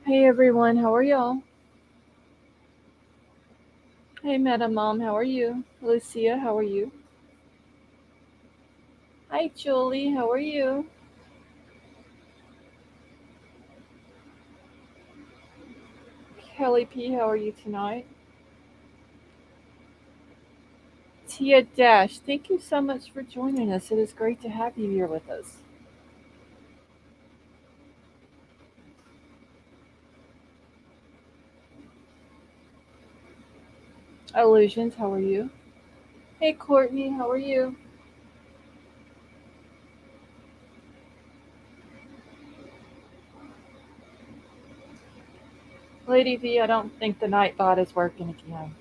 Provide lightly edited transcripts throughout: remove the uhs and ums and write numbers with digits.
Hey everyone, how are y'all? Hey Madam Mom, how are you? Lucia, how are you? Hi Julie, how are you? Kelly P, how are you tonight? Tia Dash, thank you so much for joining us. It is great to have you here with us. Illusions, how are you? Hey Courtney, how are you? Lady V, I don't think the Nightbot is working again.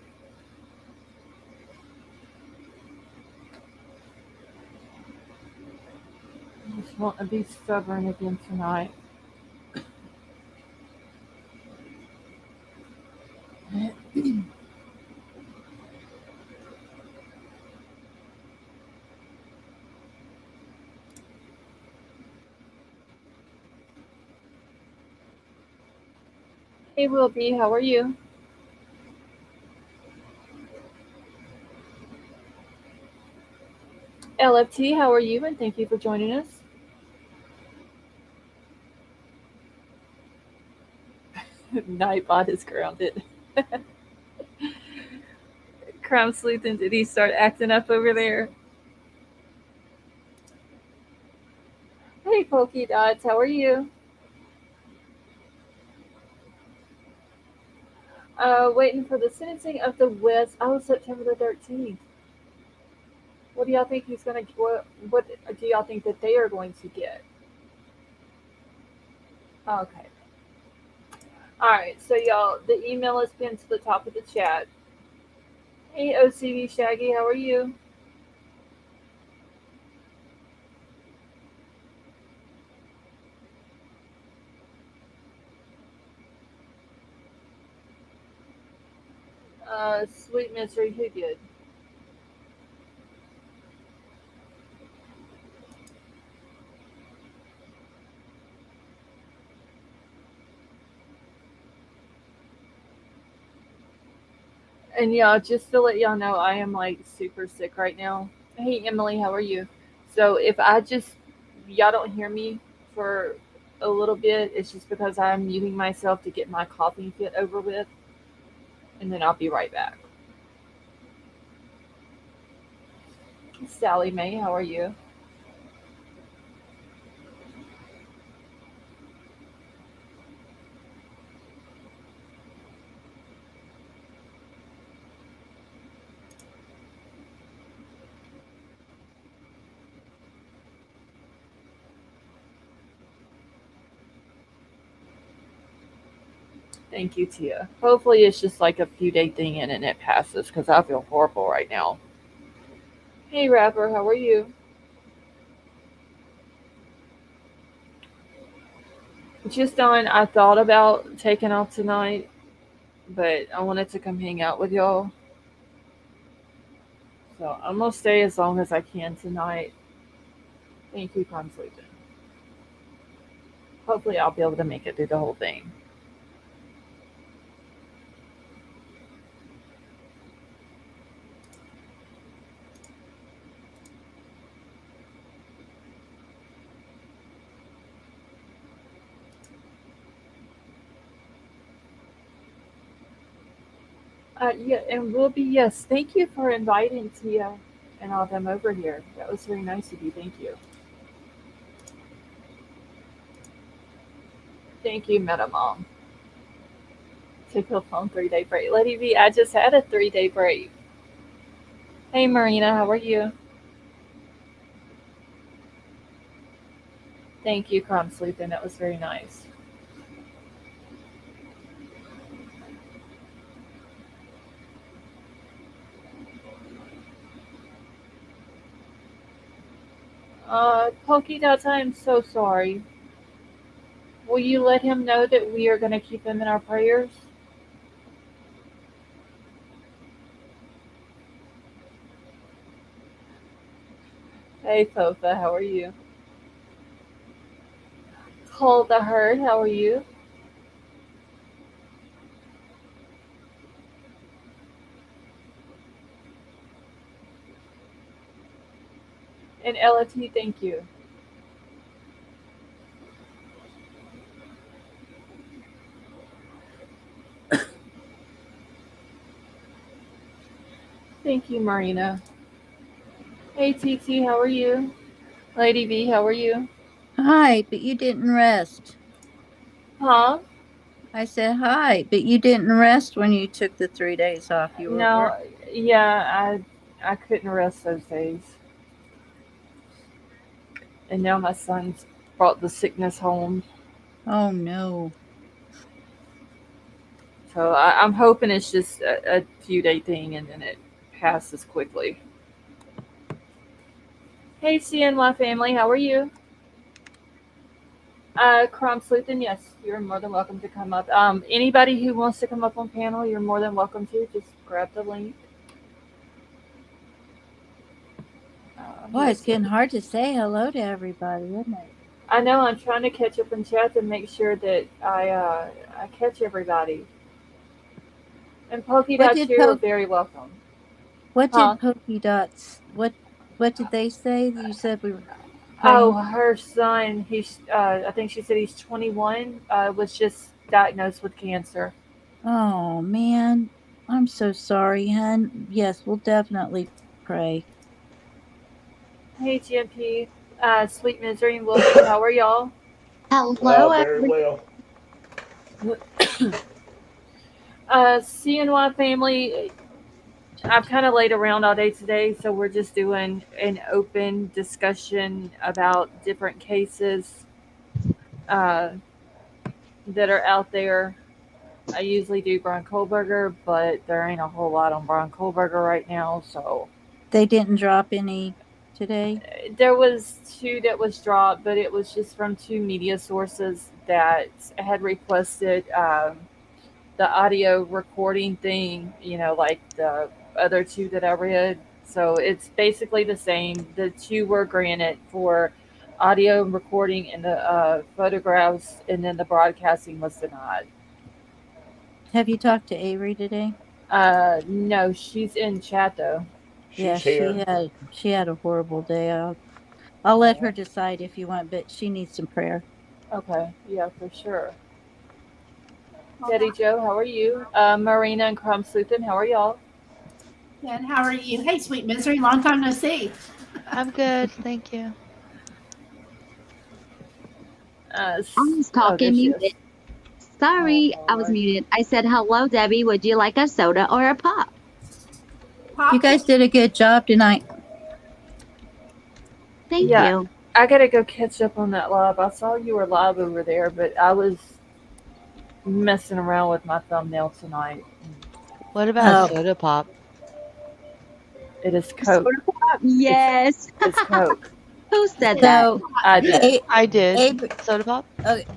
I just want to be stubborn again tonight. Hey Will B, how are you? LFT, how are you? And thank you for joining us. Nightbot is grounded. Crime sleuthing, did he start acting up over there? Hey, Pokey Dots, how are you? Waiting for the sentencing of the West. Oh, September the 13th. What do y'all think he's gonna? What do y'all think that they are going to get? Okay. All right. So y'all, the email is pinned to the top of the chat. Hey, OCB Shaggy, how are you? Sweet Misery, who did? And y'all, just to let y'all know, I am like super sick right now. Hey, Emily, how are you? So if I just y'all don't hear me for a little bit, it's just because I'm muting myself to get my coughing fit over with, and then I'll be right back. Sally Mae, how are you? Thank you, Tia. Hopefully, it's just like a few day thing and it passes because I feel horrible right now. Hey, Rapper, how are you? Just on, I thought about taking off tonight, but I wanted to come hang out with y'all. So I'm gonna stay as long as I can tonight. Thank you, Con Sleeping. Hopefully, I'll be able to make it through the whole thing. Yeah, and we'll be, yes. Thank you for inviting Tia and all them over here. That was very nice of you. Thank you. Thank you, Meta Mom. Took a phone 3 day break. Lady V, I just had a 3 day break. Hey, Marina, how are you? Thank you, Crumb Sleeping. That was very nice. Pokey Dots, I am so sorry. Will you let him know that we are going to keep him in our prayers? Hey, Fofa, how are you? Call the Herd, how are you? And Ella T, thank you. Thank you, Marina. Hey, TT, how are you? Lady V, how are you? Hi, but you didn't rest. Huh? I said hi, but you didn't rest when you took the 3 days off. You were at No, work. yeah, I couldn't rest those days. And now my son's brought the sickness home. Oh no. So I'm hoping it's just a few day thing and then it passes quickly. Hey, CNY family, how are you? Crom Sleuth, yes, you're more than welcome to come up. Anybody who wants to come up on panel, you're more than welcome to. Just grab the link. Boy, Let's it's see. getting hard to say hello to everybody, isn't it? I know I'm trying to catch up in chat and make sure that I catch everybody. And Pokey What Dots, did you're Poke very welcome. what Huh? did Pokey Dots what did they say? You said we were Oh, praying. her son. I think she said he's 21. Was just diagnosed with cancer. Oh man. I'm so sorry, hun. Yes, we'll definitely pray. Hey, GMP. Sweet Misery and Wilkie, how are y'all? Well, Hello, very every. well. CNY family, I've kind of laid around all day today, so we're just doing an open discussion about different cases uh, that are out there. I usually do Brian Kohlberger, but there ain't a whole lot on Brian Kohlberger right now, so They didn't drop any today. there was two that was dropped, but it was just from two media sources that had requested the audio recording thing, like the other two that I read. So it's basically the same. The two were granted for audio recording and the photographs, and then the broadcasting was denied. Have you talked to Avery today? No, she's in chat though. Yeah, She's here. she had a horrible day. I'll let her Oh, decide if you want, but she needs some prayer. okay, yeah, for sure. Teddy Joe, how are you? Marina and Crumb Sleutin, how are y'all? And how are you? Hey, sweet misery. Long time no see. I'm good, thank you. I was Oh, there talking she is. muted. Oh Sorry, I was Lord. muted. I said, hello, Debbie. Would you like a soda or a pop? You Pop, guys please. did a good job tonight. Thank Yeah, you. I gotta go catch up on that live. I saw you were live over there, but I was messing around with my thumbnail tonight. What about Oh, soda pop? It is A soda Coke. pop? It's Yes. it's Coke. Who said It's that? so I did. I did. Avery, Soda pop? okay, It,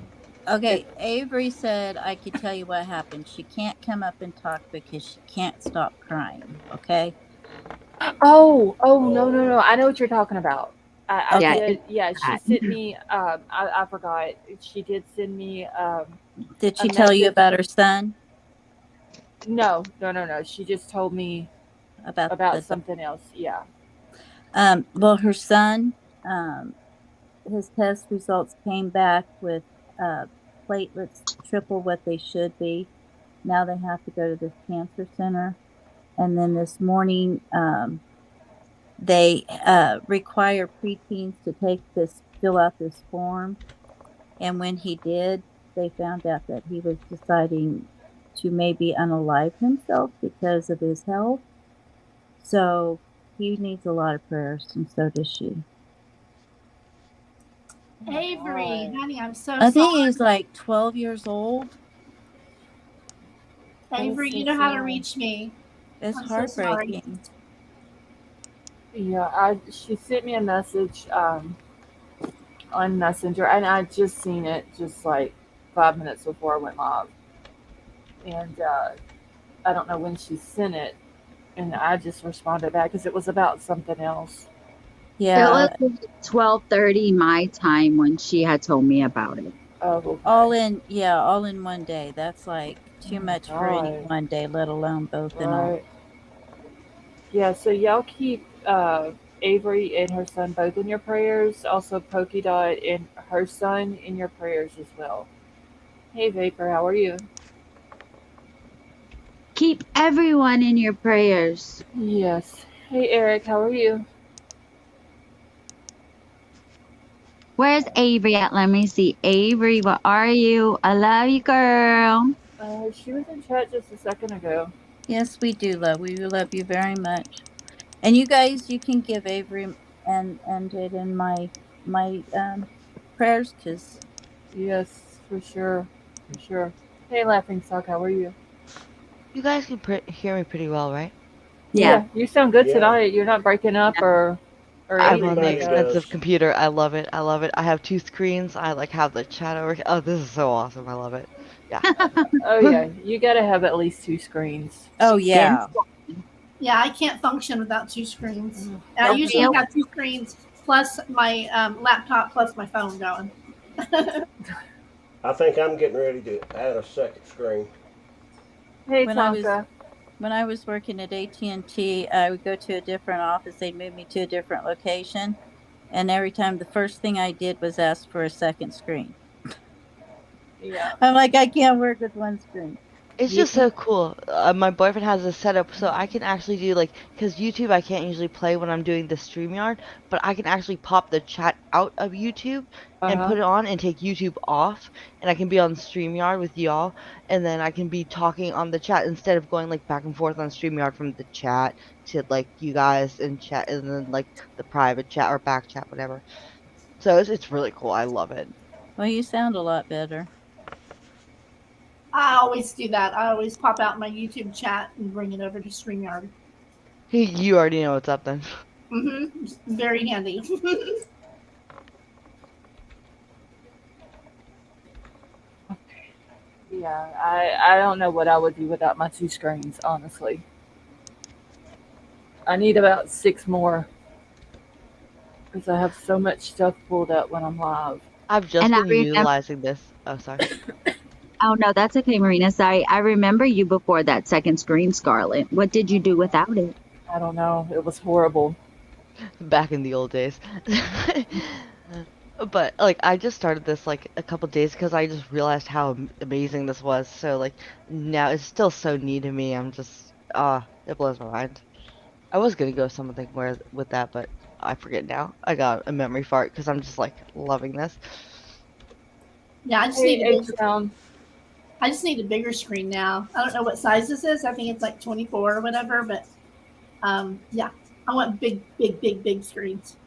okay, Avery said I could tell you what happened. She can't come up and talk because she can't stop crying. Okay, oh no no no! Oh, I know what you're talking about. I Yeah, okay. did. it's Yeah, she that. sent me. I forgot. She did send me Did a she tell you message. about her son? No no no no. She just told me About about the something else. Yeah. well, her son, um, his test results came back with uh platelets triple what they should be. Now they have to go to this cancer center. And then this morning, they require preteens to fill out this form. And when he did, they found out that he was deciding to maybe unalive himself because of his health. So he needs a lot of prayers, and so does she. Oh my Avery, god. honey, I'm so I sorry. think he's like 12 years old. That is Avery, so you know how to sad. reach me. It's I'm so sorry. heartbreaking. Yeah, she sent me a message on Messenger, and I just seen it just like 5 minutes before I went live, and I don't know when she sent it, and I just responded back because it was about something else. It was Yeah, 12:30 my time when she had told me about it. Oh, okay. all in one day. That's like Oh too my much for any god. one day, let alone both in all. Right. Yeah. So y'all keep Avery and her son both in your prayers. Also, Pokey Dot and her son in your prayers as well. Hey, Vapor, how are you? Keep everyone in your prayers. Yes. Hey, Eric, how are you? Where's Avery at? Let me see. Avery, what are you? I love you, girl. She was in chat just a second ago. Yes, we do love. We love you very much. And you guys, you can give Avery and it in my prayers because Yes, for sure. For sure. Hey, Laughing Sock, how are you? You guys can hear me pretty well, right? Yeah. Yeah, you sound good Yeah, tonight. You're not breaking up or I'm on anything the like everybody that. expensive does. computer. I love it. I love it. I have two screens. I like have the chat over. Oh, this is so awesome. I love it. Yeah. Oh yeah, you gotta have at least two screens. oh Again, yeah, Yeah, I can't function without two screens. Mm, And I that's usually okay. not. have two screens plus my laptop plus my phone going. I think I'm getting ready to add a second screen. Hey when I was Tonka. when I was working at AT&T, I would go to a different office. They'd move me to a different location, and every time the first thing I did was ask for a second screen. Yeah. I'm like, I can't work with one screen. It's just so cool. My boyfriend has this setup so I can actually do like, because YouTube I can't usually play when I'm doing the StreamYard, but I can actually pop the chat out of YouTube Uh and huh. put it on and take YouTube off, and I can be on StreamYard with y'all, and then I can be talking on the chat instead of going like back and forth on StreamYard from the chat to like you guys in chat and then like the private chat or back chat, whatever. So it's really cool. I love it. Well, you sound a lot better. I always do that. I always pop out my YouTube chat and bring it over to StreamYard. You already know what's up then. Very handy. Yeah. I don't know what I would do without my two screens. Honestly, I need about six more because I have so much stuff pulled up when I'm live. I've just And I been remember, utilizing this. Oh, sorry. oh no, that's okay, Marina. Sorry. I remember you before that second screen, Scarlett. What did you do without it? I don't know. It was horrible. Back in the old days. But like I just started this like a couple days because I just realized how amazing this was. So like now it's still so new to me. I'm just it blows my mind. I was gonna go something where with that, but I forget now. I got a memory fart because I'm just like loving this. Yeah, I just Hey need a H big. Town. I just need a bigger screen now. I don't know what size this is. I think it's like 24 or whatever. But yeah, I want big, big, big, big screens.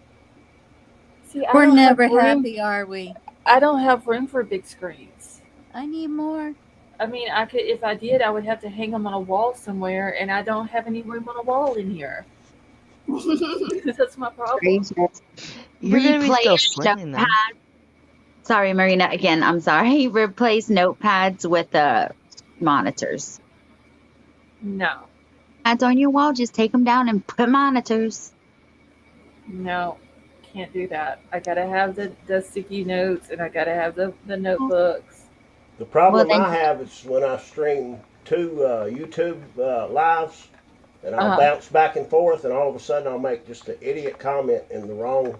See, I We're don't have never room. happy, are we? I don't have room for big screens. I need more. I mean, I could if I did, I would have to hang them on a wall somewhere, and I don't have any room on a wall in here. That's my problem. Gracious. You're gonna be still Replace swimming notepad. though. Sorry, Marina. Again, I'm sorry. Replace notepads with monitors. No, Pads on your wall. Just take them down and put monitors. no, can't do that. I gotta have the sticky notes, and I gotta have the notebooks. The Well, problem then, I have is when I stream two YouTube lives, and Uh I'll huh. bounce back and forth, and all of a sudden I'll make just an idiot comment in the wrong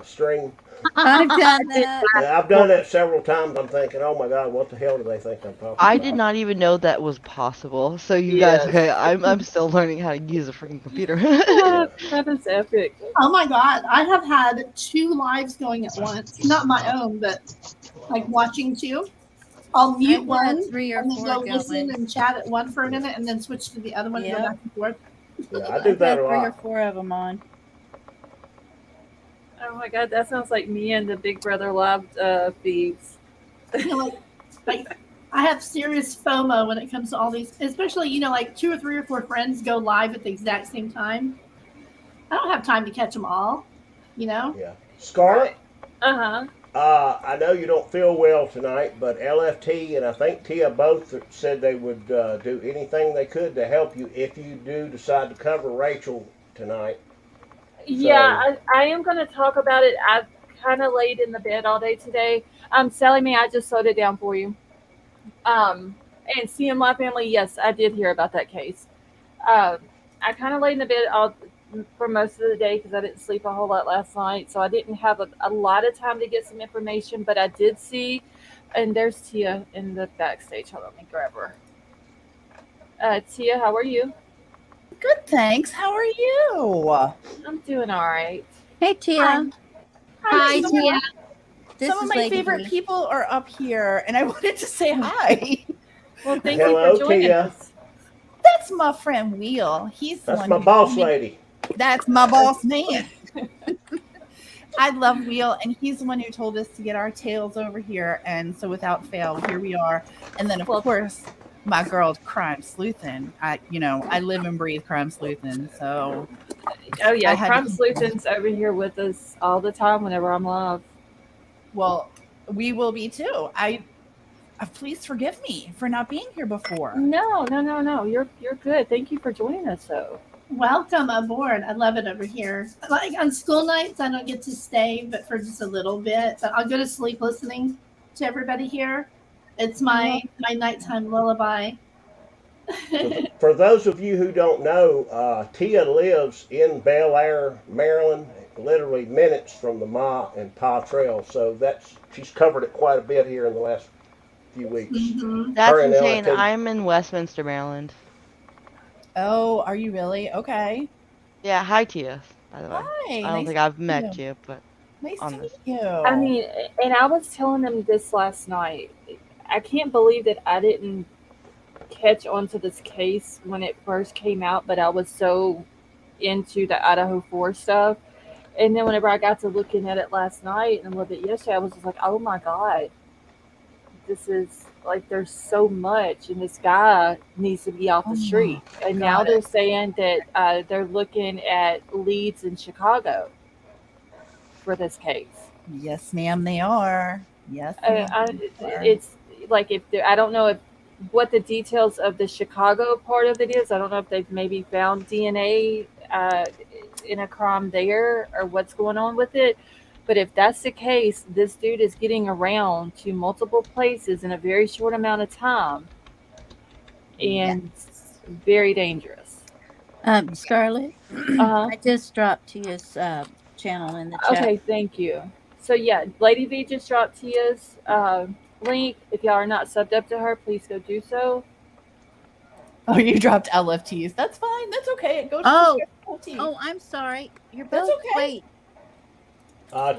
stream. I've done just that. And I've done that several times. I'm thinking, oh my God, what the hell do they think I'm talking I did about? not even know that was possible. So you guys, Yes. okay, I'm still learning how to use a freaking computer. Yeah. That is epic. Oh my God, I have had two lives going at once. Not my own, but like watching two. I'll mute I've one had 3 or and then 4 go listen going. and chat at one for a Yeah. minute and then switch to the other one and go Yep. back and forth. Yeah, I do I've that a had 3 or lot. 4 of them on. Oh my god, that sounds like me and the Big Brother Live feeds. You know, like I have serious FOMO when it comes to all these, especially, like 2 or 3 or 4 friends go live at the exact same time. I don't have time to catch them all, you know? Yeah. Scarlett, Right. Uh huh. I know you don't feel well tonight, but LFT and I think Tia both said they would do anything they could to help you if you do decide to cover Rachel tonight. Yeah, I am going to talk about it. I've kind of laid in the bed all day today. Sally Mae, I just slowed it down for you. And CMY family, yes, I did hear about that case. Um, I kind of laid in the bed for most of the day because I didn't sleep a whole lot last night, so I didn't have a lot of time to get some information. But I did see, and there's Tia in the backstage. Hold on, let me grab her. Tia, how are you? Good, thanks. How are you? I'm doing all right. Hey, Hi. Tia. Hi, Some Tia. This some of is my Lady favorite B. people are up here, and I wanted to say hi. Well, thank you for Hello, joining Tia. us. That's my friend Will. He's the That's one my who told boss me. lady. That's my boss man. I love Will, and he's the one who told us to get our tails over here. And so, without fail, here we are. And then, of Well, course, my girl, Crime Sleuthin. I live and breathe Crime Sleuthin. So oh I yeah, had to Crime come on. Sleuthen's over here with us all the time whenever I'm live. Well, we will be too. Please forgive me for not being here before. No. You're good. Thank you for joining us, though. Welcome aboard. I love it over here. Like on school nights, I don't get to stay, but for just a little bit. But I'll go to sleep listening to everybody here. It's I my love my nighttime lullaby. For those of you who don't know, Tia lives in Bel Air, Maryland, literally minutes from the Ma and Pa Trail. So she's covered it quite a bit here in the last few weeks. Mm-hmm. That's Her and insane. LFT. I'm in Westminster, Maryland. Oh, are you really? Okay. Yeah, hi Tia, by the way. Hi. I don't Nice think to I've meet met you. you, but Nice to on meet this. I you. mean, and I was telling them this last night. I can't believe that I didn't catch on to this case when it first came out, but I was so into the Idaho 4 stuff. And then whenever I got to looking at it last night and a little bit yesterday, I was just like, oh my God, this is like there's so much, and this guy needs to be off the Oh, street. And now got it. they're saying that they're looking at leads in Chicago for this case. Yes, ma'am, they are. Yes, I, ma'am, I, they are. it's like if I don't know if what the details of the Chicago part of it is. I don't know if they've maybe found DNA in a crime there or what's going on with it. But if that's the case, this dude is getting around to multiple places in a very short amount of time, Yes. and very dangerous. Scarlett, Uh huh. I just dropped Tia's channel in the chat. Okay, thank you. So yeah, Lady V just dropped Tia's link. If y'all are not subbed up to her, please go do so. Oh, you dropped LFTs. That's fine. That's okay. Go Oh, subscribe to LFT. oh, I'm sorry. You're That's both. okay. Wait.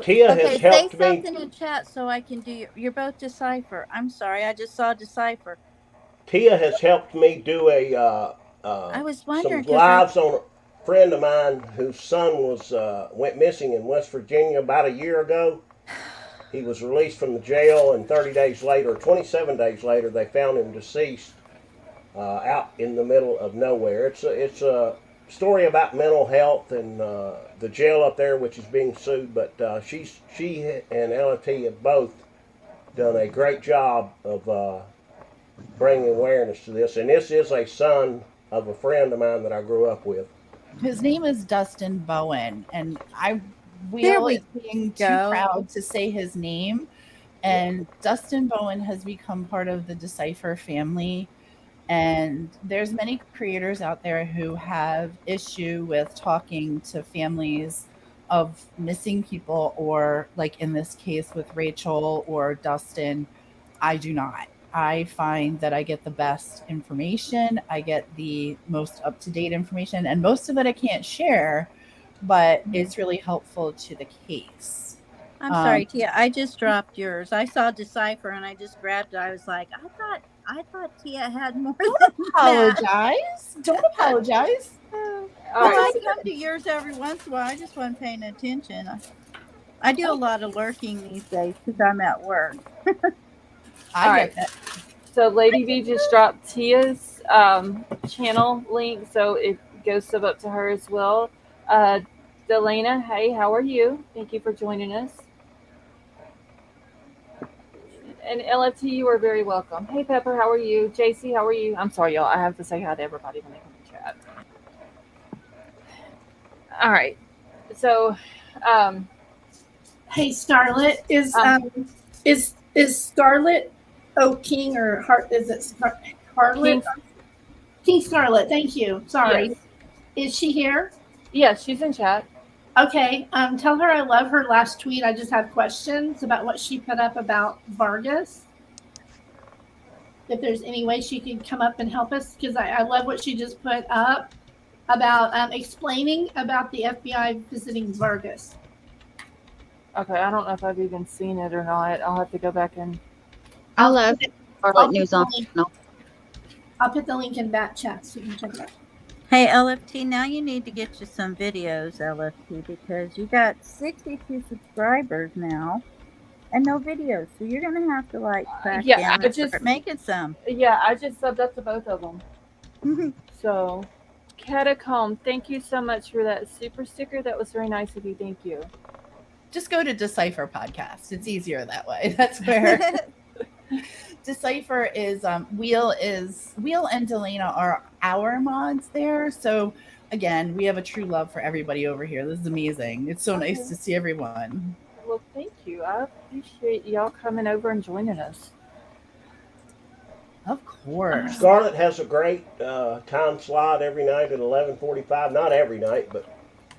Tia has Okay, say helped me. something in chat so I can do you're both Decipher. I'm sorry. I just saw Decipher. Tia has helped me do I was some wondering because I. lives on a friend of mine whose son was went missing in West Virginia about a year ago. He was released from the jail, and 30 days later, 27 days later, they found him deceased out in the middle of nowhere. It's a story about mental health and the jail up there, which is being sued. But she and LFT have both done a great job of bringing awareness to this. And this is a son of a friend of mine that I grew up with. His name is Dustin Bowen, and There Will we is being too go. proud to say his name. And Dustin Bowen has become part of the Decipher family. And there's many creators out there who have issue with talking to families of missing people, or like in this case with Rachel or Dustin. I do not. I find that I get the best information. I get the most up to date information, and most of it I can't share, but it's really helpful to the case. I'm Um, sorry, Tia. I just dropped yours. I saw Decipher and I just grabbed it. I was like, I thought Tia had more don't than that. apologize. Don't apologize. All Well, That's right. I okay. come to yours every once in a while. I just wasn't paying attention. I do a lot of lurking these days because I'm at work. I All get right. that. So Lady V just dropped Tia's channel link, so it goes sub up to her as well. Uh, Delana, hey, how are you? Thank you for joining us. And LFT, you are very welcome. Hey Pepper, how are you? JC, how are you? I'm sorry, y'all. I have to say hi to everybody when they come to chat. All right. So, um, Hey, Scarlett, um, is Scarlett King or Heart? Is it Harlot? King, King Scarlett. Thank you. yes, Sorry. Is she here? Yeah, she's in chat. Okay, tell her I love her last tweet. I just have questions about what she put up about Vargas. If there's any way she could come up and help us, because I love what she just put up about explaining about the FBI visiting Vargas. Okay, I don't know if I've even seen it or not. I'll have to go back and. I I'll love put Scarlet News the on link. channel. I'll put the link in that chat so you can check it out. Hey, LFT, now you need to get you some videos, LFT, because you got 62 subscribers now and no videos. So you're going to have to like crack Yeah, down I and just start making some. yeah, I just subbed up to both of them. So, Catacomb, thank you so much for that super sticker. That was very nice of you. Thank you. Just go to Decipher Podcast. It's easier that way. That's where Decipher is. Wheel and Delana are our mods there. So again, we have a true love for everybody over here. This is amazing. It's so nice to see everyone. Well, thank you. I appreciate y'all coming over and joining us. Of course. Scarlett has a great time slot every night at 11:45. Not every night, but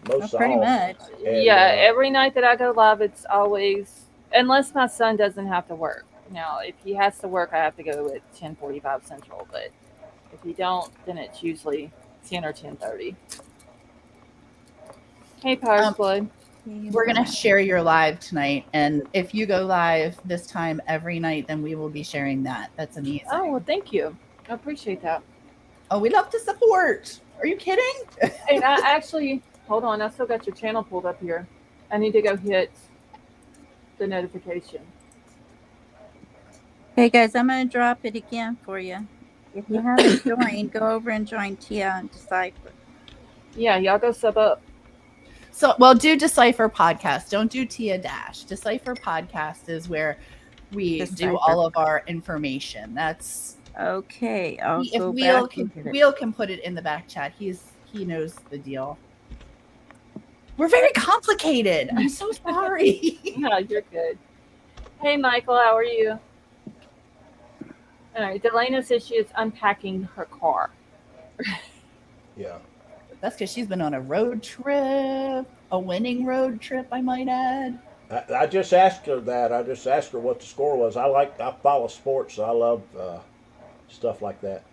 most pretty all. much. And, Yeah, every night that I go live, it's always, unless my son doesn't have to work. Now, if he has to work, I have to go at 10:45 Central. But if he don't, then it's usually 10 or 10:30. Hey, Power Squad. We're going to share your live tonight. And if you go live this time every night, then we will be sharing that. That's amazing. Oh, well, thank you. I appreciate that. Oh, we love to support. Are you kidding? And I actually, hold on, I still got your channel pulled up here. I need to go hit the notification. Hey guys, I'm going to drop it again for you. If you haven't joined, go over and join Tia and Decipher. Yeah, y'all go sub up. So, well, do Decipher Podcast. Don't do Tia Dash. Decipher Podcast is where we do all of our information. That's okay. I'll if go Wheel back Wheel can put it in the back chat. He knows the deal. We're very complicated. I'm so sorry. No, you're good. Hey, Michael, how are you? All right, Delana says she is unpacking her car. Yeah. That's because she's been on a road trip, a winning road trip, I might add. I just asked her that. I just asked her what the score was. I follow sports, so I love stuff like that.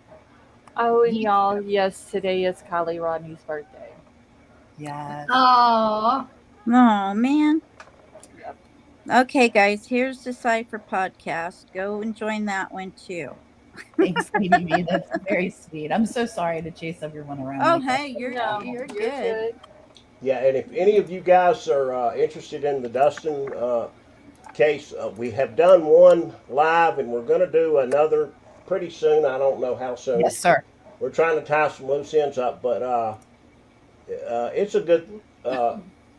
Oh, and y'all, yes, today is Kylie Rodney's birthday. Yes. Oh, man. Yep. Okay, guys, here's the Decipher Podcast. Go and join that one too. Thanks, BDB. That's very sweet. I'm so sorry to chase everyone around. Oh, like hey, you're You're good. good. Yeah, and if any of you guys are interested in the Dustin case, we have done one live, and we're going to do another pretty soon. I don't know how soon. Yes, sir. We're trying to tie some loose ends up, but it's a good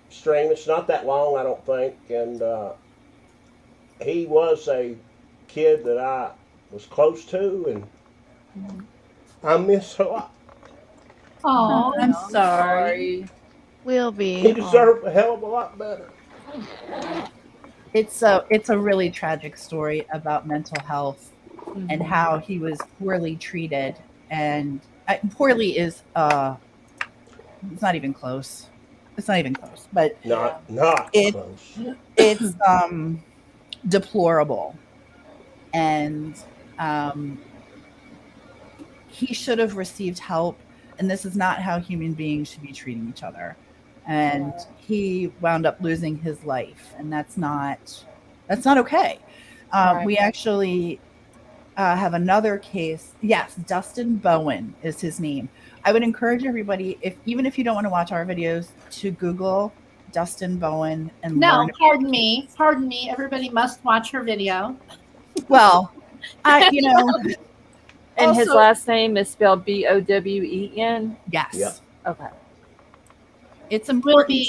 stream. It's not that long, I don't think, and he was a kid that I was close to, and I miss a lot. oh, I'm sorry. We'll be. He deserved a hell of a lot better. It's a really tragic story about mental health and how he was poorly treated, and poorly is it's not even close. It's not even close, but Not close. It's deplorable, and he should have received help, and this is not how human beings should be treating each other. And he wound up losing his life, and that's not okay. We actually have another case. Yes, Dustin Bowen is his name. I would encourage everybody, even if you don't want to watch our videos, to Google Dustin Bowen and no, learn. pardon me. Everybody must watch her video. Well, And also, his last name is spelled Bowen. yes. Yep. Okay. It's important.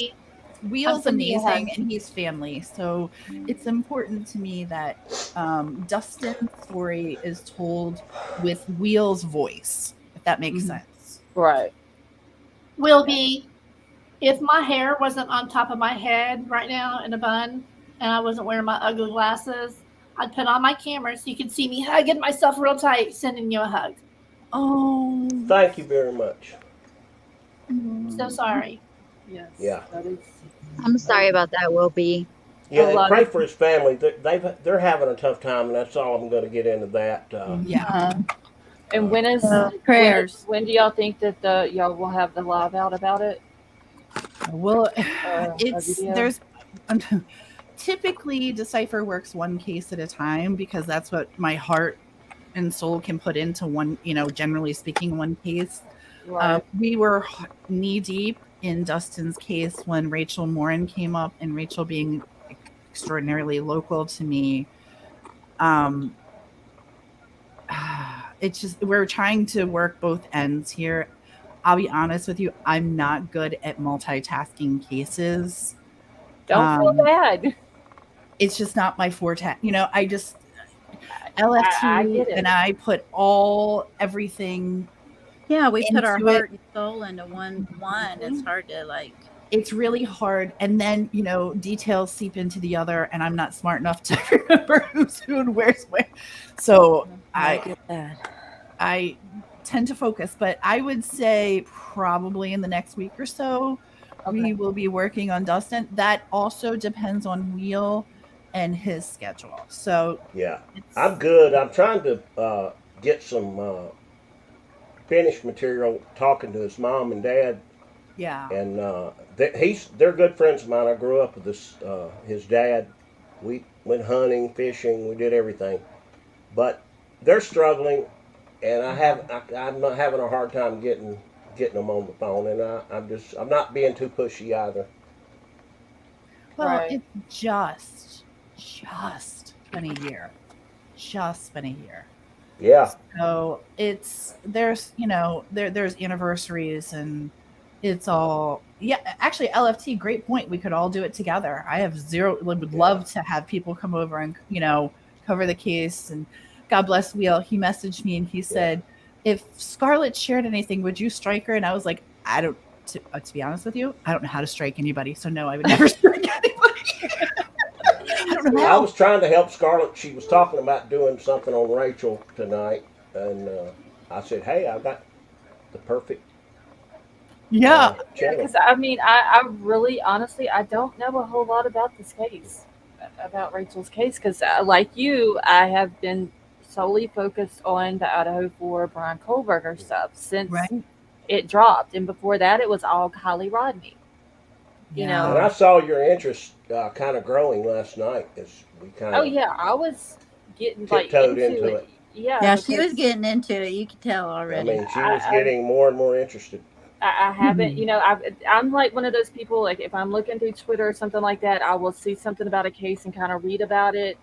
I'm Wheel's sending you a amazing, hug. and he's family. So it's important to me that Dustin's story is told with Wheel's voice, if that makes sense. Right. Will be, if my hair wasn't on top of my head right now in a bun and I wasn't wearing my ugly glasses, I'd put on my camera so you could see me hugging myself real tight, sending you a hug. Oh, Thank you very much. So sorry. Yes, Yeah. that is I'm a, sorry about that, Will be. a Yeah, and lot pray of for his family. They're having a tough time, and that's all I'm going to get into that. Yeah. And when is Prayers. when do y'all think that y'all will have the live out about it? Well, A it's video? there's typically Decipher works one case at a time because that's what my heart and soul can put into one, generally speaking, one case. Right. We were knee deep in Dustin's case when Rachel Morin came up, and Rachel being extraordinarily local to me. Um, it's just we're trying to work both ends here. I'll be honest with you, I'm not good at multitasking cases. Don't feel Um, bad. it's just not my forte. I just I LFT get and it. I put everything Yeah, we put our into it. heart and soul into one. It's Mhm. hard to like. It's really hard, and then details seep into the other, and I'm not smart enough to remember who's who and where's where. So I I get that. I tend to focus, but I would say probably in the next week or so we Okay. will be working on Dustin. That also depends on Wheel and his schedule. So Yeah, it's I'm good. I'm trying to get some finished material talking to his mom and dad, yeah. and they're good friends of mine. I grew up with his dad. We went hunting, fishing, we did everything, but they're struggling, and I'm not having a hard time getting them on the phone, and I'm not being too pushy either. Well, Right. it's just been a year. Just been a year. Yeah, So there's anniversaries, and it's all, yeah, actually LFT, great point. We could all do it together. I have zero would yeah. love to have people come over and cover the case. And God bless Wheel. He messaged me and he Yeah. said, if Scarlett shared anything, would you strike her? And I was like, I don't to be honest with you, I don't know how to strike anybody. So no, I would never strike anybody. I don't know I how. was trying to help Scarlett. She was talking about doing something on Rachel tonight, and I said, "Hey, I've got the perfect Yeah. Yeah, channel." because I mean, I really, honestly, I don't know a whole lot about this case, about Rachel's case, because like you, I have been solely focused on the Idaho 4 Brian Kohlberger stuff since Right. it dropped. And before that, it was all Kylie Rodney, you And know. Yeah. I saw your interest kind of growing last night as we kind Oh, of yeah, I was getting like tiptoed into into it. it. Yeah, Yeah, she was because getting into it. You could tell I already. mean, she was getting more and more interested. I haven't, Mhm. I'm like one of those people, like if I'm looking through Twitter or something like that, I will see something about a case and kind of read about it,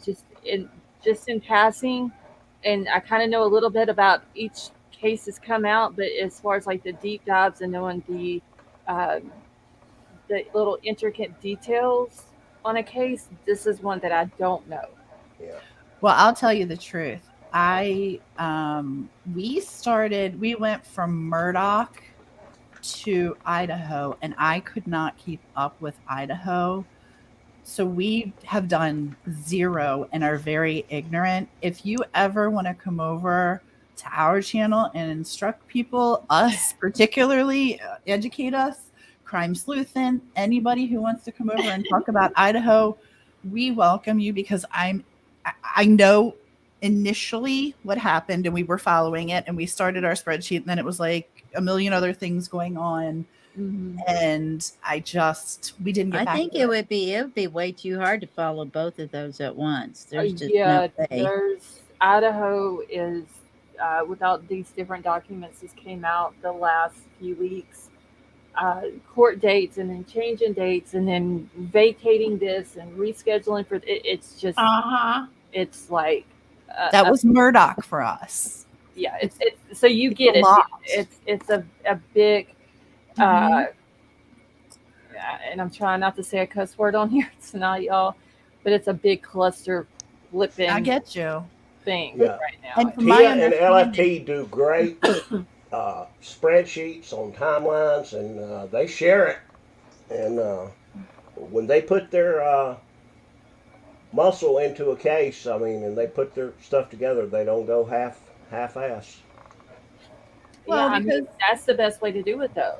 just in passing, and I kind of know a little bit about each case that's come out, but as far as like the deep dives and knowing um, the little intricate details on a case, this is one that I don't know. Yeah, Well, I'll tell you the truth. We went from Murdoch to Idaho, and I could not keep up with Idaho. So we have done zero and are very ignorant. If you ever want to come over to our channel and instruct people, us particularly, educate us, crime sleuthin', anybody who wants to come over and talk about Idaho, we welcome you, because I know initially what happened, and we were following it, and we started our spreadsheet, and then it was like a million other things going on, Hmm. and we didn't get I back think to it. it would be way too hard to follow both of those at once. There's just no Yeah, way. there's Idaho is without these different documents that came out the last few weeks, court dates and then changing dates and then vacating this and rescheduling for it, it's just Uh-huh. it's like That was Murdoch for us. yeah, it's so you It's a get it. lot. It's a big Mhm. uh, and I'm trying not to say a cuss word on here tonight, y'all, but it's a big cluster I flipping get you. thing But yeah. right now. and from my Tia and understanding, LFT do great spreadsheets on timelines, and they share it. And when they put their muscle into a case, I mean, and they put their stuff together, they don't go half ass. Yeah, well, I mean because that's the best way to do it though.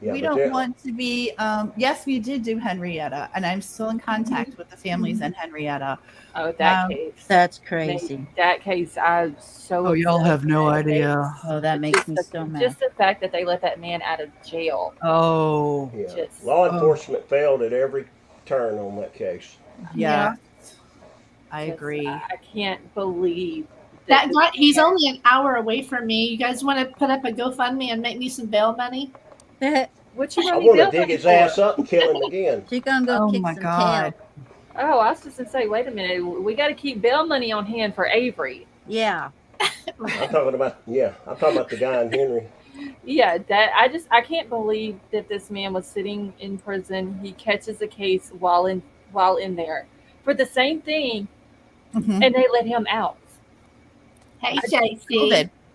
Yeah, we but don't want to be. Yes, we did do Henrietta, and I'm still in contact with the families in Henrietta. Oh, that case. That's Man, crazy. that case, I'm so Oh, y'all upset have with no that idea. case. Oh, that makes me so mad. Just the fact that they let that man out of jail. Oh, yeah, Just law enforcement failed at every turn on that case. Yeah, I just agree. I can't believe That this guy, he's man. only an hour away from me. You guys want to put up a GoFundMe and make me some bail money? What you I want me want to bail dig money his for? ass up and kill him again. She gonna go Oh kick my some God. tail. Oh, I was just gonna say, wait a minute. We got to keep bail money on hand for Avery. Yeah. I'm talking about the guy in Henry. Yeah, that I can't believe that this man was sitting in prison. He catches a case while in there for the same thing, Mhm. and they let him out. Hey, COVID. JC.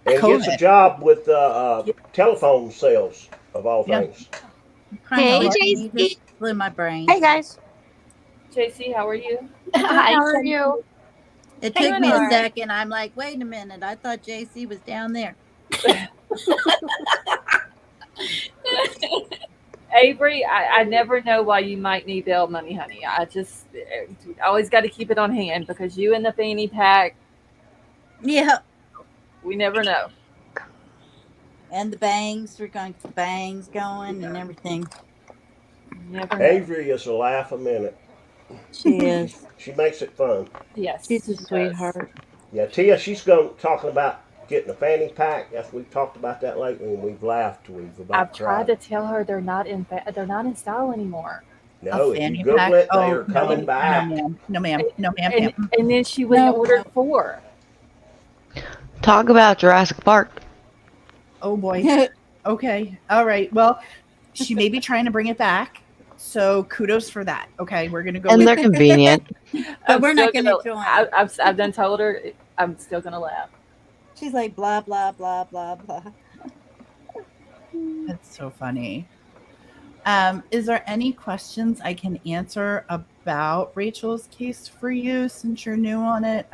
And gets a COVID. job with Yeah. telephone sales of all Yeah. things. Carmela, Hey, can you JC. just blew my brain? Hey guys. JC, how are you? Good, Hi, how are JC. you? It Hey, took Doing me all a right. second. I'm like, wait a minute. I thought JC was down there. Avery, I never know why you might need bail money, honey. I always got to keep it on hand because you and the fanny pack, Yeah. we never know. And the bangs, we're going to get the bangs going and everything. Never know. Avery is a laugh a minute. She is. She makes it fun. Yes, She's a she does. sweetheart. Yeah, Tia, she's talking about getting a fanny pack. Yes, we've talked about that lately, and we've laughed. We've I've about tried cried. to tell her they're not in style anymore. A No, if you fanny Google pack. it, they Oh are coming no, no, back. ma'am, no, ma'am, And no, ma'am, and, ma'am. and then she went and No, ordered no. 4. talk about Jurassic Park. Oh boy. Okay. All right. Well, she may be trying to bring it back. So kudos for that. Okay, we're gonna go And with they're convenient. But we're not going to join. I've done told her I'm still gonna laugh. She's like, blah, blah, blah, blah, blah. That's so funny. Is there any questions I can answer about Rachel's case for you since you're new on it?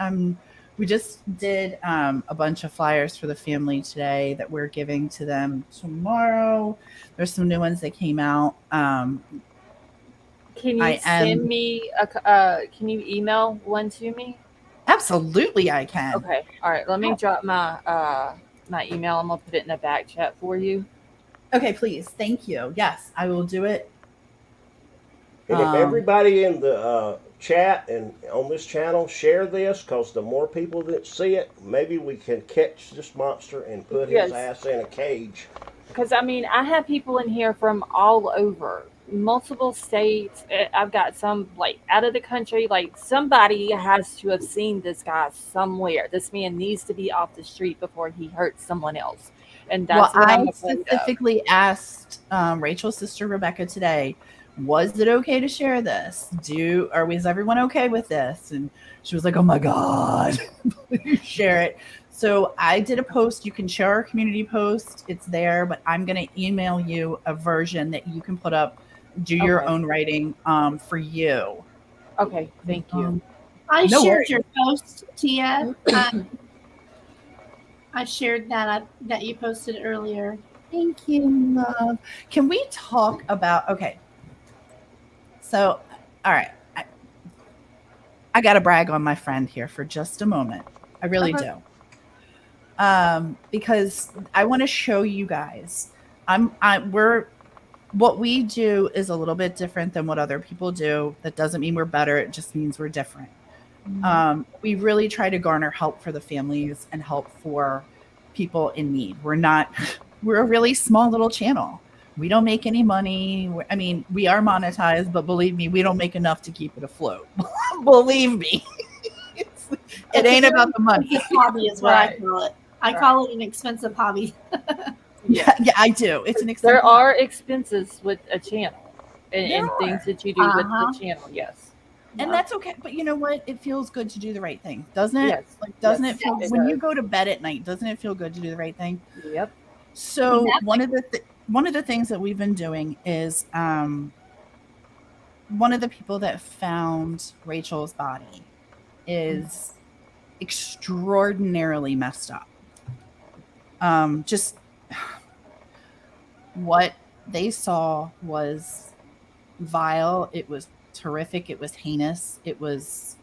We just did a bunch of flyers for the family today that we're giving to them tomorrow. There's some new ones that came out. Can you I am send me can you email one to me? absolutely I can. Okay. All right. Let me drop my email. I'm gonna put it in the back chat for you. Okay, please. Thank you. Yes, I will do it. And if everybody in the chat and on this channel share this, because the more people that see it, maybe we can catch this monster and put his Yes. ass in a cage. Because I mean, I have people in here from all over, multiple states. I've got some like out of the country. Like somebody has to have seen this guy somewhere. This man needs to be off the street before he hurts someone else, and Well, that's what I'm I afraid of. specifically asked Rachel's sister Rebecca today, was it okay to share this? Is everyone okay with this? And she was like, oh my God, please share it. So I did a post. You can share our community post. It's there, but I'm going to email you a version that you can put up, do your Okay. own writing for you. Okay, thank you. I No shared worries. your post, Tia. I shared that you posted earlier. Thank you, love. Can we talk about, okay. So, all right. I got to brag on my friend here for just a moment. I really Okay. do. Because I want to show you guys. What we do is a little bit different than what other people do. That doesn't mean we're better. It just means we're different. We really try to garner help for the families and help for people in need. We're a really small little channel. We don't make any money. I mean, we are monetized, but believe me, we don't make enough to keep it afloat. Believe me. It ain't about the money. It's a hobby is what Right. I call it. I call it an expensive hobby. Yeah, I do. It's an expensive. There are expenses with a channel and There things are. that you do with Uh-huh. the channel. Yes. And that's okay. But you know what? It feels good to do the right thing, doesn't it? Yes. Like, doesn't Yes, it feel it when you does. go to bed at night? Doesn't it feel good to do the right thing? Yep. So Exactly. one of the things that we've been doing is one of the people that found Rachel's body is extraordinarily messed up. Just what they saw was vile. It was horrific. It was heinous. It was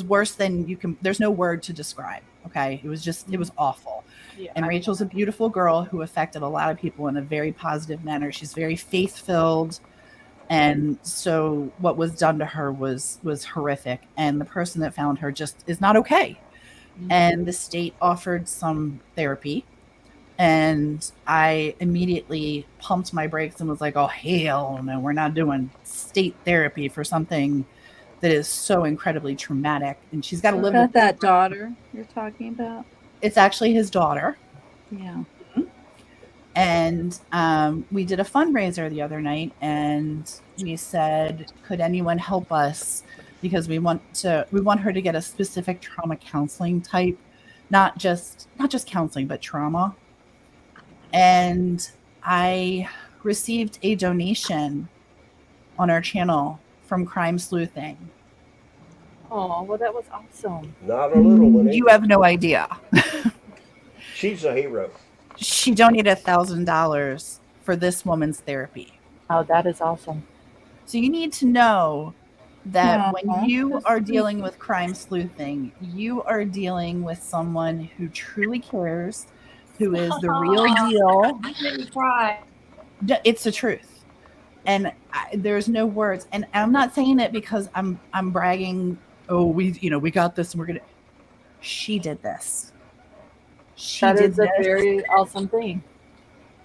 worse than you can. There's no word to describe. Okay, it was awful. Yeah, And I can Rachel's a beautiful girl who affected a lot of people in a very positive manner. She's very faith filled, and so what was done to her was horrific. And the person that found her just is not okay. And the state offered some therapy, and I immediately pumped my brakes and was like, oh, hell no, we're not doing state therapy for something that is so incredibly traumatic. And she's got to Is live with that daughter you're talking about? it's actually his daughter. Yeah. And we did a fundraiser the other night, and we said, could anyone help us? Because we want her to get a specific trauma counseling type, not just counseling, but trauma. And I received a donation on our channel from Crime Sleuthing. Oh, well, that was awesome. Not a little one. You Either. have no idea. She's a hero. She donated $1,000 for this woman's therapy. Oh, that is awesome. So you need to know that when Aw, you that's are sweet. dealing with crime sleuthing, you are dealing with someone who truly cares, who is the real deal. You made me cry. It's the truth. And there's no words. And I'm not saying it because I'm bragging. Oh, we got this, and we're gonna. She did this. That is a very awesome thing.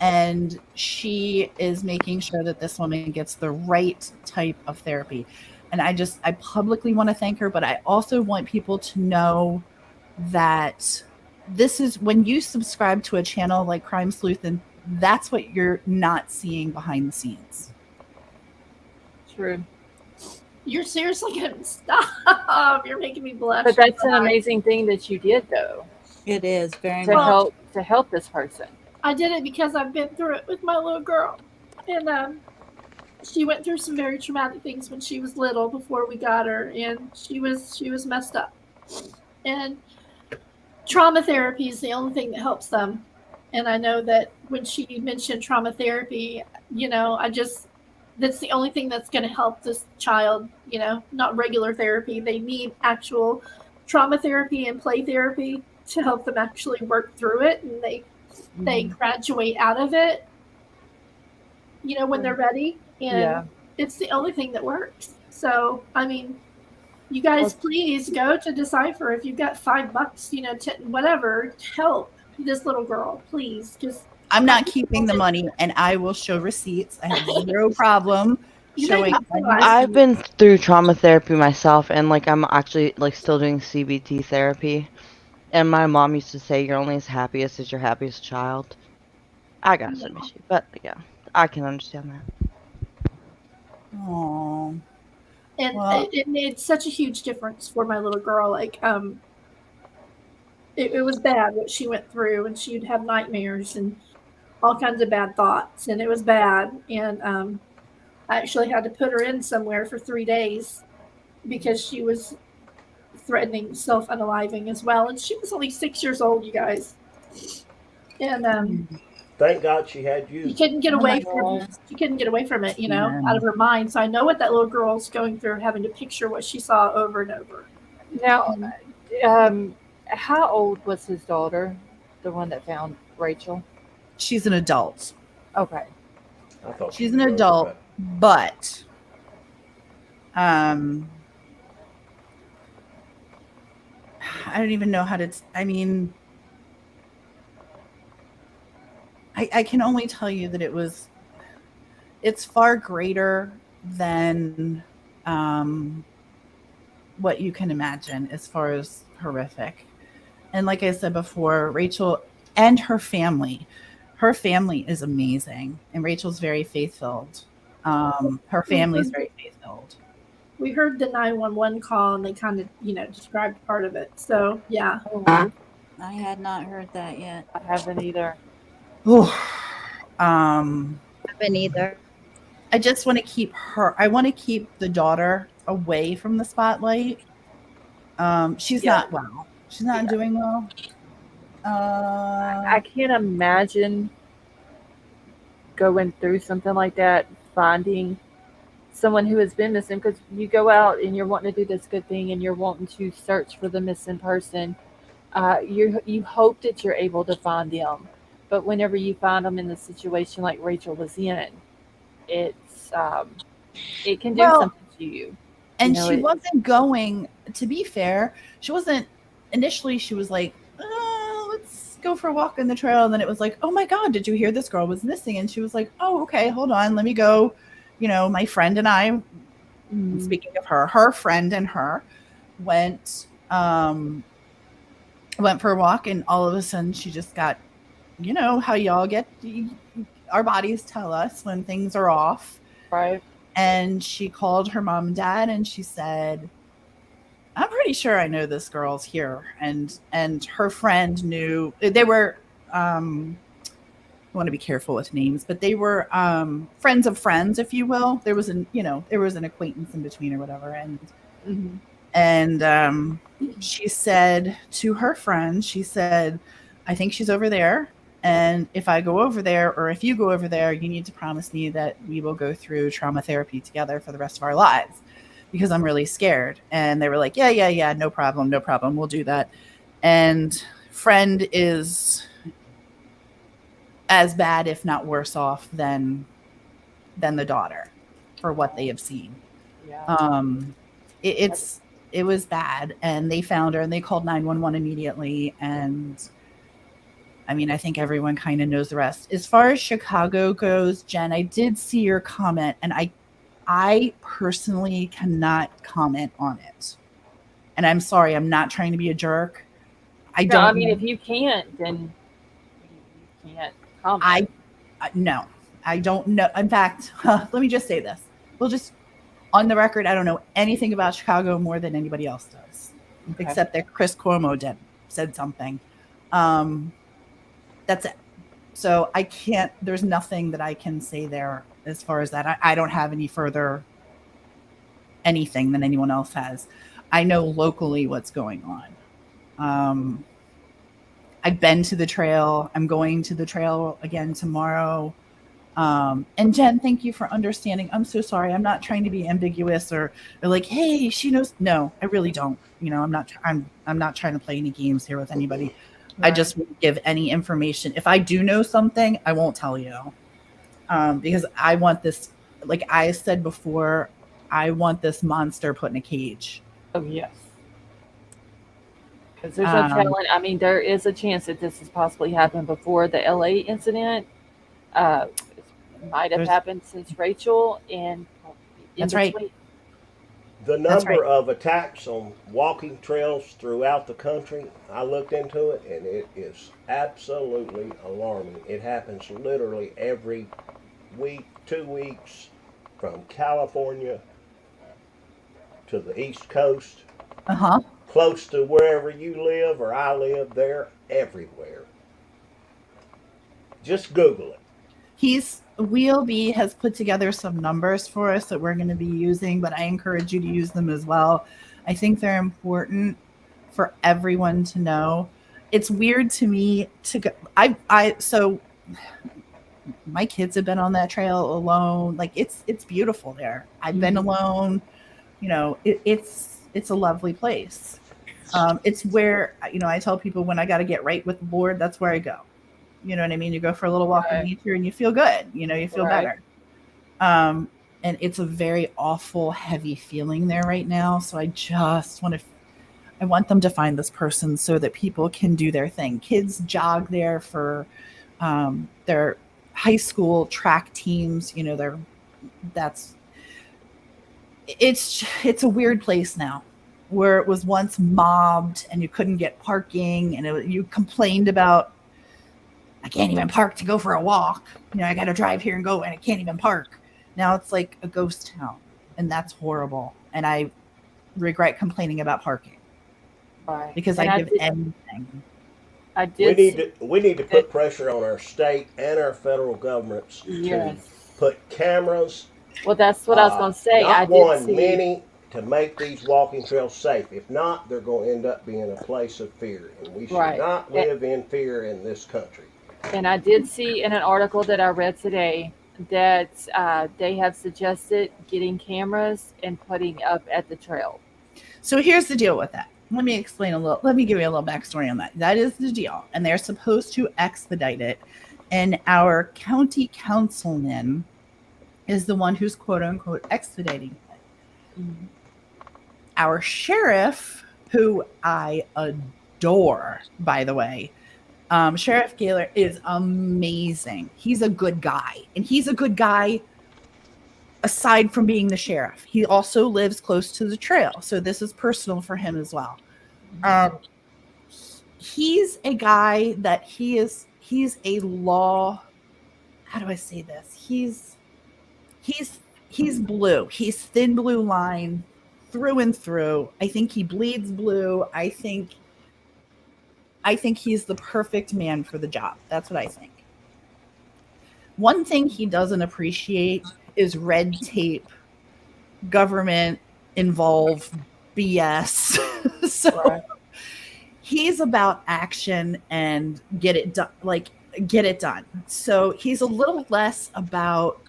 And she is making sure that this woman gets the right type of therapy. And I publicly want to thank her, but I also want people to know that this is when you subscribe to a channel like Crime Sleuth, and that's what you're not seeing behind the scenes. True. You're seriously gonna stop. You're making me blush. But that's an amazing thing that you did, though, It is very to much. help this person. I did it because I've been through it with my little girl, and she went through some very traumatic things when she was little before we got her, and she was messed up. And trauma therapy is the only thing that helps them. And I know that when she mentioned trauma therapy, that's the only thing that's going to help this child, not regular therapy. They need actual trauma therapy and play therapy to help them actually work through it, and they graduate out of it, when they're ready. And it's the only thing that works. So, I mean, you guys, please go to Decipher. If you've got $5, whatever, help this little girl, please. Just I'm not keeping the money, and I will show receipts. I have zero problem showing. I've been through trauma therapy myself, and I'm actually still doing CBT therapy. And my mom used to say, "You're only as happiest as your happiest child." I got some issue, but yeah, I can understand that. Aww. And it made such a huge difference for my little girl. It was bad what she went through, and she'd have nightmares and all kinds of bad thoughts, and it was bad. And I actually had to put her in somewhere for 3 days because she was threatening self-unaliving as well. And she was only 6 years old, you guys. And thank God she had you. You couldn't get away from it. She couldn't get away from it, out of her mind. So I know what that little girl's going through, having to picture what she saw over and over. Now, how old was his daughter, the one that found Rachel? She's an adult. Okay. I thought she's an adult, but I don't even know how to. I mean, I can only tell you that it's far greater than what you can imagine as far as horrific. And like I said before, Rachel and her family is amazing, and Rachel's very faith-filled. Her family's very faith-filled. We heard the 911 call, and they kind of, described part of it. So, yeah. I had not heard that yet. I haven't either. Haven't either. I just want to keep the daughter away from the spotlight. She's not well. She's not doing well. I can't imagine going through something like that, finding someone who has been missing, because you go out and you're wanting to do this good thing and you're wanting to search for the missing person. You hope that you're able to find them, but whenever you find them in the situation like Rachel was in, it's it can do Well, something to you. You and know she it. wasn't going, to be fair, she wasn't initially, she was like, let's go for a walk in the trail. And then it was like, oh my God, did you hear this girl was missing? And she was like, oh, okay, hold on, let me go. My friend and I, Mm, speaking of her friend and her went went for a walk, and all of a sudden she just got, how y'all get, our bodies tell us when things are off. right. And she called her mom and dad and she said, I'm pretty sure I know this girl's here. And her friend knew, they were I want to be careful with names, but they were friends of friends, if you will. There was an acquaintance in between or whatever. Hmm. And she said to her friend, she said, I think she's over there. And if I go over there, or if you go over there, you need to promise me that we will go through trauma therapy together for the rest of our lives, because I'm really scared. And they were like, yeah, yeah, yeah, no problem, no problem. We'll do that. And friend is as bad, if not worse off than the daughter for what they have seen. Yeah. Um, it, That- it's it was bad, and they found her and they called 911 immediately. And I mean, I think everyone kind of knows the rest. As far as Chicago goes, Jen, I did see your comment, and I personally cannot comment on it. And I'm sorry, I'm not trying to be a jerk. I no, I don't mean, know. if you can't, then you can't comment. I no, I don't know. In fact, let me just say this. We'll just, on the record, I don't know anything about Chicago more than anybody else does, Okay. except that Chris Cuomo said something. Um, that's it. So I can't. There's nothing that I can say there as far as that. I don't have any further anything than anyone else has. I know locally what's going on. Um, I've been to the trail. I'm going to the trail again tomorrow. And Jen, thank you for understanding. I'm so sorry. I'm not trying to be ambiguous or like, hey, she knows. No, I really don't. I'm not trying to play any games here with anybody. I Right. just won't give any information. If I do know something, I won't tell you. Because I want this, like I said before, I want this monster put in a cage. Oh yes. Because there's no Um, telling. I mean, there is a chance that this has possibly happened before the LA incident. It might have there's happened since Rachel, and in That's right. between. The That's number right. of attacks on walking trails throughout the country, I looked into it, and it is absolutely alarming. It happens literally every week, 2 weeks, from California to the East Coast, Uh huh. close to wherever you live or I live, they're everywhere. Just Google it. Wheel B has put together some numbers for us that we're going to be using, but I encourage you to use them as well. I think they're important for everyone to know. It's weird to me to go. So my kids have been on that trail alone. Like it's beautiful there. I've been Mhm. alone. It's a lovely place. It's where I tell people when I got to get right with the Lord, that's where I go. You know what I mean? You go for a little walk in Right. nature and you feel good. You feel Right. better. Um, and it's a very awful, heavy feeling there right now. So I just I want them to find this person so that people can do their thing. Kids jog there for their high school track teams. That's it's a weird place now, where it was once mobbed and you couldn't get parking, and you complained about, I can't even park to go for a walk. I got to drive here and go, and I can't even park. Now it's like a ghost town, and that's horrible. And I regret complaining about parking Right. because And I'd give anything. I We did need see to we need to that. put pressure on our state and our federal governments to Yes. put cameras, Well, that's what I was going to say. I not did one, see. many, to make these walking trails safe. If not, they're going to end up being a place of fear, and we should Right. not A- live in fear in this country. And I did see in an article that I read today that they have suggested getting cameras and putting up at the trail. So here's the deal with that. Let me explain a little. Let me give you a little backstory on that. That is the deal, and they're supposed to expedite it. And our county councilman is the one who's quote unquote expediting it. Mm-hmm. Our sheriff, who I adore, by the way, Sheriff Gaylor is amazing. He's a good guy, and he's a good guy aside from being the sheriff. He also lives close to the trail, so this is personal for him as well. He's a guy that he's a law. How do I say this? He's blue. He's thin blue line through and through. I think he bleeds blue. I think he's the perfect man for the job. That's what I think. One thing he doesn't appreciate is red tape, government involved BS. So Right. he's about action and get it done. Like get it done. So he's a little less about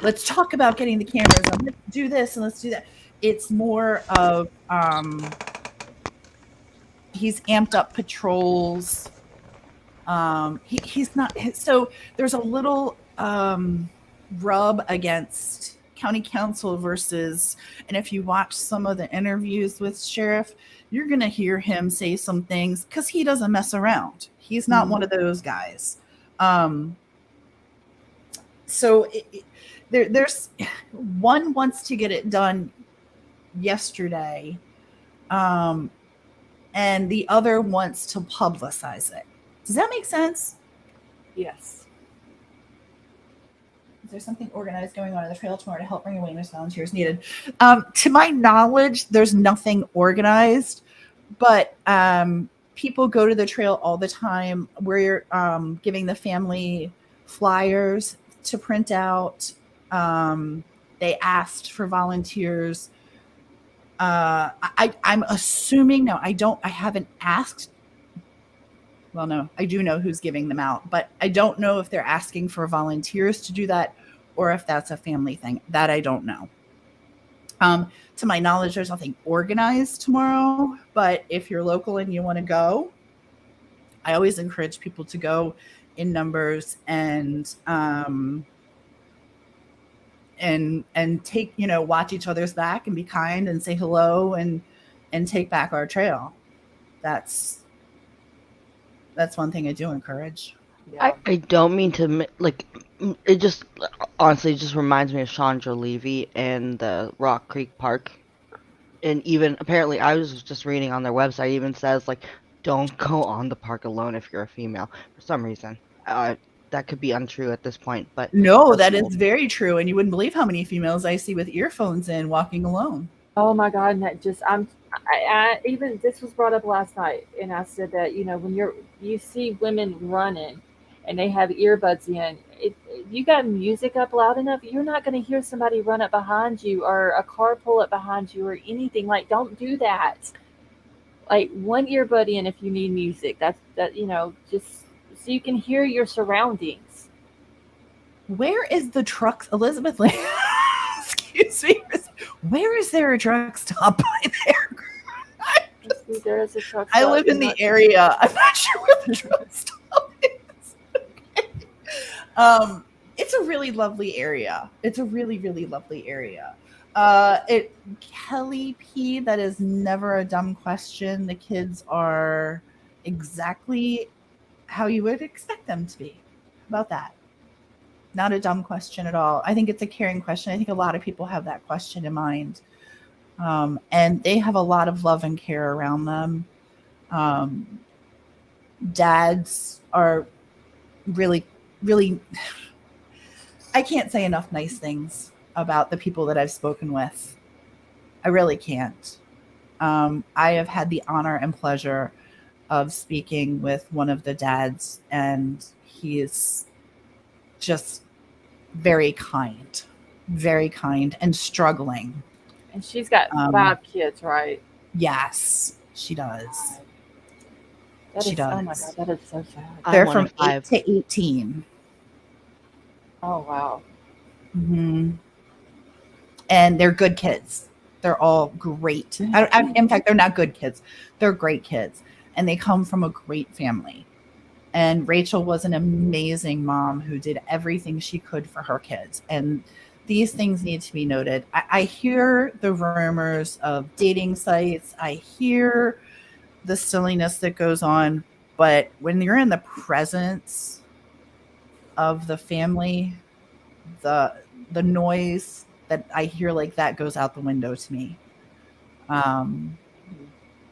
let's talk about getting the cameras and let's do this and let's do that. It's more of he's amped up patrols. He's not so there's a little rub against county council versus, and if you watch some of the interviews with sheriff, you're going to hear him say some things because he doesn't mess around. He's not one of those guys. So there's one wants to get it done yesterday, and the other wants to publicize it. Does that make sense? Yes. Is there something organized going on the trail tomorrow to help bring awareness? Volunteers needed. To my knowledge, there's nothing organized, but people go to the trail all the time. We're giving the family flyers to print out. They asked for volunteers. I'm assuming, no, I haven't asked. Well, no, I do know who's giving them out, but I don't know if they're asking for volunteers to do that or if that's a family thing. That I don't know. To my knowledge, there's nothing organized tomorrow, but if you're local and you want to go, I always encourage people to go in numbers and take, watch each other's back and be kind and say hello and take back our trail. That's one thing I do encourage. Yeah. I don't mean to, it just, honestly, just reminds me of Chandra Levy and the Rock Creek Park. And even, apparently, I was just reading on their website, even says, don't go on the park alone if you're a female, for some reason. That could be untrue at this point, but... No, that is very true, and you wouldn't believe how many females I see with earphones in walking alone. Oh my God, and that just I even this was brought up last night, and I said that when you see women running, and they have earbuds in, if you got music up loud enough, you're not going to hear somebody run up behind you or a car pull up behind you or anything. Like, don't do that. Like one earbud in if you need music. That just so you can hear your surroundings. Where is the truck, Elizabeth Lane? Excuse me. Where is there a truck stop by there? There is a truck I stop. live in the area. I'm not sure where the truck stop is. Okay. It's a really lovely area. It's a really, really lovely area. Kelly P, that is never a dumb question. The kids are exactly how you would expect them to be. How about that? Not a dumb question at all. I think it's a caring question. I think a lot of people have that question in mind. And they have a lot of love and care around them. Dads are really, really, I can't say enough nice things about the people that I've spoken with. I really can't. I have had the honor and pleasure of speaking with one of the dads, and he is just very kind and struggling. And she's got 5 kids, right? Yes, she does. That She is, oh my God, does. that is so sad. They're I'm one from of 8 five. to 18. Oh wow. Hmm. And they're good kids. They're all great. In fact, they're not good kids. They're great kids. And they come from a great family. And Rachel was an amazing mom who did everything she could for her kids. And these things need to be noted. I hear the rumors of dating sites, I hear the silliness that goes on. But when you're in the presence of the family, the the noise that I hear like that goes out the window to me. Um,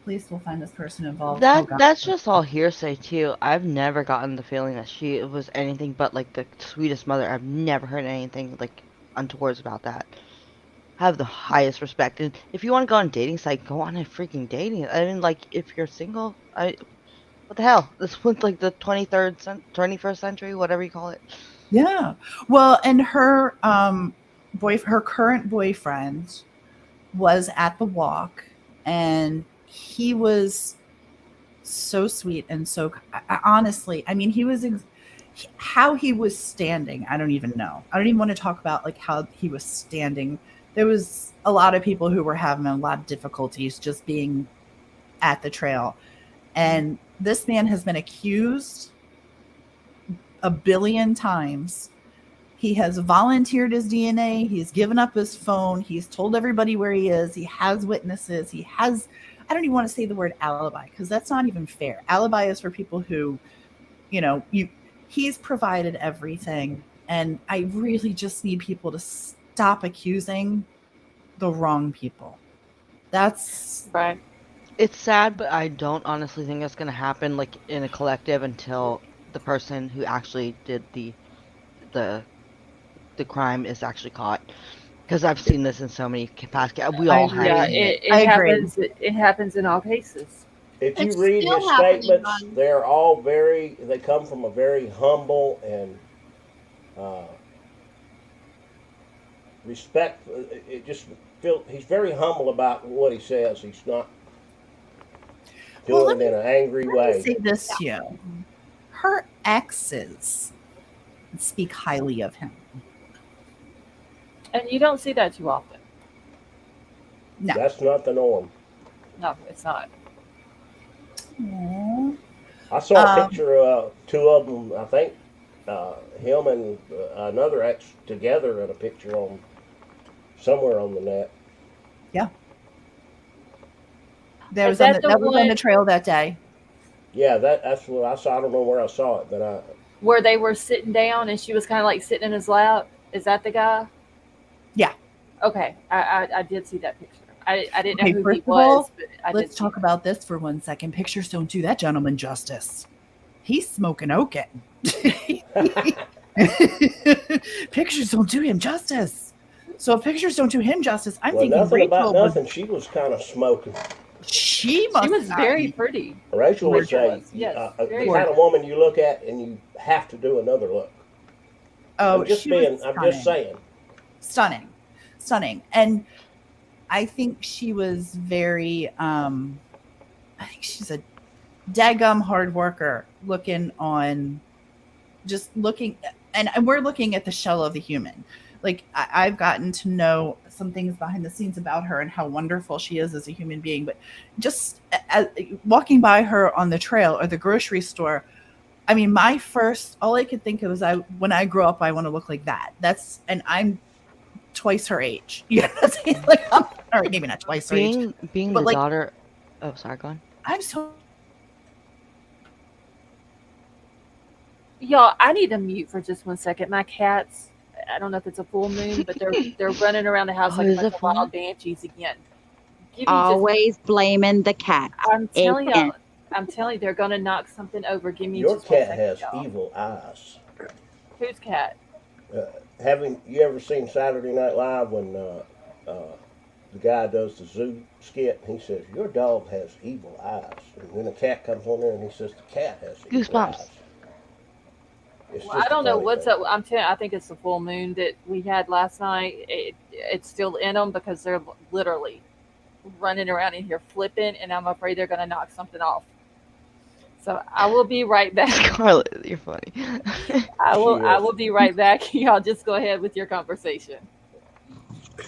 Police will find this person involved. Oh God. That's just all hearsay too. I've never gotten the feeling that she was anything but like the sweetest mother. I've never heard anything like untowards about that. I have the highest respect. And if you want to go on a dating site, go on a freaking dating. I mean, like if you're single, I what the hell? This was like the 21st century, whatever you call it. Yeah. Well, and her current boyfriend was at the walk, and he was so sweet and so honestly, I mean, how he was standing, I don't even know. I don't even want to talk about like how he was standing. There was a lot of people who were having a lot of difficulties just being at the trail. And this man has been accused a billion times. He has volunteered his DNA. He's given up his phone. He's told everybody where he is. He has witnesses. He has, I don't even want to say the word alibi because that's not even fair. Alibi is for people who, he's provided everything. And I really just need people to stop accusing the wrong people. That's Right. It's sad, but I don't honestly think that's gonna happen like in a collective until the person who actually did the the crime is actually caught. Because I've seen this in so many past. We I all have agree. Yeah, seen it. I it agree. happens. It happens in all cases. If you It's read still his happening statements, on. they're all they come from a very humble and uh, respect. It just he's very humble about what he says. He's not Well, doing it in an angry let me way. say this to you. Her exes speak highly of him. And you don't see that too often. No. That's not the norm. No, it's not. Aww. I saw a Um, picture of two of them. I think him and another ex together in a picture on somewhere on the net. yeah. Is that the That was on the one trail that day. Yeah, that's what I saw. I don't know where I saw it, but where they were sitting down and she was kind of like sitting in his lap? Is that the guy? Yeah. Okay, I did see that picture. I didn't know Okay, who he first of was, all, but I did let's see talk that. about this for 1 second. Pictures don't do that gentleman justice. He's smoking oaken. Pictures don't do him justice. So if pictures don't do him justice, I'm well, thinking nothing about Rachel was nothing. She was kind of smoking. she She must was not very be pretty. Rachel is Rachel was, yes, the very kind pretty. of woman you look at and you have to do another look. oh, she was I'm just stunning. saying. Stunning. And I think she was very I think she's a daggum hard worker looking and we're looking at the shell of the human. Like I've gotten to know some things behind the scenes about her and how wonderful she is as a human being, but just walking by her on the trail or the grocery store, I mean, my first, all I could think of was when I grow up, I want to look like that. And I'm twice her age. You know what I'm saying? Like, all right, maybe not twice her age, Being but the like, daughter. Oh, sorry, go on. I'm so. Y'all, I need to mute for just 1 second. My cats, I don't know if it's a full moon, but they're running around the house Oh, like a is bunch it of full moon? wild banshees again. Give me just Always blaming the cat. I'm telling Amen. y'all, I'm telling you, they're gonna knock something over. Give me Your just one cat second, has y'all. evil eyes. Whose cat? Haven't you ever seen Saturday Night Live when the guy does the zoo skit? He says your dog has evil eyes, and then the cat comes on there and he says the cat has evil Goosebumps. eyes. It's Well, I just a don't know funny what's thing. up. I'm telling you, I think it's the full moon that we had last night. It's still in them because they're literally running around in here flipping, and I'm afraid they're gonna knock something off. So I will be right back. Scarlett, you're funny. She I is. will be right back. Y'all just go ahead with your conversation.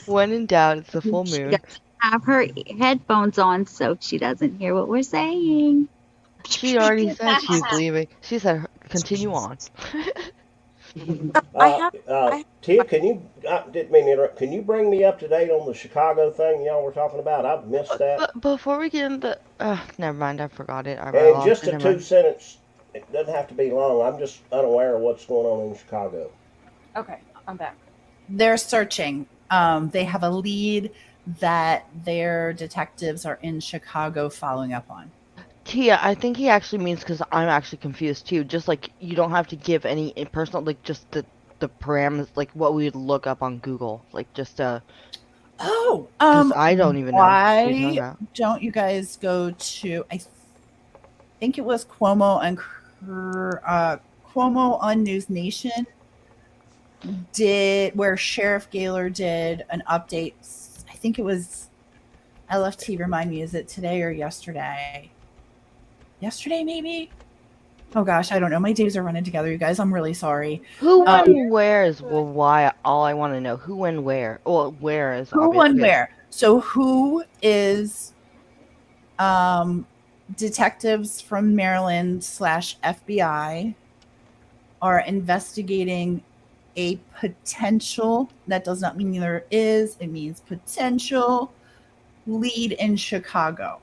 When in doubt, it's the full She moon. doesn't have her headphones on, so she doesn't hear what we're saying. She already said she's leaving. She said, continue on. I have, I Tia, can you? I didn't mean to interrupt. Can you bring me up to date on the Chicago thing y'all were talking about? I've missed that. But before we get into, never mind, I forgot it. I And lost just it. a Never two mind. sentence. It doesn't have to be long. I'm just unaware of what's going on in Chicago. Okay, I'm back. They're searching. They have a lead that their detectives are in Chicago following up on. Tia, I think he actually means because I'm actually confused too. Just like you don't have to give any personal, like just the parameters, like what we would look up on Google, like just Oh, because I don't even know what you're talking why about. don't you guys go to? I think it was Cuomo and Cuomo on News Nation did where Sheriff Gaylor did an update. I think it was LFT. Remind me, is it today or yesterday? Yesterday, maybe. Oh gosh, I don't know. My days are running together, you guys. I'm really sorry. Who, when, where is well, why? All I want to know who, when, where. Well, where is Who, obvious. when, Okay. where? So who is detectives from Maryland / FBI are investigating a potential, that does not mean there is, it means potential lead in Chicago.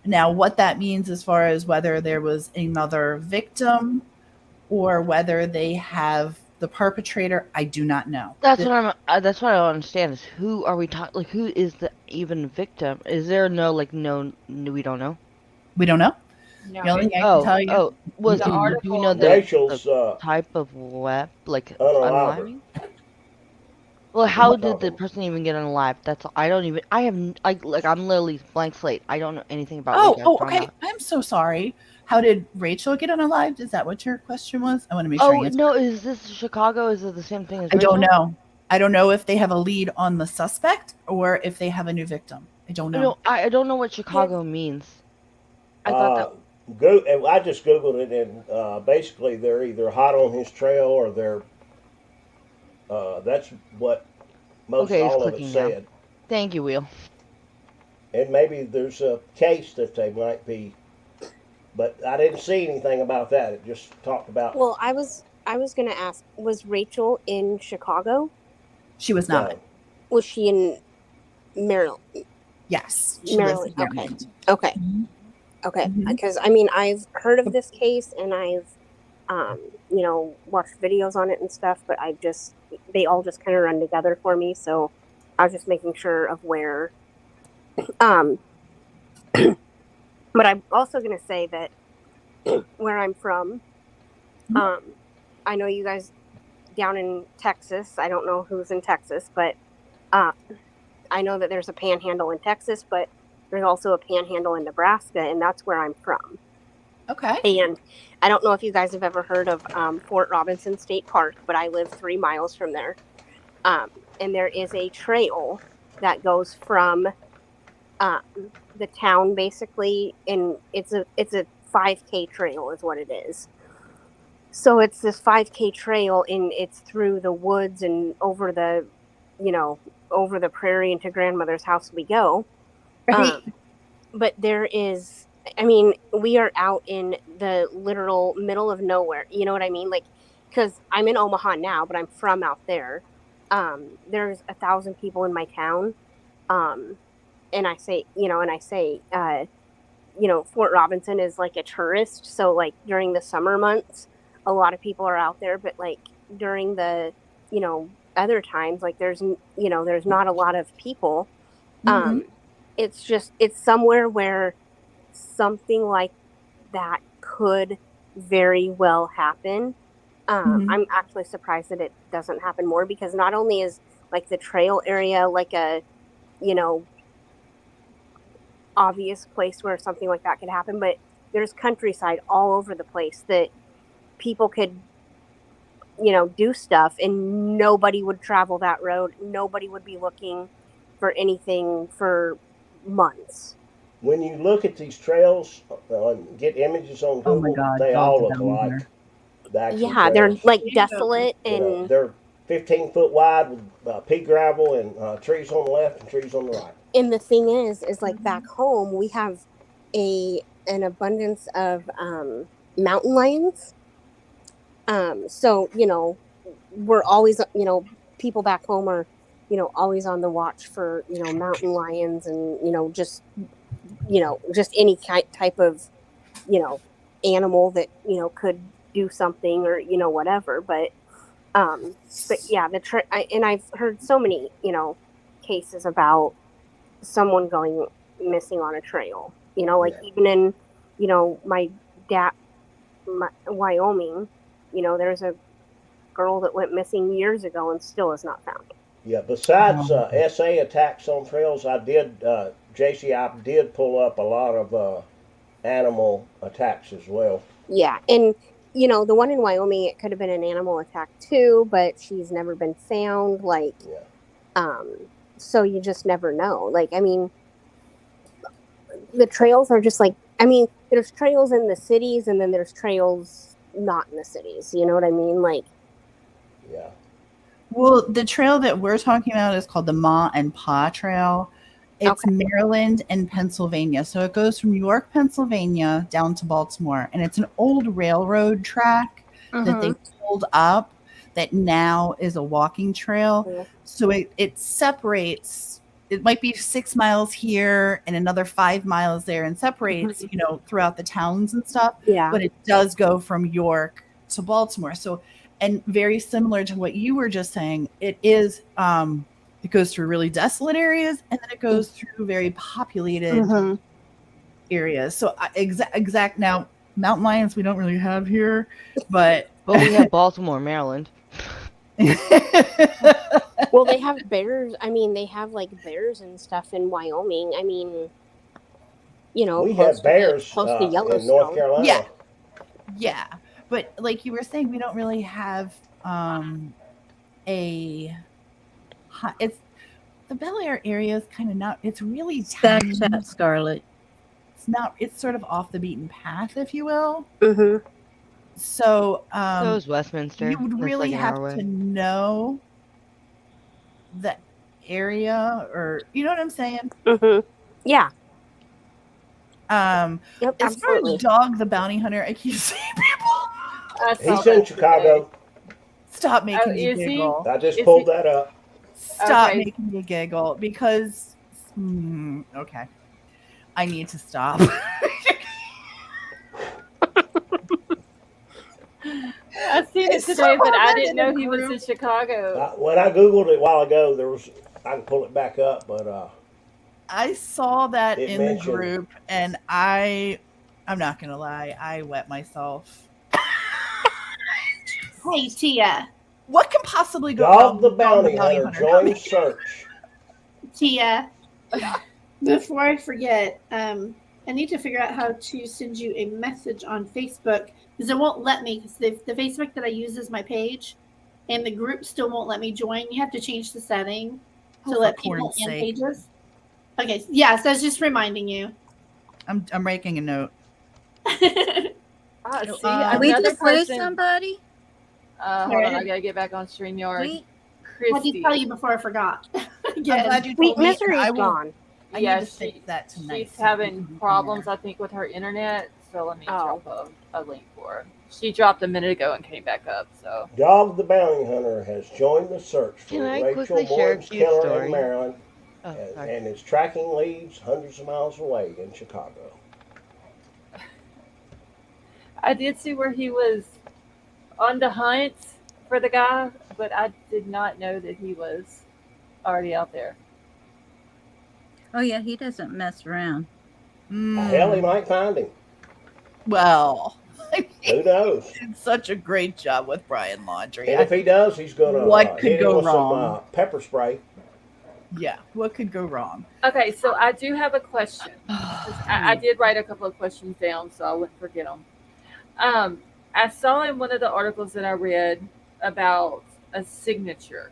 Now, what that means as far as whether there was another victim or whether they have the perpetrator, I do not know. That's what I'm. That's what I don't understand is who are we talking? Like who is the even victim? Is there no like no? We don't know. We don't know. No, The only thing I can Oh, tell you, oh, was the do we article know the Rachel's type of web like unalive. unliving? Well, We've how been did the talking. person even get unalive? That's I don't even. I have like I'm literally blank slate. I don't know anything about what you guys are talking okay. about. I'm so sorry. How did Rachel get unalived? Is that what your question was? I want to make sure I Oh answer. no, is this Chicago? Is it the same thing as I don't Rachel? know. I don't know if they have a lead on the suspect or if they have a new victim. I don't know. No, I don't know what Chicago means. I thought that. And I just googled it, and basically they're either hot on his trail or they're. That's what most Okay, it's all of it clicking now. said. Thank you, Wheel. And maybe there's a case that they might be, but I didn't see anything about that. It just talked about. well, I was going to ask, was Rachel in Chicago? She was not. No. Was she in Maryland? Yes, she lives in Maryland. Okay. Maryland. Okay. Mhm. Okay. Mhm. Because I mean, I've heard of this case and I've, watched videos on it and stuff, but they all just kind of run together for me. So I was just making sure of where. Um, but I'm also going to say that where I'm from, I know you guys down in Texas. I don't know who's in Texas, but I know that there's a panhandle in Texas, but there's also a panhandle in Nebraska, and that's where I'm from. Okay. And I don't know if you guys have ever heard of Fort Robinson State Park, but I live 3 miles from there. And there is a trail that goes from the town basically, and it's a 5K trail is what it is. So it's this 5K trail, and it's through the woods and over the prairie and to grandmother's house we go. Right. But there is, I mean, we are out in the literal middle of nowhere. You know what I mean? Like, because I'm in Omaha now, but I'm from out there. There's 1,000 people in my town. And I say, Fort Robinson is like a tourist. So like during the summer months, a lot of people are out there, but like during the, other times, like there's not a lot of people. It's somewhere where something like that could very well happen. I'm actually surprised that it doesn't happen more, because not only is like the trail area like a, obvious place where something like that could happen, but there's countryside all over the place that people could, do stuff, and nobody would travel that road. Nobody would be looking for anything for months. when you look at these trails and get images on Oh my Google, God, they dog all the look bounty alike. hunter. The actual Yeah, they're trails. like Yeah. desolate You know, and they're 15 foot wide with pea gravel and trees on the left and trees on the right. the thing is like back home we have an abundance of mountain lions. So we're always people back home are always on the watch for mountain lions and just any type of you know animal that could do something or whatever. But yeah, and I've heard so many cases about someone going missing on a trail. Like Yeah. even in my dad, Wyoming. There's a girl that went missing years ago and still is not found. Yeah, besides SA attacks on trails, JC, I did pull up a lot of animal attacks as well. Yeah, and the one in Wyoming, it could have been an animal attack too, but she's never been found. Like, Yeah. so you just never know. Like, I mean, the trails are just like, I mean, there's trails in the cities, and then there's trails not in the cities. You know what I mean? Like, Yeah. Well, the trail that we're talking about is called the Ma and Pa Trail. It's Okay. Maryland and Pennsylvania. So it goes from York, Pennsylvania down to Baltimore. And it's an old railroad track that they pulled up that now is a walking trail. Mhm. So it separates, it might be 6 miles here and another 5 miles there and separates, throughout the towns and stuff. Yeah. But it does go from York to Baltimore. So, and very similar to what you were just saying, it is, it goes through really desolate areas and then it goes through very populated areas. So exact now, mountain lions we don't really have here, but we have Baltimore, Maryland. Well, they have bears. I mean, they have like bears and stuff in Wyoming. I mean, We have bears close to in Yellowstone. North Carolina. Yeah. But like you were saying, we don't really have it's the Bel Air area is kind of not, it's really Back tiny. chat, Scarlett. It's sort of off the beaten path, if you will. Mm-hmm. So So is Westminster. you would That's really like an have hour away. to know the area, or you know what I'm saying? Mm-hmm. Yeah. As Yep. far Absolutely. as Dog the Bounty Hunter, I keep seeing people. I saw He's that in Chicago. Stop making me is he? giggle. I just Is pulled he- that up. Stop Okay. making me giggle because okay, I need to stop. I seen it today, but I didn't know he was in Chicago. When I Googled it a while ago, I can pull it back up, but I saw that It in the mentioned- group, and I'm not gonna lie, I wet myself. Hey, Tia. What can possibly go Dog wrong the with Dog Bounty Hunter Not joins making- search. Tia. Before I forget, I need to figure out how to send you a message on Facebook because it won't let me. Because the Facebook that I use is my page, and the group still won't let me join. You have to change the setting Oh, to for let people corn's in sake. pages. Okay, yeah, so I was just reminding you. I'm making a note. See, Did we another just lose person. somebody? Hold on, I gotta get back on StreamYard. We, What did Christy. I tell you before I forgot? I'm Again. glad you Sweet told me. Misery's I will- gone. I Yeah, need to fix that tonight. she's so we having can be problems, there. I think, with her internet. So let me Oh. drop a link for her. She dropped a minute ago and came back up. So Dog the Bounty Hunter has joined the search for Can I Rachel quickly share a Morton's cute killer story? in Maryland Oh, sorry. and is tracking leads hundreds of miles away in Chicago. I did see where he was on the hunt for the guy, but I did not know that he was already out there. oh yeah, he doesn't mess around. Hell, he might find him. Well, Who knows? he did such a great job with Brian Laundrie. And if he does, he's going to What could hit him go with wrong? some pepper spray. Yeah, what could go wrong? Okay, so I do have a question. I did write a couple of questions down so I wouldn't forget them. I saw in one of the articles that I read about a signature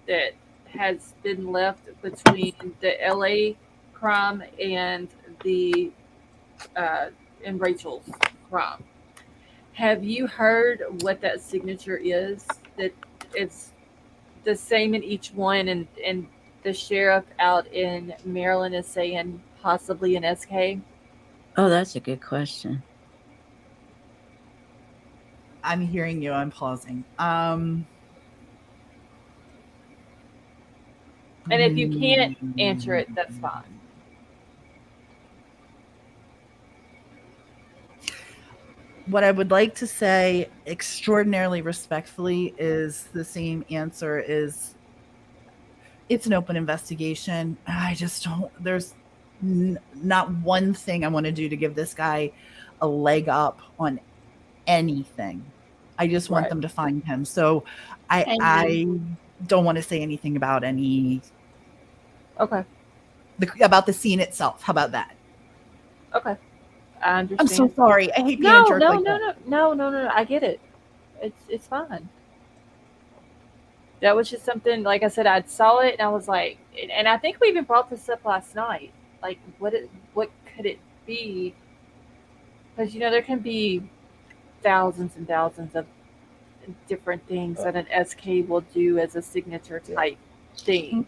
that has been left between the LA crime and the in Rachel's crime. Have you heard what that signature is? That it's the same in each one, and the sheriff out in Maryland is saying possibly an SK. Oh, that's a good question. I'm hearing you. I'm pausing. And if you can't answer it, that's fine. What I would like to say extraordinarily respectfully is the same answer is it's an open investigation. I just don't, there's not one thing I want to do to give this guy a leg up on anything. I just want Right. them to find him. So I don't want to say anything about Okay. about the scene itself. How about that? Okay. I understand. I'm so sorry. I hate being No, a jerk no, like no, that. no. I get it. It's fine. That was just something. Like I said, I saw it and I was like, and I think we even brought this up last night. Like, what could it be? Because there can be thousands and thousands of different things that an SK will do as a signature type thing.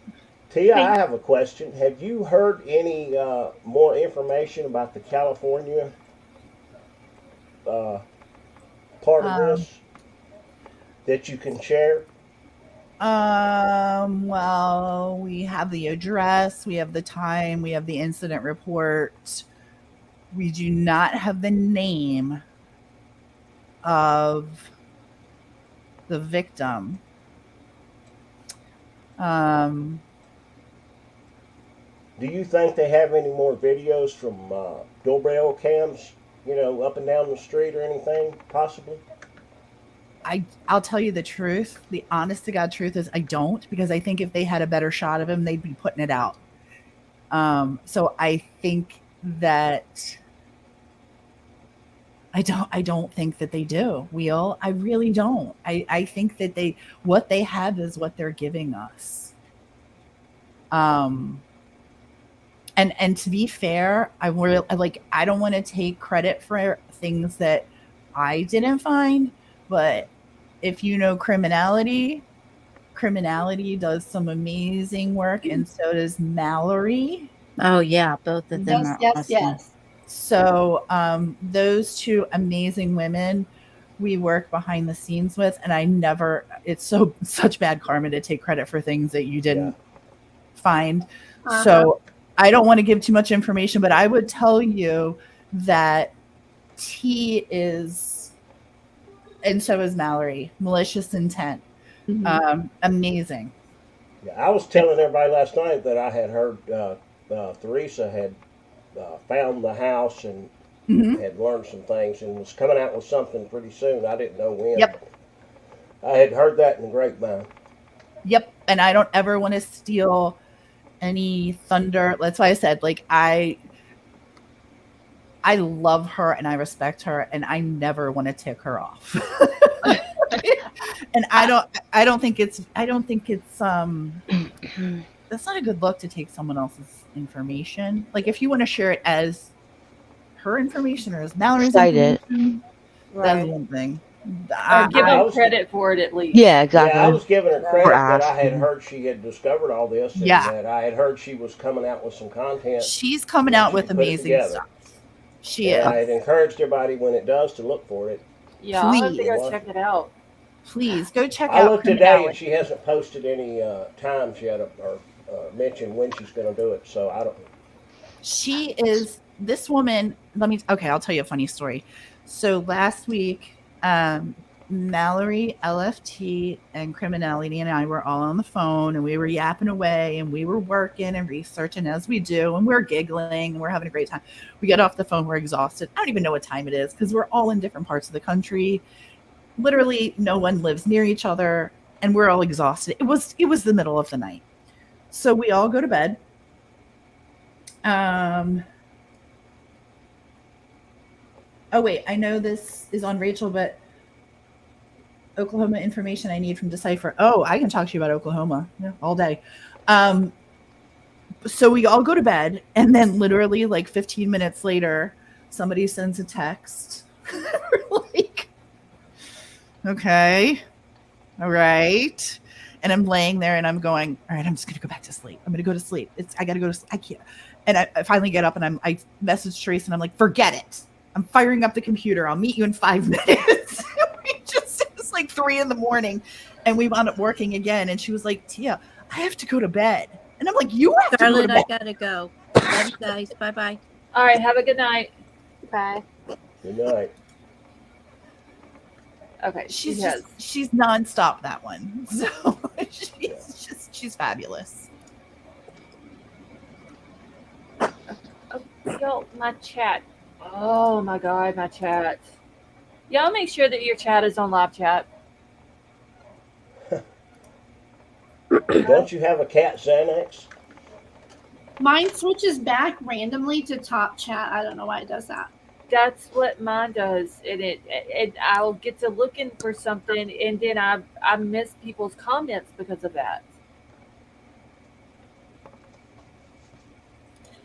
Tia, I have a question. Have you heard any more information about the California part of this that you can share? Well, we have the address, we have the time, we have the incident report. We do not have the name of the victim. Do you think they have any more videos from doorbell cams, up and down the street or anything, possibly? I'll tell you the truth. The honest to God truth is I don't, because I think if they had a better shot of him, they'd be putting it out. So I think that I don't think that they do, Wheel. I really don't. I think that what they have is what they're giving us. And to be fair, I don't want to take credit for things that I didn't find, but if you know Criminality does some amazing work, and so does Mallory. Oh yeah, both of them are awesome. Yes. So those two amazing women we work behind the scenes with, and it's such bad karma to take credit for things that you didn't find. So I don't want to give too much information, but I would tell you that T is, and so is Mallory, malicious intent. Amazing. Yeah, I was telling everybody last night that I had heard Theresa had found the house and had learned some things and was coming out with something pretty soon. I didn't know when. Yep. I had heard that in the grapevine. Yep. And I don't ever want to steal any thunder. That's why I said, I love her and I respect her and I never want to tick her off. And I don't think it's that's not a good look to take someone else's information. Like if you want to share it as her information or as Mallory's information, that's one thing. Or give them credit for it at least. Yeah, exactly. Yeah, I was giving her credit that I had asking. heard she had discovered all this and that I had heard she was coming out with some content. She's coming out with amazing stuff. She is. I had encouraged everybody when it does to look for it. Yeah, I'll have to go check it out. Please go check out. I looked today and she hasn't posted any times yet or mentioned when she's going to do it. So I don't. She is this woman. I'll tell you a funny story. So last week, Mallory, LFT, and Criminality and I were all on the phone and we were yapping away and we were working and researching as we do and we're giggling and we're having a great time. We get off the phone, we're exhausted. I don't even know what time it is because we're all in different parts of the country. Literally no one lives near each other and we're all exhausted. It was the middle of the night. So we all go to bed. Oh wait, I know this is on Rachel, but Oklahoma information I need from Decipher. Oh, I can talk to you about Oklahoma all day. So we all go to bed, and then literally like 15 minutes later, somebody sends a text. We're like, okay, all right. And I'm laying there and I'm going, all right, I'm just gonna go back to sleep. I'm gonna go to sleep. I gotta go to sleep. I can't. And I finally get up and I message Trace and I'm like, forget it. I'm firing up the computer. I'll meet you in 5 minutes. It's like 3 a.m. and we wound up working again. And she was like, Tia, I have to go to bed. And I'm like, you have to go to Scarlett, I bed. gotta go. Love you guys. Bye bye. All right, have a good night. Bye. Good night. Okay, She's nonstop, that one. So she's fabulous. Oh, yo, my chat. Oh my god, my chat. Y'all make sure that your chat is on live chat. Don't you have a cat Xanax? Mine switches back randomly to top chat. I don't know why it does that. That's what mine does, and I'll get to looking for something, and then I miss people's comments because of that.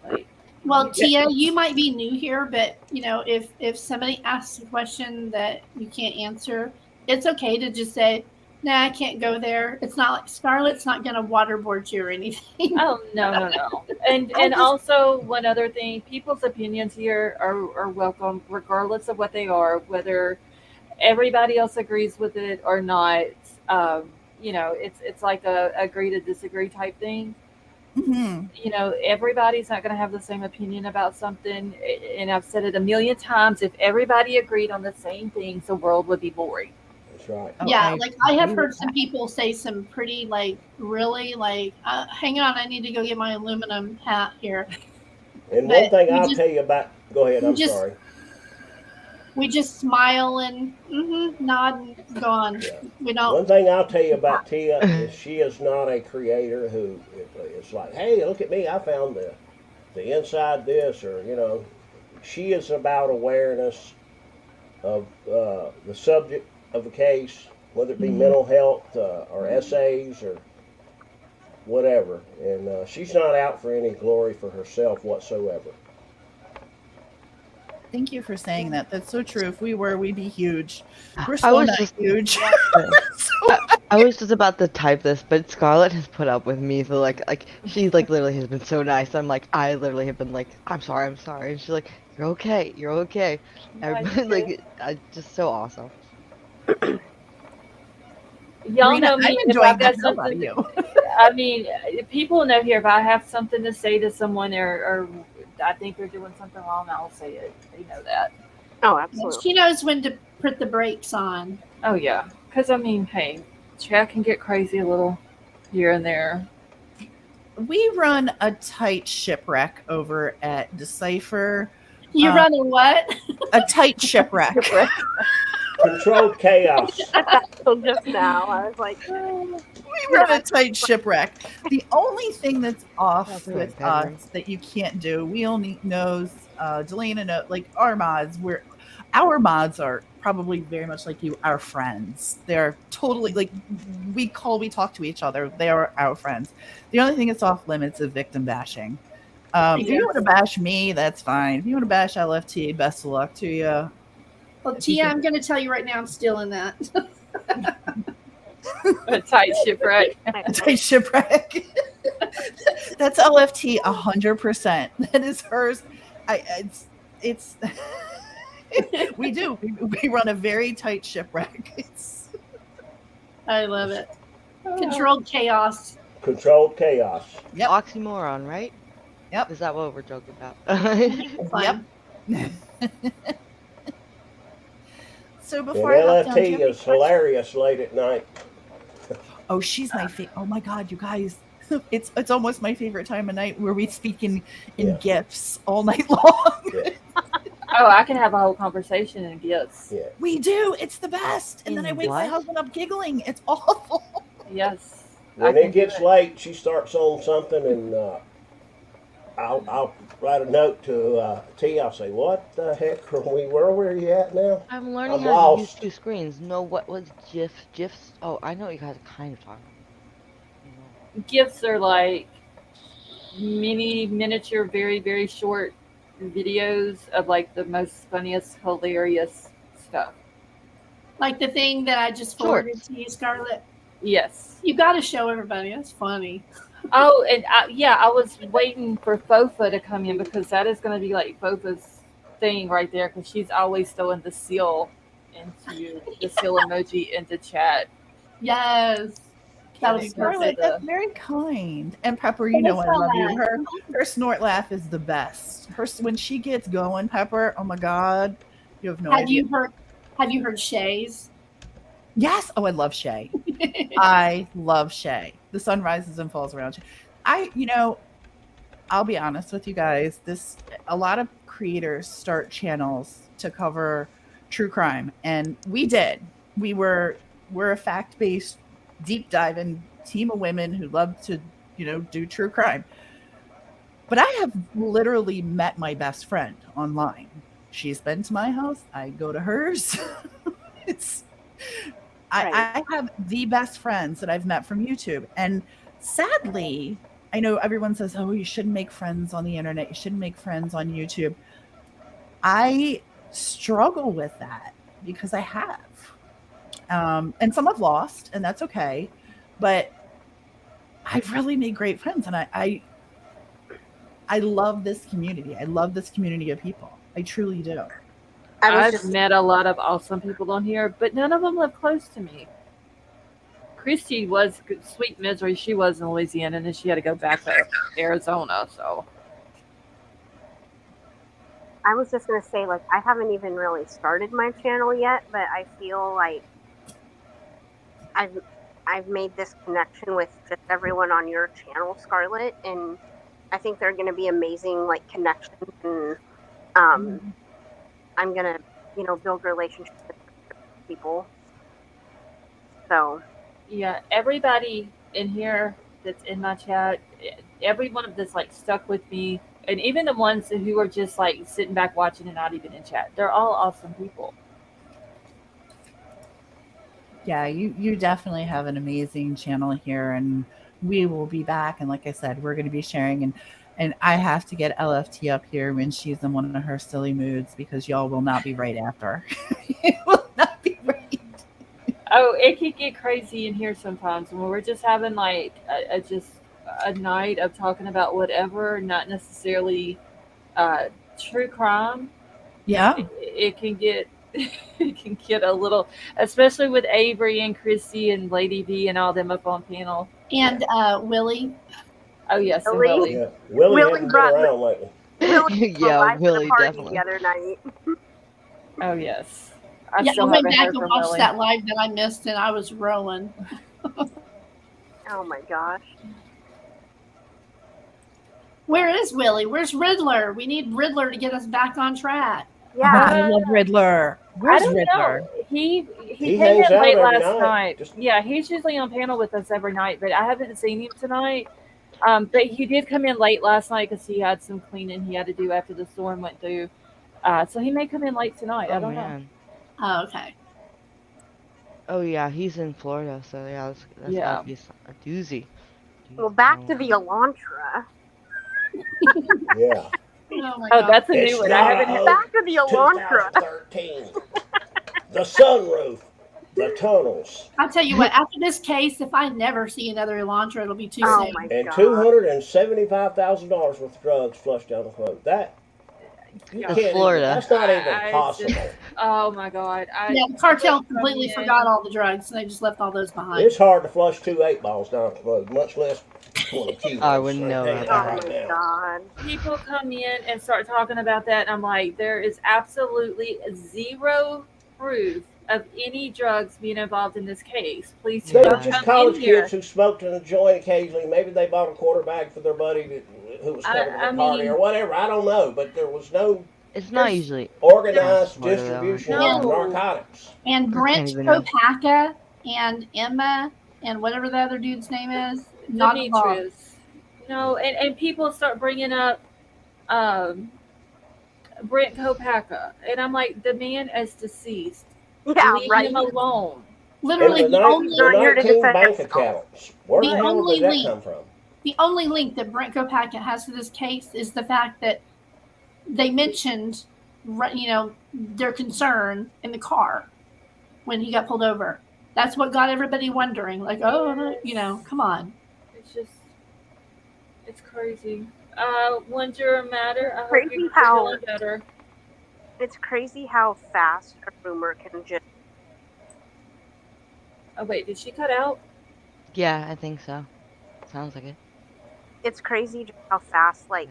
Like, Well, Tia, you might be new here, but if somebody asks a question that you can't answer, it's okay to just say, "Nah, I can't go there." It's not like Scarlett's not going to waterboard you or anything. oh no. And also one other thing, people's opinions here are welcome, regardless of what they are, whether everybody else agrees with it or not. It's like a agree to disagree type thing. Mm-hmm. Everybody's not going to have the same opinion about something, and I've said it a million times. If everybody agreed on the same things, the world would be boring. That's right. Yeah, I have heard some people say some pretty really hang on, I need to go get my aluminum hat here. And But one thing we I'll just- tell you about. Go ahead. I'm just- sorry. We just smile and nod and go on. Yeah. We don't. One thing I'll tell you about Tia is she is not a creator who is like, hey, look at me, I found the inside this, or she is about awareness of the subject of the case, whether it be mental health or essays or whatever, and she's not out for any glory for herself whatsoever. Thank you for saying that. That's so true. If we were, we'd be huge. We're I so was not just huge. I was just about to type this, but Scarlett has put up with me, so like she literally has been so nice. I'm like, I literally have been like, I'm sorry, and she's like, you're okay. Everybody, just so awesome. Y'all Marina, know me. I'm If enjoying I've got the hell out something, of you. I mean, people know here. If I have something to say to someone, or I think they're doing something wrong, I'll say it. They know that. Oh, absolutely. She knows when to put the brakes on. Oh yeah, because I mean, hey, chat can get crazy a little here and there. We run a tight shipwreck over at Decipher. You run a what? A tight shipwreck. Controlled chaos. So just now, I was like, We run a tight shipwreck. The only thing that's off That's with right, us that you can't do, we only knows, Delana knows, like our mods are probably very much like you, our friends. They're totally like we talk to each other. They are our friends. The only thing that's off limits is victim bashing. If you want to bash me, that's fine. If you want to bash LFT, best of luck to you. Well, Tia, I'm going to tell you right now, I'm still in that. A tight shipwreck. Tight shipwreck. That's LFT 100%. That is hers. It's we do. We run a very tight shipwreck. I love it. Controlled chaos. Controlled chaos. Yep. Oxymoron, right? Yep. Is that what we're joking about? Yep. So And before I hop down, do you LFT have is hilarious late at night. Oh, she's my favorite. Oh my God, you guys. It's almost my favorite time of night where we speak in gifs all night long. Yeah. Oh, I can have a whole conversation in gifts. Yeah. We do. It's the best. And then I In wake my what? husband up giggling. It's awful. Yes. When it gets late, she starts on something, and I'll write a note to T. I'll say, "What the heck are we? Where are you at now?" I'm learning I'm how to use lost. 2 screens. No, what was GIFs? Oh, I know what you guys are kind of talking about. Gifts are like mini miniature, very very short videos of like the most funniest, hilarious stuff. Like the thing that I just forwarded Shorts. to you, Scarlett. Yes. You got to show everybody. That's funny. Oh, and yeah, I was waiting for Fofa to come in because that is going to be like Fofa's thing right there because she's always throwing the seal emoji into chat. Yes. That'll be Giving her Scarlett, perfect. that's the very kind. And Pepper, you know I love you. Her snort laugh is the best. When she gets going, Pepper, oh my God, you have no Have idea. you heard? Have you heard Shay's? Yes. Oh, I love Shay. I love Shay. The sun rises and falls around Shay. I'll be honest with you guys. A lot of creators start channels to cover true crime, and we did. We're a fact based, deep diving team of women who love to do true crime. But I have literally met my best friend online. She's been to my house. I go to hers. it's Right. I have the best friends that I've met from YouTube. And sadly, I know everyone says, oh, you shouldn't make friends on the internet. You shouldn't make friends on YouTube. I struggle with that because I have. And some I've lost, and that's okay. But I've really made great friends. And I love this community. I love this community of people. I truly do. I've met a lot of awesome people on here, but none of them live close to me. Christy was sweet misery. She was in Louisiana, and then she had to go back to Arizona. So I was just gonna say, like, I haven't even really started my channel yet, but I feel like I've made this connection with just everyone on your channel, Scarlett, and I think they're gonna be amazing, like, connections, and I'm gonna, build relationships with people. So yeah, everybody in here that's in my chat, every one of that's like stuck with me, and even the ones who are just like sitting back watching and not even in chat, they're all awesome people. Yeah, you definitely have an amazing channel here, and we will be back. And like I said, we're going to be sharing, and I have to get LFT up here when she's in one of her silly moods because y'all will not be right after. It will not be right. Oh, it could get crazy in here sometimes when we're just having like a night of talking about whatever, not necessarily uh, true crime. Yeah. It can get it can get a little, especially with Avery and Chrissy and Lady V and all them up on panel. And Willie. Oh yes, and Willie? Willie. Yeah, Willie hasn't been around lately. Willie Yeah, live for the Willie, party definitely. the other night. Oh yes. I still went haven't back heard and from watched Willie. that live that I missed, and I was rolling. Oh my gosh. Where is Willie? Where's Riddler? We need Riddler to get us back on track. Yeah. I love Riddler. Where's I don't Riddler? know. He He came hangs in out late every last night. night. Yeah, he's usually on panel with us every night, but I haven't seen him tonight. But he did come in late last night because he had some cleaning he had to do after the storm went through. So he may come in late tonight. I Oh don't know. man. Oh, okay. Oh yeah, he's in Florida, so yeah, that's Yeah. gotta be a doozy. Well, back to the Elantra. Yeah. Oh my Oh, God. that's a It's new one. not I haven't a heard. Back to the Elantra. 2013. The sunroof, the tunnels, I'll tell you what, after this case, if I never see another Elantra, it'll be too Oh soon. my and god. $275,000 worth of drugs flushed down the road. That you Yeah. can't even, Florida. that's not even I possible. just- oh my God. Yeah, the cartel From completely the- forgot all the drugs, and they just left all those behind. It's hard to flush 2 8-balls down the road, much less 20 kilos. I wouldn't know tell you about Oh that my right now. god. People come in and start talking about that, and I'm like, there is absolutely zero proof of any drugs being involved in this case. Please They do were not just come college in here. kids who smoked in a joint occasionally. Maybe they bought a quarter bag for their buddy who was coming to I the party mean- or whatever. I don't know, but there was no It's not There's- usually organized Florida, though. distribution No. of narcotics. And I Brent can't even know. Kopaka and Emma and whatever the other dude's name is, not involved. Demetrius. No, and people start bringing up Brent Kopaka, and I'm like, the man is deceased. Yeah, Leave right. him alone. Literally, And the, the only Not here to 19 defend bank himself. accounts. Where The the hell only did that link- come from? the only link that Brent Kopackett has to this case is the fact that they mentioned, their concern in the car when he got pulled over. That's what got everybody wondering, like, come on. It's just, it's crazy. Wonder Matter, I hope Crazy you're how feeling better. it's crazy how fast a rumor can just. Oh wait, did she cut out? Yeah, I think so. Sounds like it. It's crazy just how fast, like,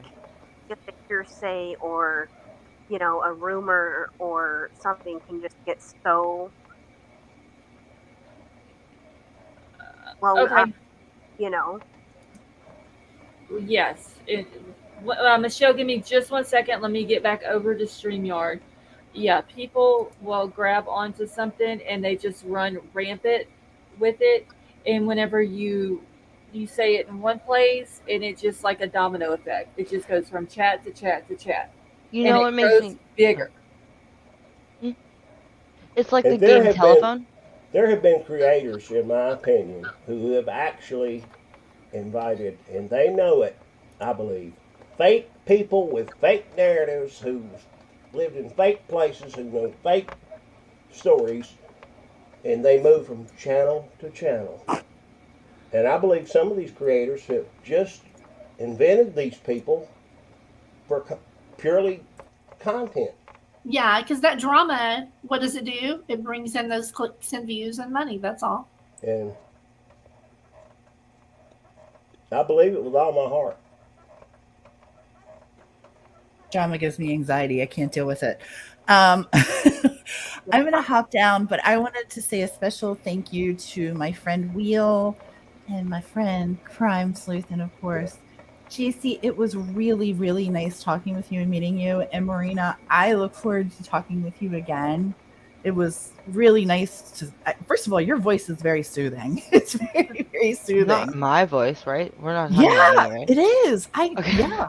just a hearsay or, a rumor or something can just get so blown up. Okay. Yes. Michelle, give me just 1 second. Let me get back over to StreamYard. Yeah, people will grab onto something and they just run rampant with it. And whenever you say it in one place, and it's just like a domino effect. It just goes from chat to chat to chat. You And know it what makes grows me bigger. It's like And the game telephone. there have been creators, in my opinion, who have actually invited, and they know it, I believe, fake people with fake narratives who lived in fake places, who know fake stories, and they move from channel to channel. And I believe some of these creators have just invented these people for purely content. Yeah, because that drama, what does it do? It brings in those clicks and views and money. That's all. And I believe it with all my heart. Drama gives me anxiety. I can't deal with it. I'm going to hop down, but I wanted to say a special thank you to my friend Wheel and my friend Crime Sleuth, and of course, JC. It was really, really nice talking with you and meeting you. And Marina, I look forward to talking with you again. It was really nice to. First of all, your voice is very soothing. It's very, very soothing. Not my voice, right? We're not talking about me, right? It is. Yeah.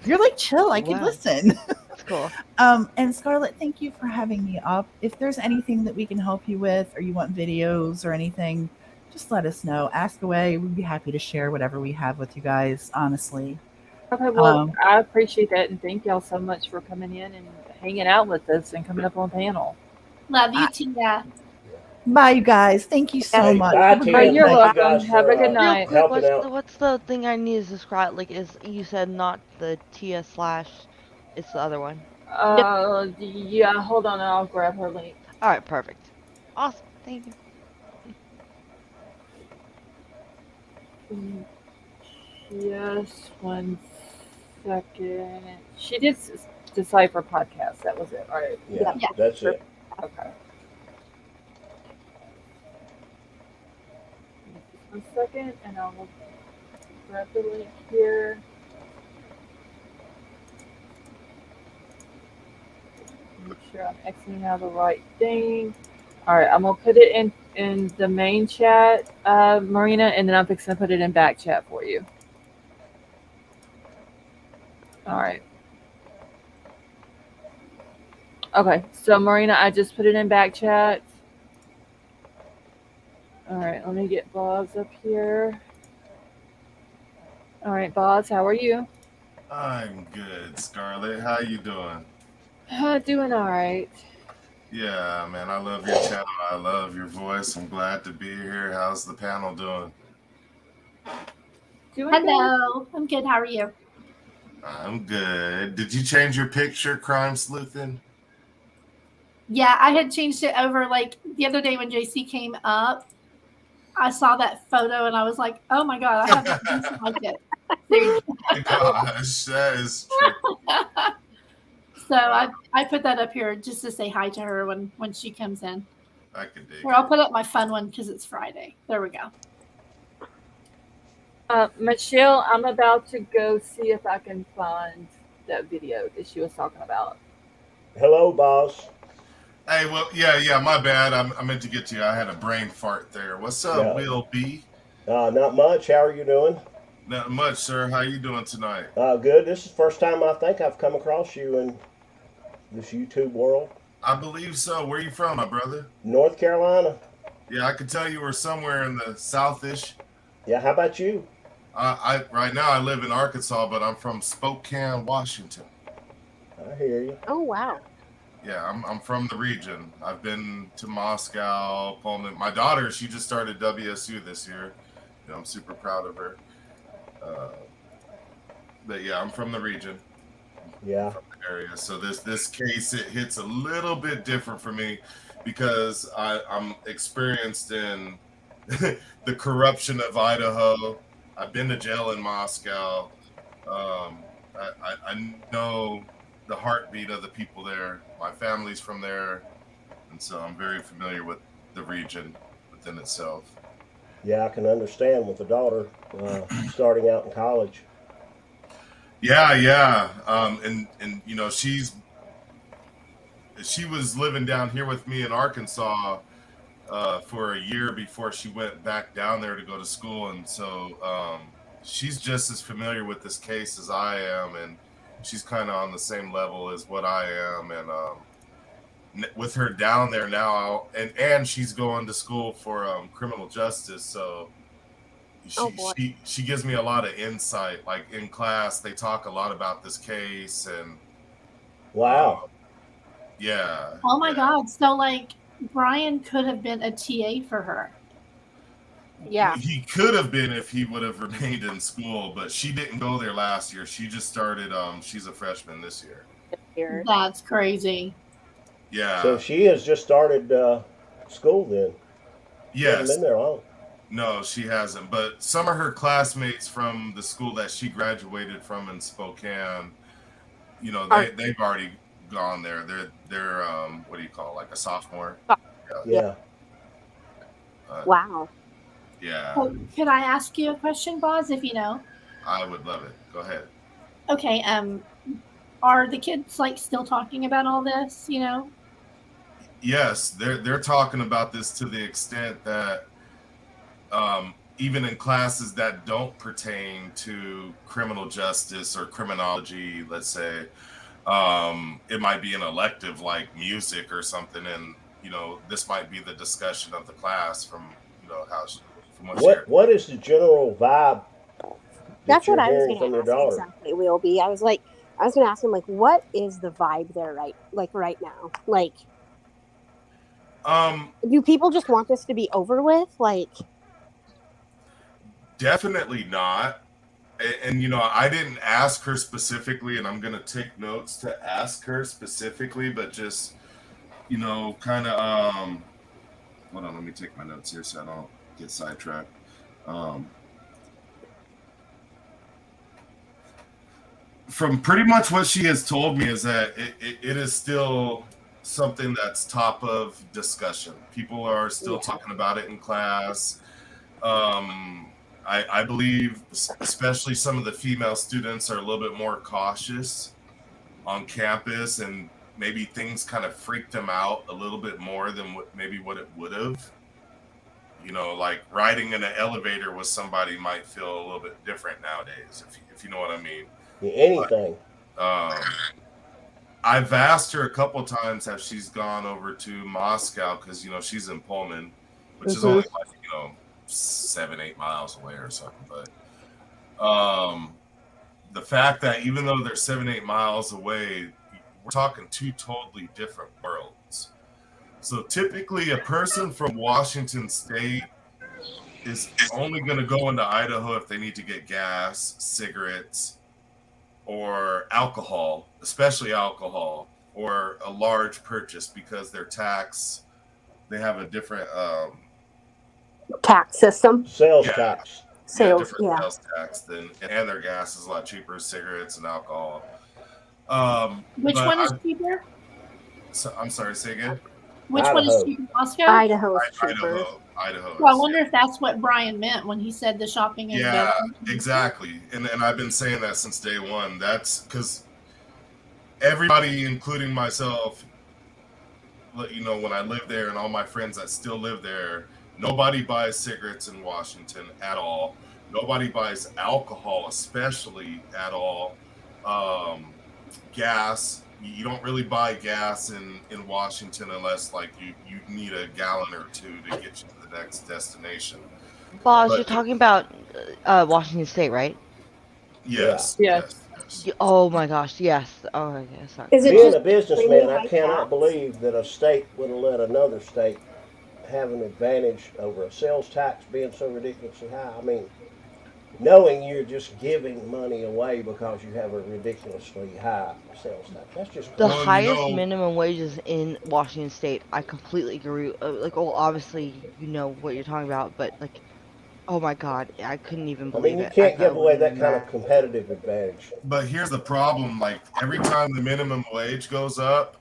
You're like chill. I could listen. That's cool. And Scarlett, thank you for having me up. If there's anything that we can help you with, or you want videos or anything, just let us know. Ask away. We'd be happy to share whatever we have with you guys, honestly. Okay, well, I appreciate that, and thank y'all so much for coming in and hanging out with us and coming up on panel. Love you, Tina. Bye, you guys. Thank you so much. Bye, Tina. You're Thank you welcome. guys Have for, a good night. Real quick, helping out. what's the thing I need to describe? Like, is you said not the TS / it's the other one. Yeah, hold on, I'll grab her link. All right, perfect. Awesome. Thank you. Just 1 second. She did Decipher podcast. That was it, right? Yeah, that's it. Okay. 1 second, and I will grab the link here. Make sure I'm exiting out the right thing. All right, I'm gonna put it in the main chat, Marina, and then I'm fixing to put it in back chat for you. All right. Okay, so Marina, I just put it in back chat. All right, let me get Boz up here. All right, Boz, how are you? I'm good, Scarlett. How you doing? Doing all right. Yeah, man, I love your channel. I love your voice. I'm glad to be here. How's the panel doing? Hello. I'm good. How are you? I'm good. Did you change your picture, Crime Sleuthin'? Yeah, I had changed it over like the other day when JC came up. I saw that photo and I was like, oh my God, I have that like it. Oh my gosh, that is tricky. So I put that up here just to say hi to her when she comes in. I could dig Or I'll put up my fun one because it's Friday. There we go. Michelle, I'm about to go see if I can find that video that she was talking about. Hello, boss. Hey, well, yeah, my bad. I meant to get to you. I had a brain fart there. What's up, Will B? Not much. How are you doing? Not much, sir. How you doing tonight? Good. This is the first time I think I've come across you in this YouTube world. I believe so. Where you from, my brother? North Carolina. Yeah, I could tell you were somewhere in the Southish. Yeah, how about you? I right now I live in Arkansas, but I'm from Spokane, Washington. I hear you. Oh wow. Yeah, I'm from the region. I've been to Moscow, Poland. My daughter, she just started WSU this year. I'm super proud of her. Uh, but yeah, I'm from the region, Yeah. from the area. So this case, it hits a little bit different for me because I'm experienced in the corruption of Idaho. I've been to jail in Moscow. I know the heartbeat of the people there. My family's from there, and so I'm very familiar with the region within itself. Yeah, I can understand with the daughter starting out in college. Yeah, yeah. And she was living down here with me in Arkansas for a year before she went back down there to go to school, and so she's just as familiar with this case as I am, and she's kind of on the same level as what I am, and with her down there now, and she's going to school for criminal justice, so Oh she boy. she she gives me a lot of insight. Like in class, they talk a lot about this case, and uh, Wow. yeah, Oh my yeah. God. So, like, Brian could have been a TA for her. Yeah. He could have been if he would have remained in school, but she didn't go there last year. She just started. She's a freshman this year. Here. That's crazy. So Yeah. she has just started school then. She hasn't Yes. been there long. No, she hasn't. But some of her classmates from the school that she graduated from in Spokane, Are they've already gone there. They're what do you call it, like a sophomore? yeah. Yeah. Yeah. Wow. Yeah. Oh, could I ask you a question, Boz, if you know? I would love it. Go ahead. Okay, are the kids like still talking about all this, Yes, they're talking about this to the extent that even in classes that don't pertain to criminal justice or criminology, let's say, it might be an elective like music or something, and this might be the discussion of the class from how from what she. What is the general vibe that That's what you're I was hearing gonna from your ask daughter? exactly, Will be. I was gonna ask him like what is the vibe there right now? Like Um, do people just want this to be over with? Like Definitely not. And I didn't ask her specifically, and I'm gonna take notes to ask her specifically, but just kind of hold on, let me take my notes here so I don't get sidetracked. Um, from pretty much what she has told me is that it is still something that's top of discussion. People are still yeah. talking about it in class. I believe especially some of the female students are a little bit more cautious on campus, and maybe things kind of freaked them out a little bit more than what it would have. Like riding in an elevator with somebody might feel a little bit different nowadays, if you know what I mean. Anything. Um, I've asked her a couple times if she's gone over to Moscow because she's in Pullman, which is only like 7-8 miles away or something. But the fact that even though they're 7-8 miles away, we're talking two totally different worlds. So typically, a person from Washington State is only going to go into Idaho if they need to get gas, cigarettes, or alcohol, especially alcohol, or a large purchase because they have a different Tax system. Sales yeah, tax. Sales, different yeah. sales tax and their gas is a lot cheaper as cigarettes and alcohol. Which But one is cheaper? I'm sorry, say again. Which one is Idaho. cheaper? Moscow? Idaho's cheaper. Idaho. Well, I wonder if that's what Brian meant when he said the shopping is Yeah, better. exactly. And I've been saying that since day one. That's because everybody, including myself, when I lived there and all my friends that still live there, nobody buys cigarettes in Washington at all. Nobody buys alcohol, especially at all. Gas, you don't really buy gas in Washington unless like you need a gallon or two to get you to the next destination. Boss, But you're talking about Washington State, right? yes, Yes. yes, yes. Oh my gosh, yes. Oh, yeah, sorry. Is it Being just a extremely businessman, I high cannot tax? believe that a state would have let another state have an advantage over a sales tax being so ridiculously high. I mean, knowing you're just giving money away because you have a ridiculously high sales tax. That's just The Well, crazy. highest minimum wages in Washington State, I completely agree. Like, well, obviously, you know what you're talking about, but like, oh my God, I couldn't even I mean, believe you it. I can't thought give it was away gonna be that kind mad. of competitive advantage. but here's the problem: like every time the minimum wage goes up,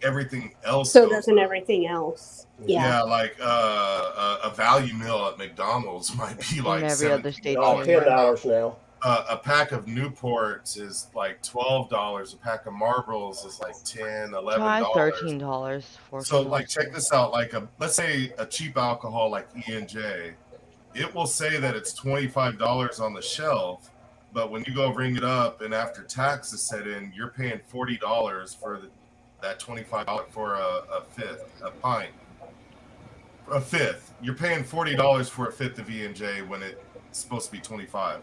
everything else So goes doesn't up. everything else? Yeah. Yeah. Yeah, like a value meal at McDonald's might be In like every other $17. state Oh, too. $10 Right now, now. a pack of Newports is like $12. A pack of Marlboros is like $10, Try $11. $13, So $14 like check too. this out, like let's say a cheap alcohol like E&J, it will say that it's $25 on the shelf, but when you go ring it up and after taxes set in, you're paying $40 for that $25 for a fifth, a pint. A fifth. You're paying $40 for a fifth of E&J when it's supposed to be 25.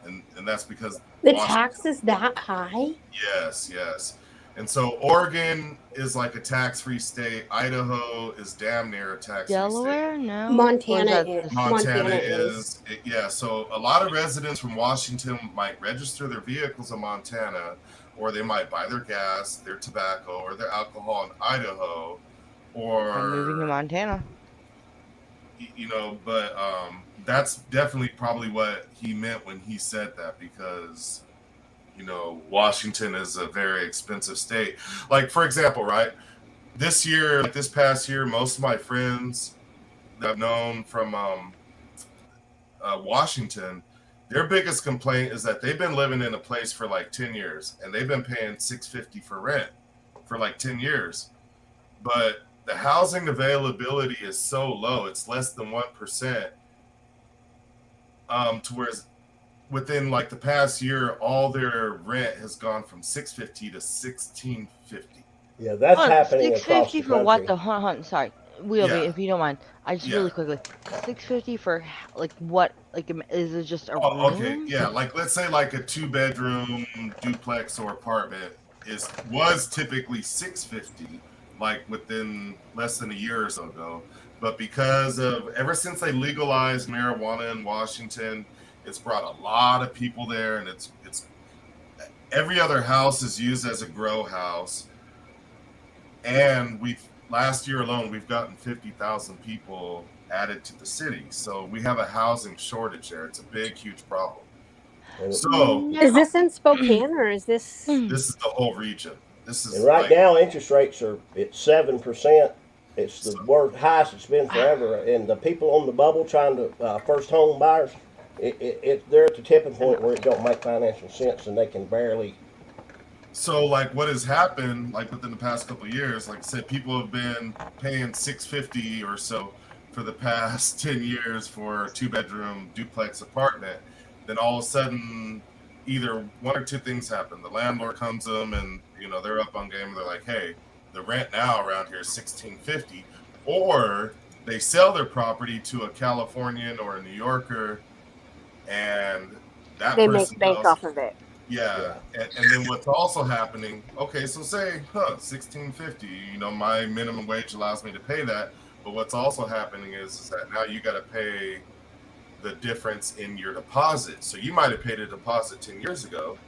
And that's because The Washington. tax is that high? Yes, yes. And so Oregon is like a tax-free state. Idaho is damn near a tax-free state. Delaware? No? Or is Montana that is. the Montana Montana is. is, yeah. So a lot of residents from Washington might register their vehicles in Montana, or they might buy their gas, their tobacco, or their alcohol in Idaho, I'm moving to or Montana. but that's definitely probably what he meant when he said that, because Washington is a very expensive state. Like, for example, right, this year, like this past year, most of my friends that I've known from Washington, their biggest complaint is that they've been living in a place for like 10 years and they've been paying $650 for rent for like 10 years, but the housing availability is so low, it's less than 1%, to where within like the past year, all their rent has gone from $650 to $1650. Yeah, that's Hold on, happening across 650 the for what country. the sorry. Wheelby, Yeah, if you don't mind. I just yeah. really quickly. 650 for like what? Like is it just a Oh, okay, room? yeah. Like let's say like a 2-bedroom duplex or apartment was typically $650, like within less than a year or so ago. But because of ever since they legalized marijuana in Washington, it's brought a lot of people there, and it's every other house is used as a grow house. And we've last year alone we've gotten 50,000 people added to the city, so we have a housing shortage there. It's a big, huge problem. And, So Is No. this in Spokane or is this? this is the whole region. This and is right like now, interest rates are at 7%. It's the so, worst, highest it's been forever. And the people on the bubble trying to, first home buyers, they're at the tipping point where it don't make financial sense and they can barely. like what has happened like within the past couple of years. Like I said, people have been paying $650 or so for the past 10 years for a 2-bedroom duplex apartment. Then all of a sudden, either one or two things happen. The landlord comes to them and they're up on game and they're like, hey, the rent now around here is $1650, or they sell their property to a Californian or a New Yorker, and that They make person bank tells, off of it. yeah. Yeah. And then what's also happening, okay, so say, 1650, my minimum wage allows me to pay that. But what's also happening is that now you got to pay the difference in your deposit. So you might have paid a deposit 10 years ago,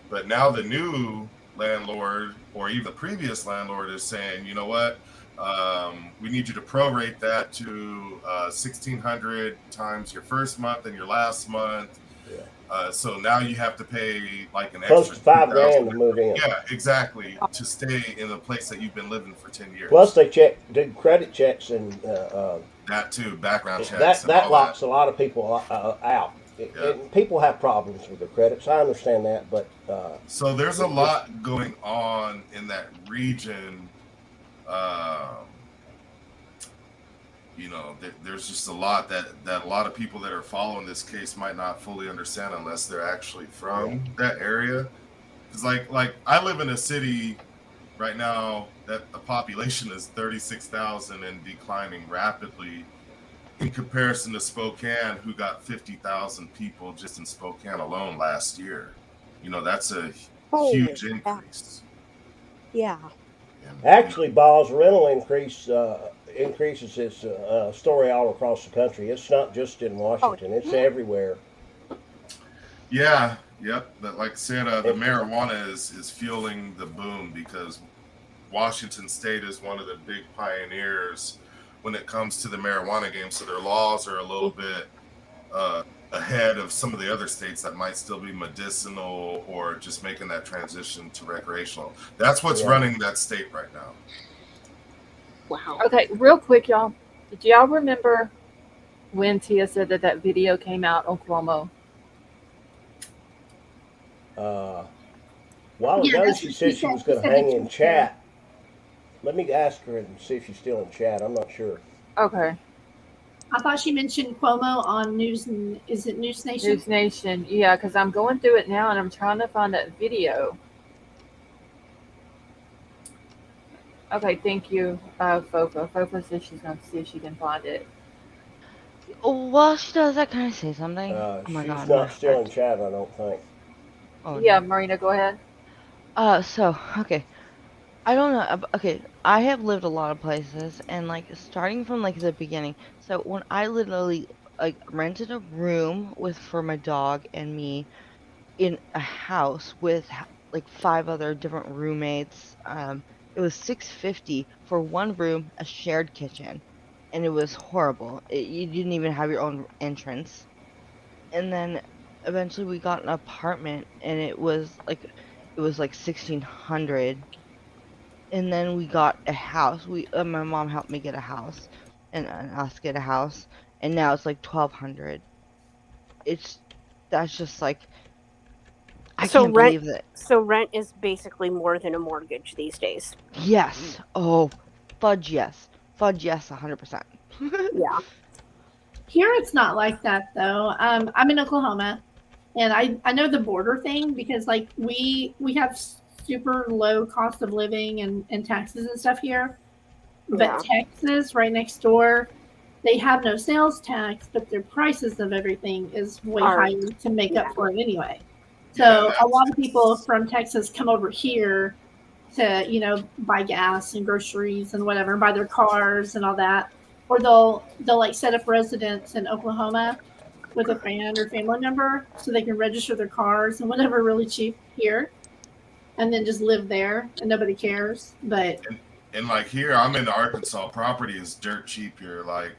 but now the new landlord or even the previous landlord is saying, you know what? We need you to prorate that to 1,600 times your first month and your last month. Yeah. So now you have to pay like an Close extra to 5 grand 2,000. to move in. Yeah, exactly, to stay in the place that you've been living for 10 years. Plus, they do credit checks and That too, background checks that and all locks that. a lot of people out. Yeah. And people have problems with their credits. I understand that, but So there's a it's lot going on in that region. Um, there's just a lot that a lot of people that are following this case might not fully understand unless they're actually from that area. Because like I live in a city right now that the population is 36,000 and declining rapidly. in comparison to Spokane, who got 50,000 people just in Spokane alone last year. That's a huge increase. Yeah. And, Actually, Ball's rental increases its story all across the country. It's not just in Washington; it's everywhere. yeah, yep. But like I said, the It- marijuana is fueling the boom because Washington State is one of the big pioneers when it comes to the marijuana game. So their laws are a little bit ahead of some of the other states that might still be medicinal or just making that transition to recreational. That's what's running that state right now. Wow. Okay, real quick, y'all. Do y'all remember when Tia said that video came out on Cuomo? A while Yeah, ago, that's she what said she was She going to said that hang she in was there. chat. Let me ask her and see if she's still in chat. I'm not sure. Okay. I thought she mentioned Cuomo on News. Is it News Nation? News Nation. Yeah, because I'm going through it now and I'm trying to find that video. Okay, thank you, Fofa. Fofa says she's going to see if she can find it. While she does that, can I say something? Oh my She's god, my not still in heart. chat, I don't think. Oh Yeah, no. Marina, go ahead. So okay. I don't know. Okay, I have lived a lot of places, and like starting from like the beginning. So when I literally like rented a room with for my dog and me in a house with like 5 other different roommates, it was $650 for one room, a shared kitchen, and it was horrible. You didn't even have your own entrance. And then eventually we got an apartment, and it was like 1600. And then we got a house. My mom helped me get a house, and us get a house, and now it's like 1200. It's That's just like I So can't rent believe that. so rent is basically more than a mortgage these days. Yes. Oh, fudge yes. Fudge yes, 100%. Yeah. Here it's not like that though. I'm in Oklahoma, and I know the border thing because like we have super low cost of living and taxes and stuff here. But Yeah. Texas, right next door, they have no sales tax, but their prices of everything is way Are higher to make yeah. up for it anyway. Yeah, So a lot of people that's from Texas come over here to, buy gas and groceries and whatever, and buy their cars and all that. Or they'll like set up residence in Oklahoma with a friend or family member so they can register their cars and whatever really cheap here and then just live there and nobody cares. But and like here, I'm in Arkansas. Property is dirt cheap here. Like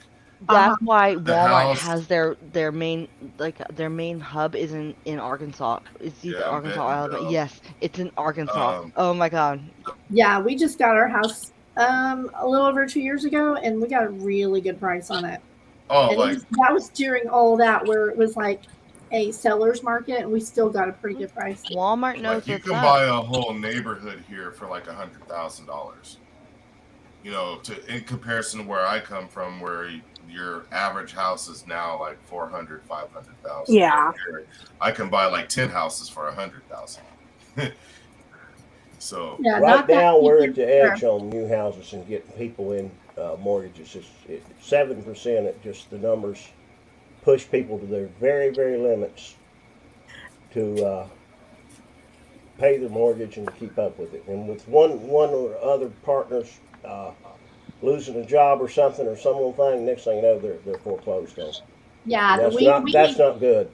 uh-huh. That's why the Walmart house, has their main hub is in Arkansas. It's either yeah, Arkansas or Alabama. Bentonville. Yes, it's in Arkansas. Um, Oh my god. Yeah, we just got our house a little over 2 years ago, and we got a really good price on it. oh, And like that was during all that where it was like a seller's market, and we still got a pretty good price. Walmart like knows you what's can up. buy a whole neighborhood here for like $100,000. In comparison to where I come from, where your average house is now like 400, 500,000. Yeah. I can buy like 10 houses for 100,000. So Yeah, Right not that now, cheap we're here at the for edge on new houses and getting people in mortgages. It's 7%. It just the numbers push people to their very, very limits to pay their mortgage and to keep up with it. And with one or other partners losing a job or something or some little thing, next thing you know, they're foreclosed on. Yeah, And that's we not we that's made not good.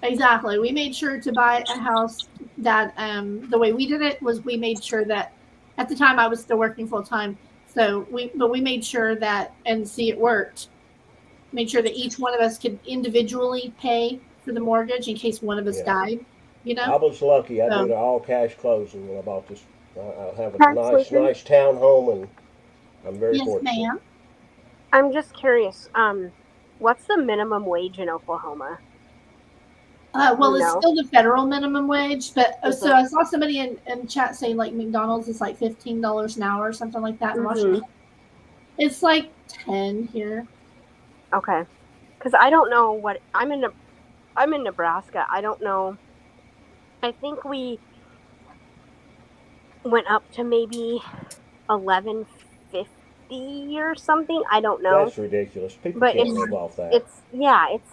exactly. We made sure to buy a house that the way we did it was we made sure that at the time I was still working full time. So we made sure that and see it worked. Made sure that each one of us could individually pay for the mortgage in case one of us Yeah, died, you I know? was lucky. I did So an all cash closing when I bought this. I have a Congratulations. nice town home, and I'm very yes, fortunate. ma'am. I'm just curious. What's the minimum wage in Oklahoma? Well, You it's know. still the federal minimum wage, but Is so it? I saw somebody in chat saying like McDonald's is like $15 an hour or something like that in Mm-hmm. Washington. It's like 10 here. Okay. Because I don't know what I'm in Nebraska. I don't know. I think we went up to maybe 11.50 $50 or something. I don't know. That's ridiculous. People But can't live off that. It's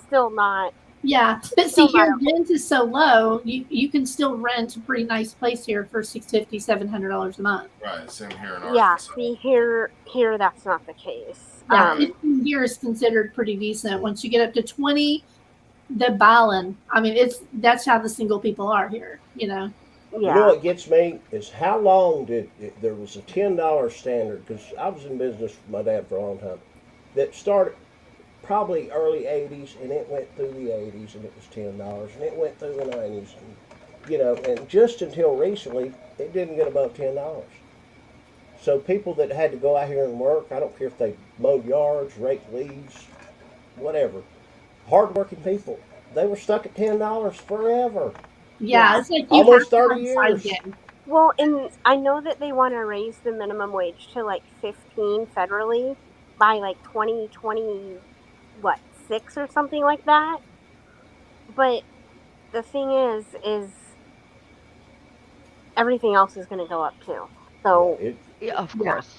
still not. Yeah, but see, here rent is so low. You can still rent a pretty nice place here for $650, $700 a month. Right, same here in Yeah, Arkansas. see, here that's not the case. Yeah, 15 here is considered pretty decent. Once you get up to 20, the balance. I mean, that's how the single people are here. Yeah. You know what gets me is how long there was a $10 standard, because I was in business with my dad for a long time, that started probably early 80s, and it went through the 80s, and it was $10, and it went through the 90s, and just until recently, it didn't get above $10. So people that had to go out here and work, I don't care if they mowed yards, raked leaves, whatever, hardworking people, they were stuck at $10 forever. Yeah, it's like almost 30 years. Well, and I know that they want to raise the minimum wage to like 15 federally by like 2026 or something like that. But the thing is everything else is going to go up too. So yeah, of course.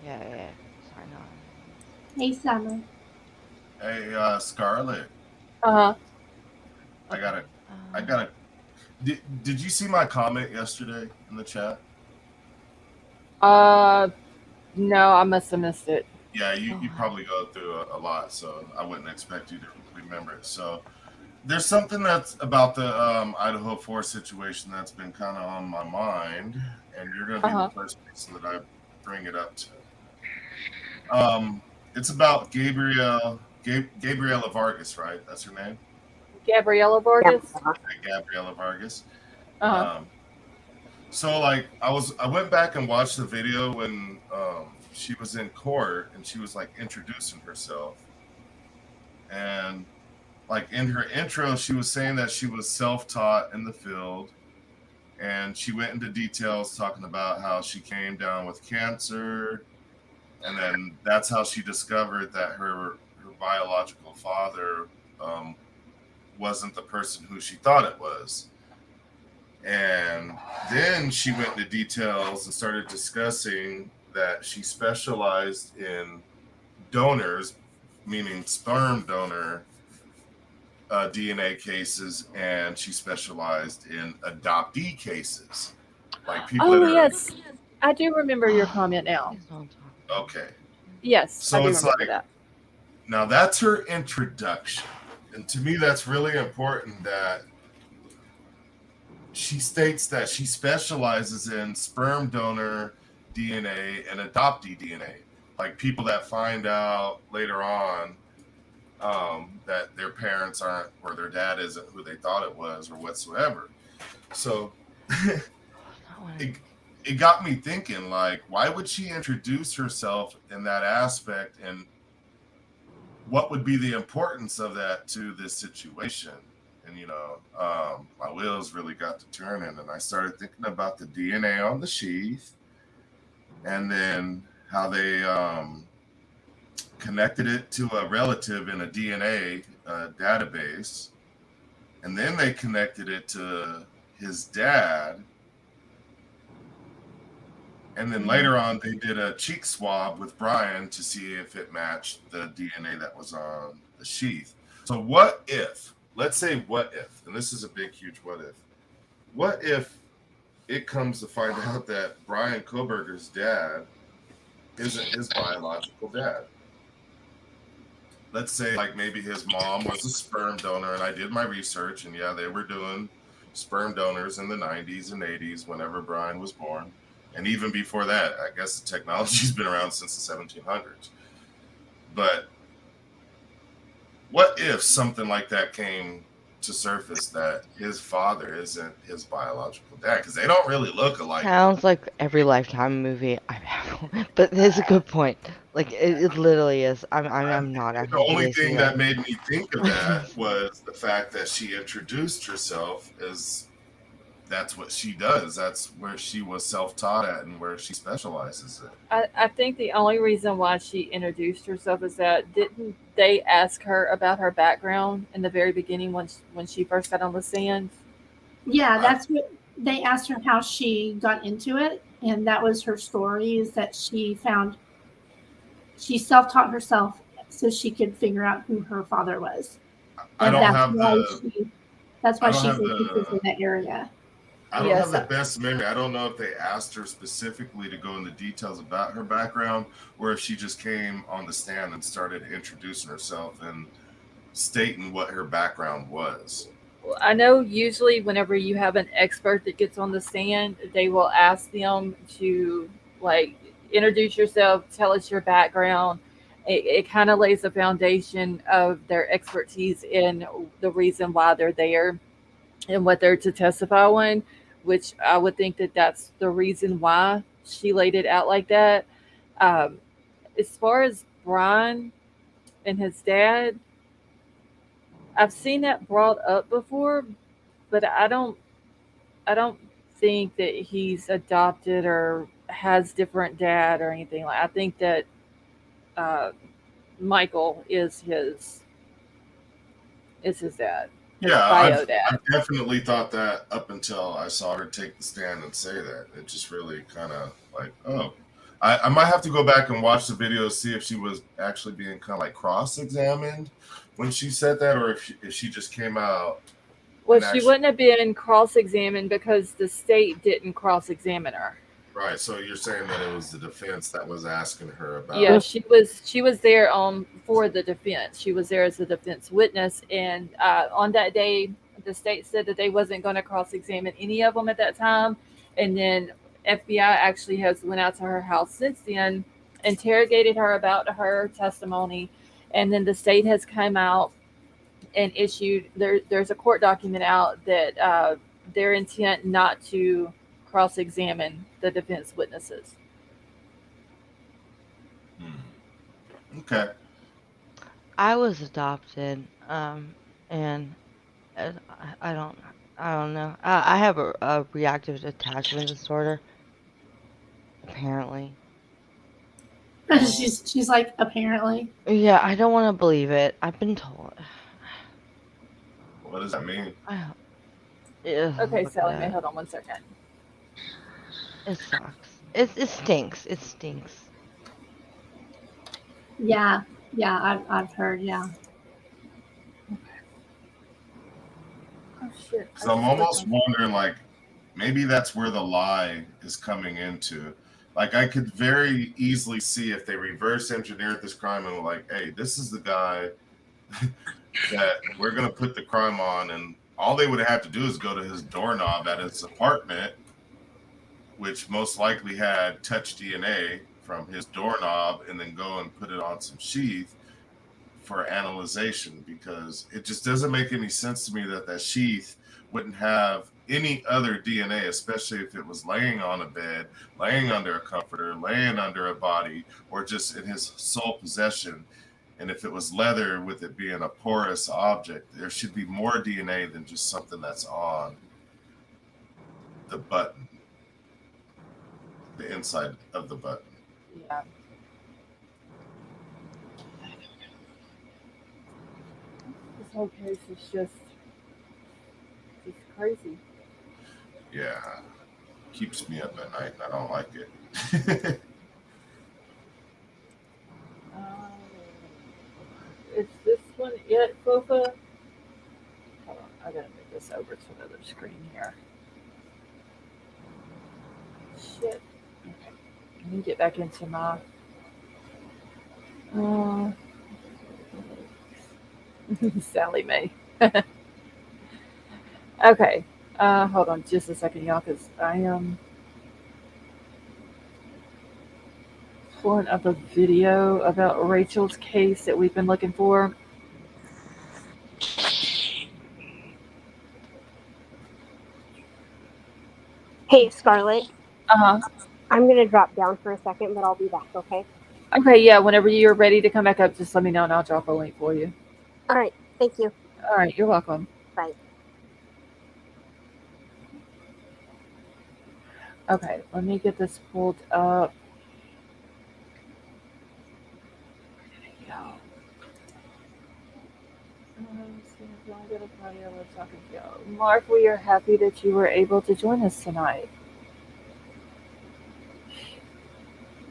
Yeah. Sorry, no. Hey, Summer. Hey, Scarlett. Uh-huh. I gotta. Did you see my comment yesterday in the chat? No, I must have missed it. Yeah, you probably go through a lot, so I wouldn't expect you to remember it. So there's something that's about the Idaho 4 situation that's been kind of on my mind, and you're going to be the first person that I bring it up to. It's about Gabriela Vargas, right? That's her name? Gabriela Vargas? Gabriela Vargas. Uh-huh. So like I went back and watched the video when she was in court and she was like introducing herself, and like in her intro she was saying that she was self-taught in the field, and she went into details talking about how she came down with cancer, and then that's how she discovered that her biological father wasn't the person who she thought it was. And then she went into details and started discussing that she specialized in donors, meaning sperm donor DNA cases, and she specialized in adoptee cases, like people. Oh yes, I do remember your comment now. Okay. Yes, so I do it's remember like that. Now that's her introduction, and to me that's really important that she states that she specializes in sperm donor DNA and adoptee DNA, like people that find out later on that their parents aren't, or their dad isn't who they thought it was, or whatsoever. So it got me thinking, like, why would she introduce herself in that aspect, and what would be the importance of that to this situation? And my wheels really got to turning, and I started thinking about the DNA on the sheath, and then how they connected it to a relative in a DNA database, and then they connected it to his dad, and then later on they did a cheek swab with Brian to see if it matched the DNA that was on the sheath. So what if, let's say what if, and this is a big, huge what if it comes to find out that Brian Koberger's dad isn't his biological dad? Let's say like maybe his mom was a sperm donor, and I did my research, and yeah, they were doing sperm donors in the 90s and 80s whenever Brian was born. And even before that, I guess the technology's been around since the 1700s. But what if something like that came to surface, that his father isn't his biological dad? Because they don't really look alike. Sounds like every Lifetime movie I've had, but it's a good point. Like it literally is. I'm not. The only thing that made me think of that was the fact that she introduced herself as that's what she does. That's where she was self-taught at and where she specializes in. I think the only reason why she introduced herself is that didn't they ask her about her background in the very beginning when she first got on the stand? Yeah, that's what they asked her, how she got into it, and that was her story, is that she found she self-taught herself so she could figure out who her father was. I And don't have the that's I why don't she have focuses in the that area. I don't have Yes, the best memory. I don't know if they asked her specifically to go into details about her background, or if she just came on the stand and started introducing herself and stating what her background was. I know usually whenever you have an expert that gets on the stand, they will ask them to like introduce yourself, tell us your background. It kind of lays the foundation of their expertise in the reason why they're there and what they're to testify on, which I would think that that's the reason why she laid it out like that. Um, as far as Brian and his dad, I've seen that brought up before, but I don't think that he's adopted or has different dad or anything. Like I think that uh, Michael is his dad, his Yeah, bio I've dad. definitely thought that up until I saw her take the stand and say that. It just really kind of like, oh, I might have to go back and watch the video, see if she was actually being kind of like cross-examined when she said that, or if she just came out Well, and she actually. wouldn't have been cross-examined because the state didn't cross-examine her. Right. So you're saying that it was the defense that was asking her Yeah, about. she was there for the defense. She was there as a defense witness, and on that day, the state said that they wasn't going to cross-examine any of them at that time, and then FBI actually has went out to her house since then, interrogated her about her testimony, and then the state has come out and issued there's a court document out that their intent not to cross-examine the defense witnesses. Okay. I was adopted, and I don't, I don't know. I have a reactive attachment disorder, apparently. And She's like, apparently. yeah, I don't want to believe it. I've been told. What does that mean? I, Okay, look at Sally Mae, that. hold on one second. It sucks. It stinks. It stinks. Yeah, yeah, I've heard, yeah. Oh shit! Because I I'm just clicked almost on. wondering, like, maybe that's where the lie is coming into. Like, I could very easily see if they reverse engineered this crime and were like, hey, this is the guy that we're going to put the crime on. And all they would have to do is go to his doorknob at his apartment, which most likely had touch DNA from his doorknob, and then go and put it on some sheath for analyzation, because it just doesn't make any sense to me that that sheath wouldn't have any other DNA, especially if it was laying on a bed, laying under a comforter, laying under a body, or just in his sole possession. And if it was leather, with it being a porous object, there should be more DNA than just something that's on the button, the inside of the button. Yeah. This whole case is just crazy. Yeah, keeps me up at night, and I don't like it. Um, is this one it, Fofa? Hold on, I gotta move this over to another screen here. Shit. Okay. Let me get back into my. Uh, Sally Mae. Okay. Hold on just a second, y'all, because I am pulling up a video about Rachel's case that we've been looking for. Hey, Scarlett, Uh huh. I'm going to drop down for a second, but I'll be back, okay? Okay, yeah, whenever you're ready to come back up, just let me know and I'll drop a link for you. All right. Thank you. All right, you're welcome. Bye. Okay, let me get this pulled up. Y'all. Mark, we are happy that you were able to join us tonight.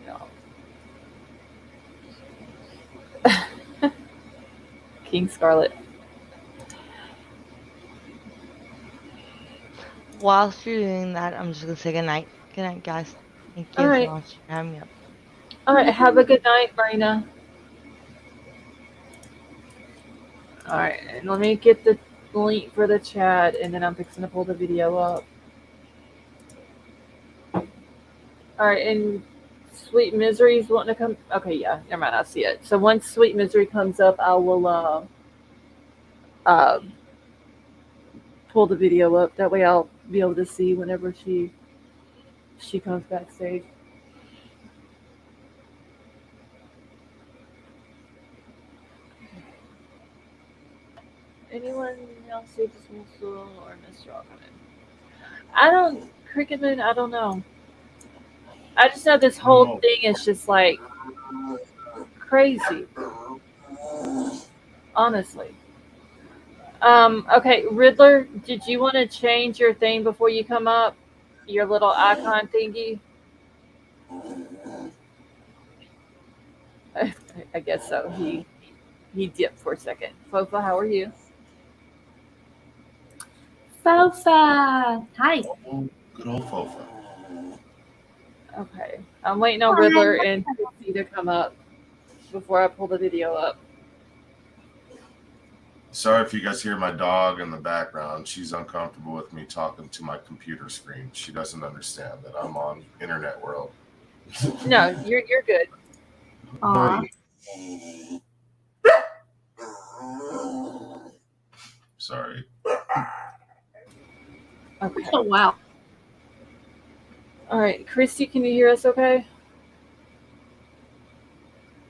Yeah. King Scarlet. Whilst you're doing that, I'm just gonna say good night. Good night, guys. Thank All you so right. much for having me up. All right. Have a good night, Marina. All right. And let me get the link for the chat, and then I'm fixing to pull the video up. All right. And Sweet Misery's wanting to come. Okay. Yeah. Never mind. I see it. So once Sweet Misery comes up, I will uh, pull the video up. That way, I'll be able to see whenever she comes backstage. Anyone else see dismissal or Mr. Alderman? I don't, Cricket Moon, I don't know. I just know this whole thing is just like crazy. Honestly. Okay, Riddler, did you want to change your thing before you come up? Your little icon thingy? I guess so. He dipped for a second. Fofa, how are you? Fofa. Hi. Oh, good old Fofa. Okay. I'm waiting on Riddler and Chrissy to come up before I pull the video up. Sorry if you guys hear my dog in the background. She's uncomfortable with me talking to my computer screen. She doesn't understand that I'm on internet world. No, you're good. Aw. Sorry. Okay. Oh, wow. All right, Christy, can you hear us okay?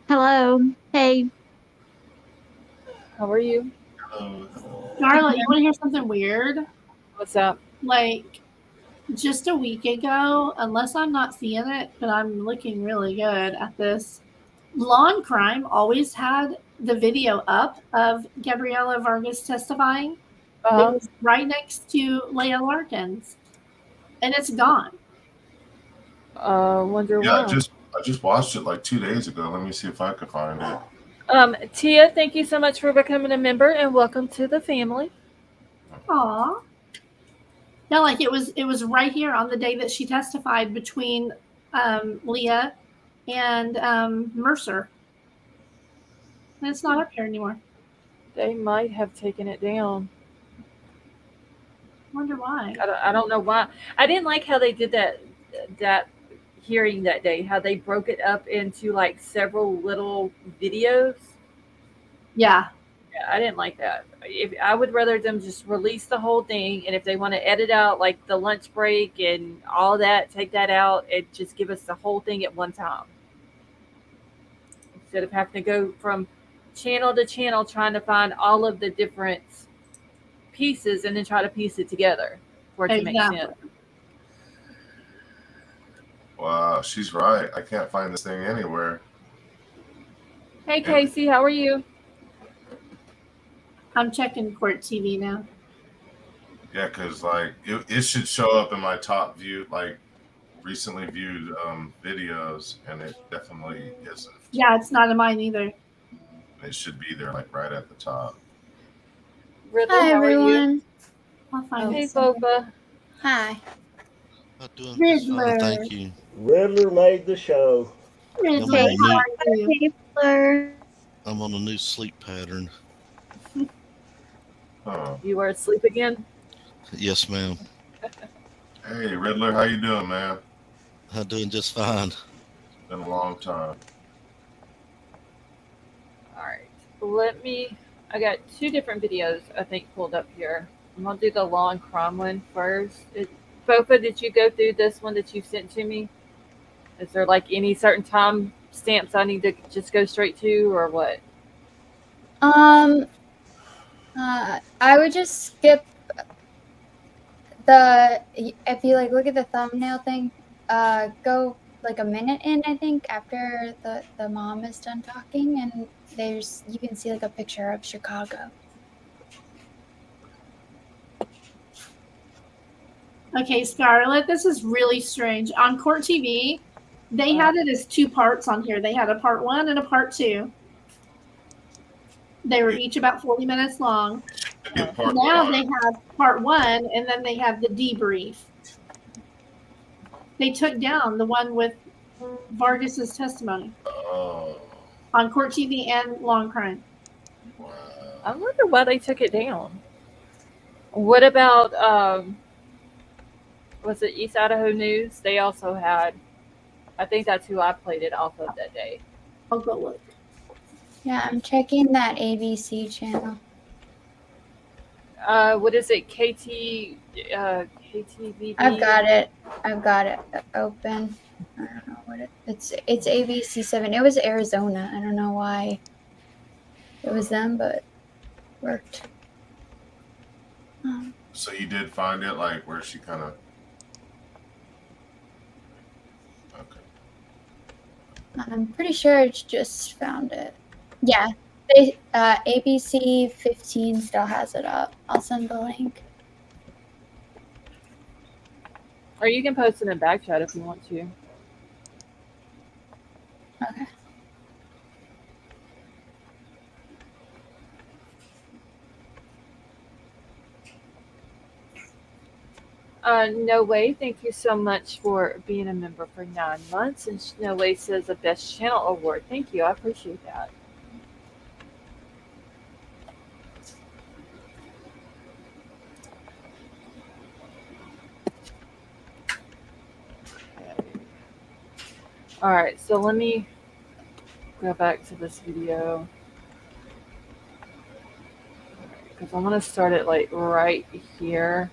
Hello. Hey. How are you? Hello. Scarlett, you want to hear something weird? What's up? Like, just a week ago, unless I'm not seeing it, but I'm looking really good at this, Law and Crime always had the video up of Gabriela Vargas testifying. It was right next to Leah Larkins, and it's gone. Wonder Yeah, why. I just watched it like 2 days ago. Let me see if I can find it. Tia, thank you so much for becoming a member and welcome to the family. Aw. No, like it was right here on the day that she testified between Leah and Mercer. And it's not up here anymore. They might have taken it down. Wonder why. I don't know why. I didn't like how they did that hearing that day. How they broke it up into like several little videos. Yeah. Yeah, I didn't like that. If I would rather them just release the whole thing, and if they want to edit out like the lunch break and all that, take that out and just give us the whole thing at one time. Instead of having to go from channel to channel trying to find all of the different pieces and then try to piece it together for it to make sense. Wow, she's right. I can't find this thing anywhere. Hey, Casey, how are you? I'm checking Court TV now. Yeah, because like it should show up in my top view, like recently viewed videos, and it definitely isn't. Yeah, it's not in mine either. It should be there, like right at the top. Riddler, Hi, how are you? everyone. I'll find Hey, it somewhere. Boba. Hi. I'm doing just fine, Riddler. thank you. Riddler made the show. Riddler, I'm on a how new, are you? Riddler. I'm on a new sleep pattern. Huh. You are asleep again? Yes, ma'am. Hey, Riddler, how you doing, man? I'm doing just fine. It's been a long time. All right. I got two different videos I think pulled up here. I'm going to do the Law and Crime one first. Fofa, did you go through this one that you sent to me? Is there like any certain time stamps I need to just go straight to or what? I would just skip if you like look at the thumbnail thing, go like a minute in, I think, after the mom is done talking, and you can see like a picture of Chicago. Okay, Scarlett, this is really strange. On Court TV, they had it as two parts on here. They had a part 1 and a part 2. They were each about 40 minutes long. Should get part one Now on they it. have part one, and then they have the debrief. They took down the one with Vargas's testimony Oh, on Court TV and Law and Crime. wow. I wonder why they took it down. What about was it East Idaho News? They also had. I think that's who I played it off of that day. I'll go look. Yeah, I'm checking that ABC channel. What is it? KTVB. I've got it open. I don't know what it's ABC7. It was Arizona. I don't know why it was them, but it worked. So you did find it, like where she kind of. Okay. I'm pretty sure I just found it. Yeah, they ABC 15 still has it up. I'll send the link. Or you can post it in back chat if you want to. Okay. No Way, thank you so much for being a member for 9 months. And No Way says a Best Channel Award. Thank you. I appreciate that. All right, so let me go back to this video because I'm going to start it like right here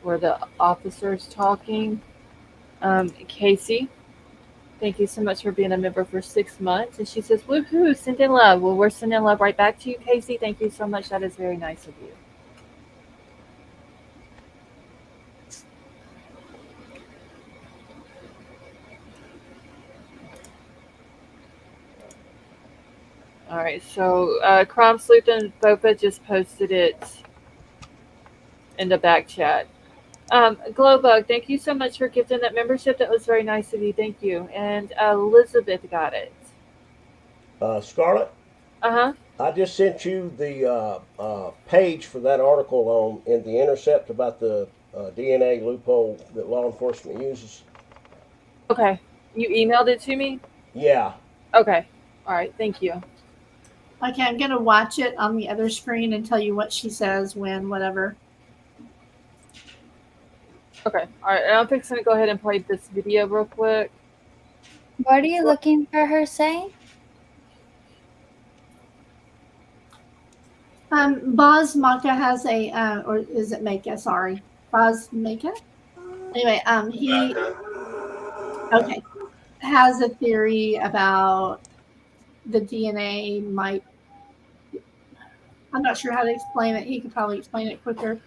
where the officer's talking. Casey, thank you so much for being a member for 6 months. And she says, woohoo, send in love. Well, we're sending love right back to you, Casey. Thank you so much. That is very nice of you. All right, so Crime Sleuth and Bofa just posted it in the back chat. Glowbug, thank you so much for gifting that membership. That was very nice of you. Thank you. And Elizabeth got it. Scarlett, Uh-huh. I just sent you the page for that article in The Intercept about the DNA loophole that law enforcement uses. Okay. You emailed it to me? Yeah. Okay. All right. Thank you. Okay, I'm gonna watch it on the other screen and tell you what she says, when, whatever. Okay. All right. And I'm fixing to go ahead and play this video real quick. What are you looking for her saying? Boz Maka has a, or is it Maka? Sorry, Boz Maka. Anyway, he okay has a theory about the DNA might. I'm not sure how to explain it. He could probably explain it quicker.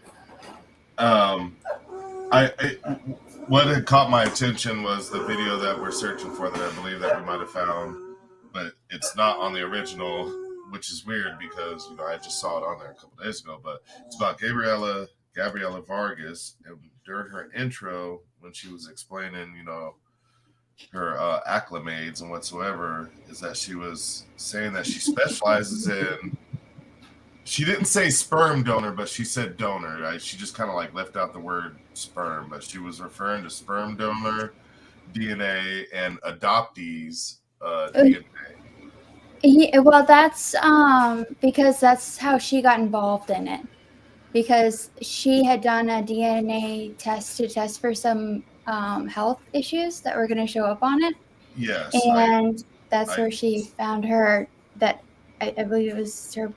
What had caught my attention was the video that we're searching for that I believe that we might have found, but it's not on the original, which is weird because I just saw it on there a couple days ago. But it's about Gabriela Vargas, and during her intro when she was explaining, her acclimates and whatsoever, is that she was saying that she specializes in. She didn't say sperm donor, but she said donor. Right? She just kind of like left out the word sperm, but she was referring to sperm donor DNA and adoptees DNA. Well, that's because that's how she got involved in it. Because she had done a DNA test to test for some health issues that were going to show up on it. Yes. And that's where she found her, that I believe it was her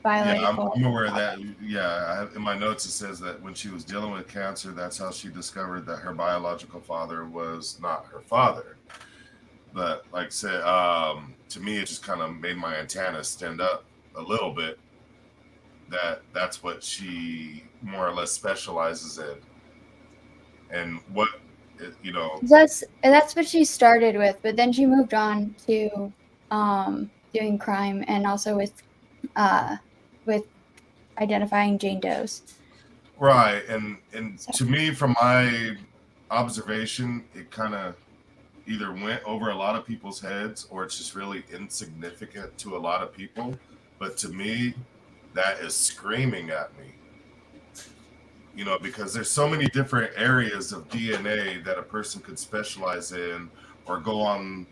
biological. Yeah, I'm aware of that. Yeah, in my notes it says that when she was dealing with cancer, that's how she discovered that her biological father was not her father. But like I said, to me, it just kind of made my antennas stand up a little bit. That's what she more or less specializes in, and what That's what she started with, but then she moved on to doing crime and also with identifying Jane Does. Right, and to me, from my observation, it kind of either went over a lot of people's heads or it's just really insignificant to a lot of people. But to me, that is screaming at me. You know, because there's so many different areas of DNA that a person could specialize in or go on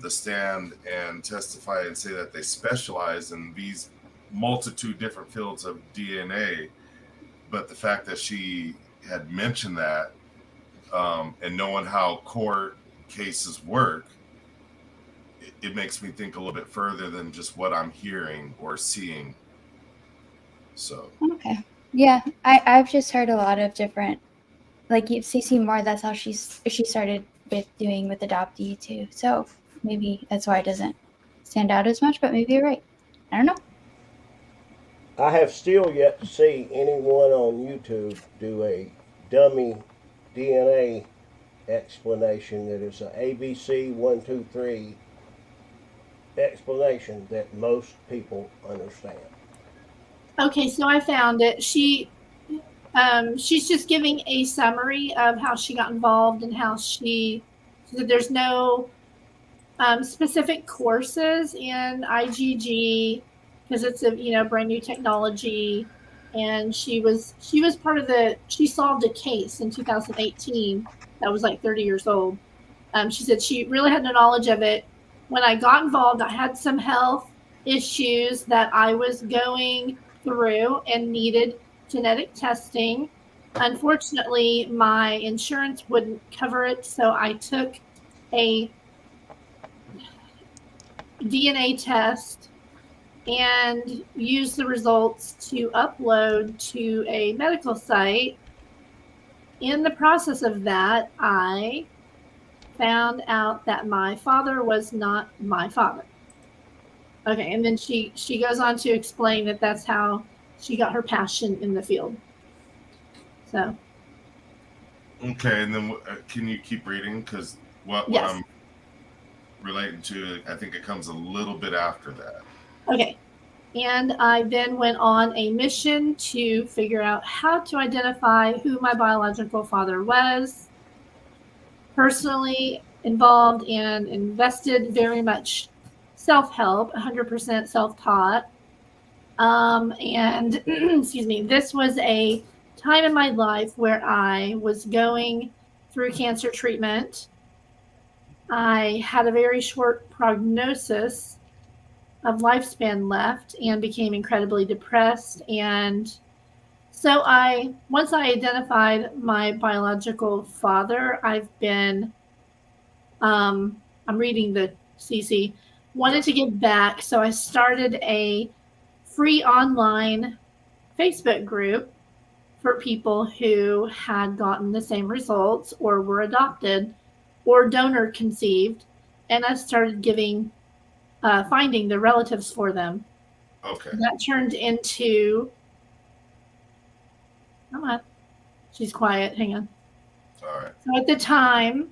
the stand and testify and say that they specialize in these multitude different fields of DNA. But the fact that she had mentioned that and knowing how court cases work, it makes me think a little bit further than just what I'm hearing or seeing. So Okay. Yeah, I've just heard a lot of different, like CC Moore. That's how she started with doing with adoptee too. So maybe that's why it doesn't stand out as much. But maybe you're right. I don't know. I have still yet to see anyone on YouTube do a dummy DNA explanation that is a ABC 1 2 3 explanation that most people understand. Okay, so I found it. She's just giving a summary of how she got involved and how she said there's no specific courses in IgG because it's a brand new technology, and she was part of she solved a case in 2018 that was like 30 years old. She said she really had no knowledge of it. When I got involved, I had some health issues that I was going through and needed genetic testing. Unfortunately, my insurance wouldn't cover it, so I took a DNA test and used the results to upload to a medical site. In the process of that, I found out that my father was not my father. Okay, and then she goes on to explain that that's how she got her passion in the field. So. okay, and then can you keep reading? Because what I'm relating to, I think it comes a little bit after that. Okay. And I then went on a mission to figure out how to identify who my biological father was. Personally involved and invested very much self-help, 100% self-taught. And excuse me, this was a time in my life where I was going through cancer treatment. I had a very short prognosis of lifespan left and became incredibly depressed. And so once I identified my biological father, I've been, I'm reading the CC, wanted to give back. So I started a free online Facebook group for people who had gotten the same results or were adopted or donor conceived. And I started finding the relatives for them. Okay. That turned into, come on, she's quiet, hang on. All right. So at the time,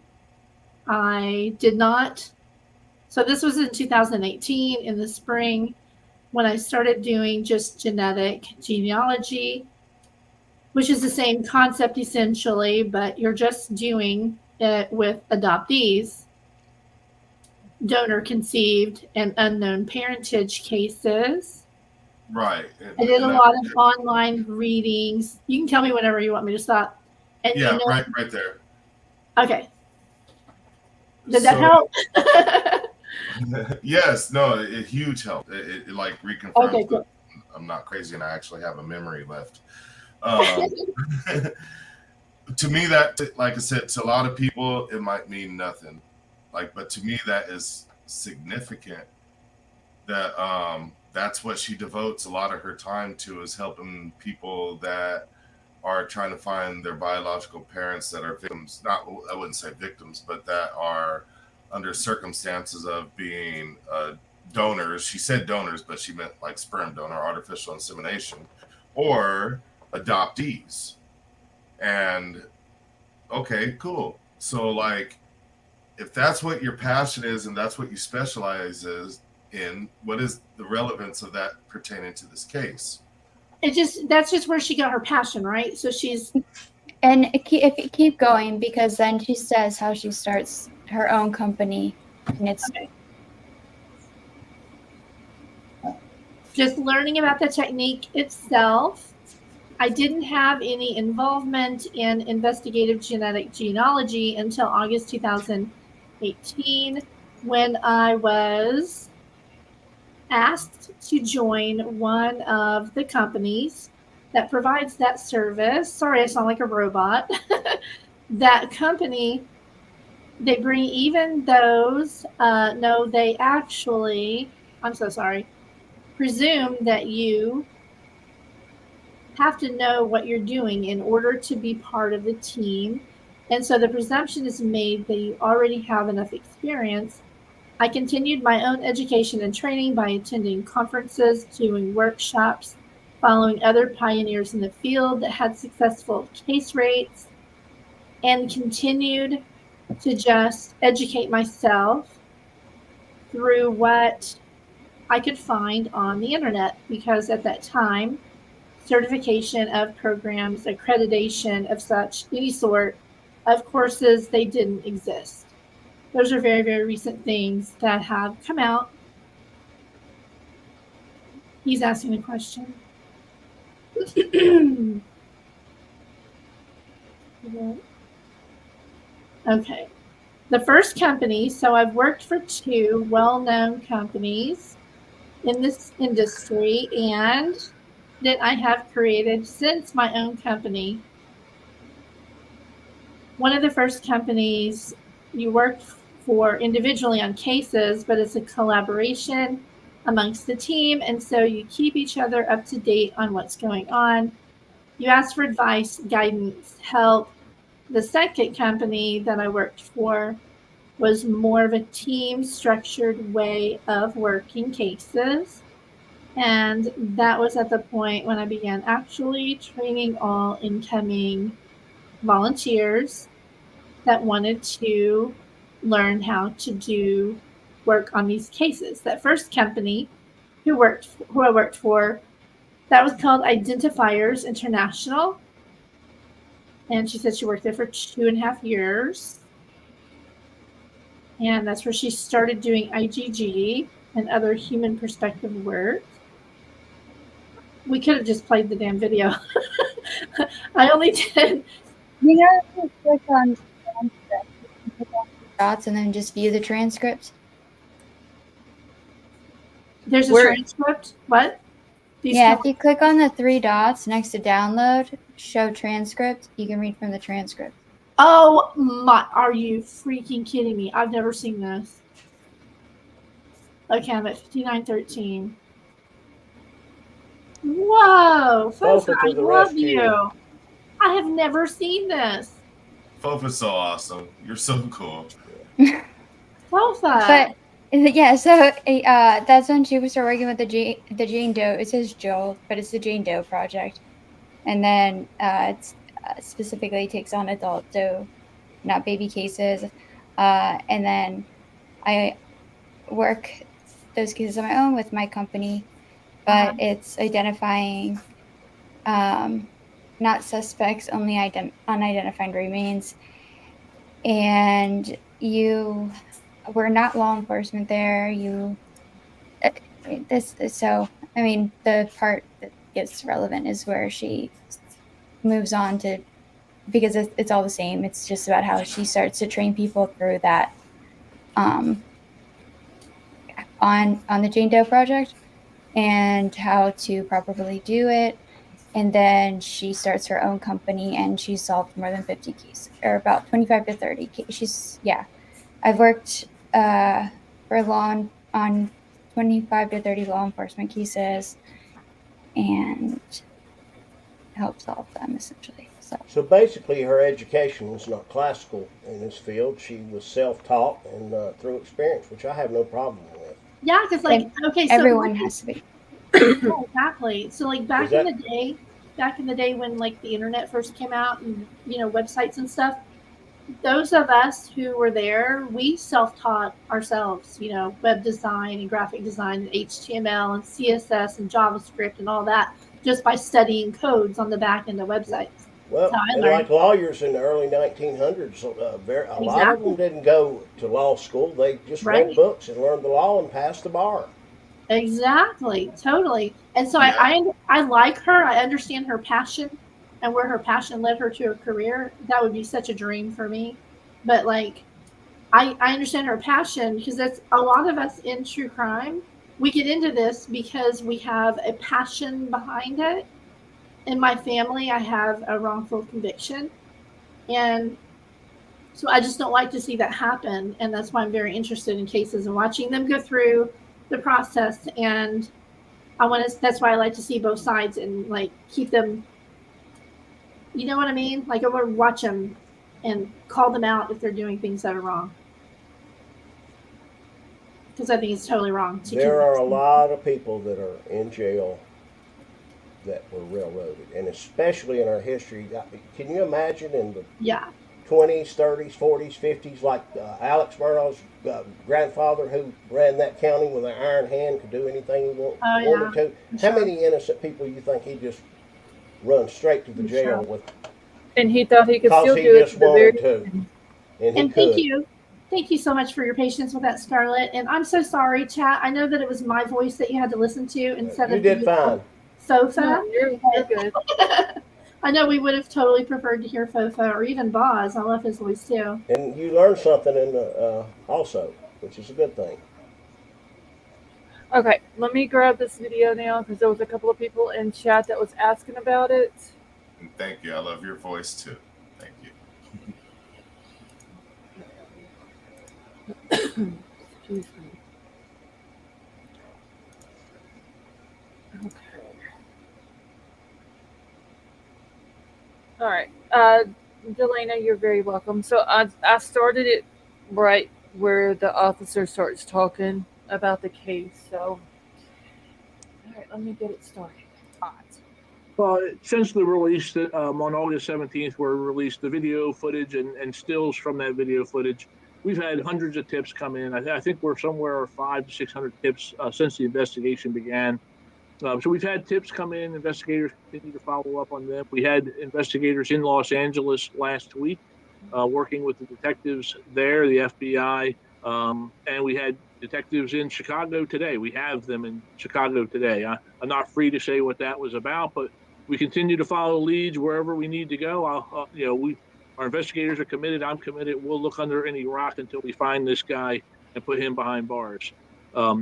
I did not, so this was in 2018 in the spring when I started doing just genetic genealogy, which is the same concept essentially, but you're just doing it with adoptees, donor conceived, and unknown parentage cases. Right. I did a lot of online readings. You can tell me whenever you want me to stop. And yeah, right there. Okay. Did that help? Yes, no, it huge help. It like reconfirms okay, cool. I'm not crazy and I actually have a memory left. To me, that, like I said, to a lot of people, it might mean nothing. But to me, that is significant. That that's what she devotes a lot of her time to, is helping people that are trying to find their biological parents that are victims. Not, I wouldn't say victims, but that are under circumstances of being donors. She said donors, but she meant like sperm donor, artificial insemination, or adoptees. And okay, cool. So if that's what your passion is and that's what you specialize in, what is the relevance of that pertaining to this case? That's just where she got her passion, right? So she's, and if you keep going, because then she says how she starts her own company, and it's okay. just learning about the technique itself. I didn't have any involvement in investigative genetic genealogy until August 2018 when I was asked to join one of the companies that provides that service. Sorry, I sound like a robot. That company, they bring even those, no, they actually, I'm so sorry, presume that you have to know what you're doing in order to be part of the team. And so the presumption is made that you already have enough experience. I continued my own education and training by attending conferences, doing workshops, following other pioneers in the field that had successful case rates, and continued to just educate myself through what I could find on the internet, because at that time, certification of programs, accreditation of such, any sort of courses, they didn't exist. Those are very, very recent things that have come out. He's asking a question. Okay. The first company, so I've worked for two well-known companies in this industry, and that I have created since my own company. One of the first companies you worked for individually on cases, but it's a collaboration amongst the team, and so you keep each other up to date on what's going on. You ask for advice, guidance, help. The second company that I worked for was more of a team structured way of working cases. And that was at the point when I began actually training all incoming volunteers that wanted to learn how to do work on these cases. That first company who I worked for, that was called Identifiers International. And she said she worked there for 2.5 years. And that's where she started doing IgG and other human perspective work. We could have just played the damn video. I only did. You know, if you click on dots and then just view the transcript. There's a transcript. What? Yeah, if you click on the 3 dots next to download, show transcript, you can read from the transcript. Oh my, are you freaking kidding me? I've never seen this. Okay, I'm at 5913. Whoa, Fofa, I love you. I have never seen this. Fofa's so awesome. You're so cool. Fofa. But yeah, so that's when she started working with the Jane Doe. It says Joel, but it's the Jane Doe project. And then it's specifically takes on adult doe, not baby cases. And then I work those cases on my own with my company, but it's identifying not suspects, only unidentified remains. And we're not law enforcement there. So I mean, the part that gets relevant is where she moves on to, because it's all the same. It's just about how she starts to train people through that on the Jane Doe project and how to properly do it. And then she starts her own company, and she solved more than 50 cases, or about 25 to 30 cases. I've worked on 25 to 30 law enforcement cases and help solve them, essentially. So basically, her education was not classical in this field. She was self-taught and through experience, which I have no problem with. Yeah, because so everyone has to be. Exactly. So back in the day when the internet first came out and websites and stuff, those of us who were there, we self-taught ourselves, web design and graphic design and HTML and CSS and JavaScript and all that, just by studying codes on the back end of websites. Well, and like lawyers in the early 1900s, a lot of them didn't go to law school. They just read books and learned the law and passed the bar. Exactly, totally. And so Yeah. I like her. I understand her passion and where her passion led her to a career. That would be such a dream for me. But like I understand her passion because that's a lot of us in true crime. We get into this because we have a passion behind it. In my family, I have a wrongful conviction. And so I just don't like to see that happen. And that's why I'm very interested in cases and watching them go through the process. And that's why I like to see both sides and like keep them, you know what I mean? Like I want to watch them and call them out if they're doing things that are wrong. Because I think it's totally wrong to There kidnap are a someone. lot of people that are in jail that were railroaded, and especially in our history. Can you imagine in the Yeah. 20s, 30s, 40s, 50s, like Alex Murrow's grandfather who ran that county with an iron hand, could do anything he Oh wanted yeah. to? For How sure. many innocent people you think he just run straight to the For jail sure. with? And he thought he could Because still he do it just to the wanted very to, end. and he And thank could. you. Thank you so much for your patience with that, Scarlett. And I'm so sorry, chat. I know that it was my voice that you had to listen to instead You of the did beautiful fine. No, Fofa. you're good. I know we would have totally preferred to hear Fofa or even Boz. I love his voice too. And you learned something in also, which is a good thing. Okay, let me grab this video now because there was a couple of people in chat that was asking about it. And thank you. I love your voice too. Thank you. Excuse me. Okay. All right. Delana, you're very welcome. So I started it right where the officer starts talking about the case. So, all right, let me get it started. Since the release on August 17th, where we released the video footage and stills from that video footage, we've had hundreds of tips come in. I think we're somewhere 500 to 600 tips since the investigation began. So we've had tips come in. Investigators continue to follow up on them. We had investigators in Los Angeles last week working with the detectives there, the FBI, and we had detectives in Chicago today. We have them in Chicago today. I'm not free to say what that was about, but we continue to follow leads wherever we need to go. Our investigators are committed. I'm committed. We'll look under any rock until we find this guy and put him behind bars.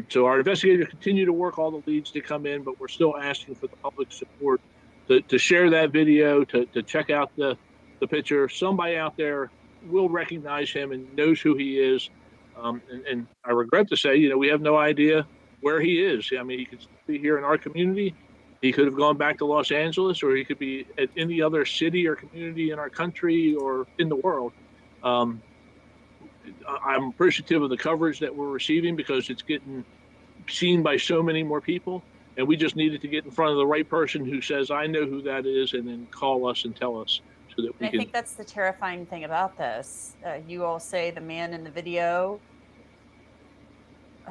So our investigators continue to work all the leads to come in, but we're still asking for the public support to share that video, to check out the picture. Somebody out there will recognize him and knows who he is. And I regret to say, we have no idea where he is. I mean, he could be here in our community. He could have gone back to Los Angeles, or he could be at any other city or community in our country or in the world. Um, I'm appreciative of the coverage that we're receiving because it's getting seen by so many more people. And we just needed to get in front of the right person who says, I know who that is, and then call us and tell us so that we And I think that's the terrifying thing about this. You all say the man in the video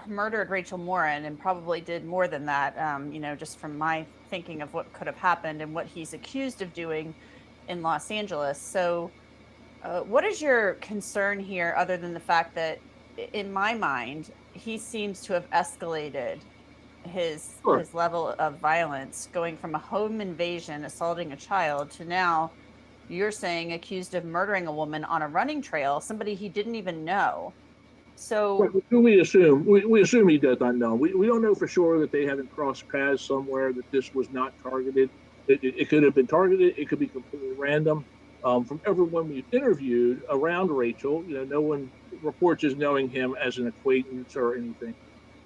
murdered Rachel Morin and probably did more than that, just from my thinking of what could have happened and what he's accused of doing in Los Angeles. So, what is your concern here, other than the fact that, in my mind, he seems to have escalated his level of violence, going from a home invasion, assaulting a child, to now you're saying accused of murdering a woman on a running trail, somebody he didn't even know. So we assume we assume he does not know. We don't know for sure that they haven't crossed paths somewhere, that this was not targeted. It could have been targeted. It could be completely random. From everyone we've interviewed around Rachel, no one reports as knowing him as an acquaintance or anything.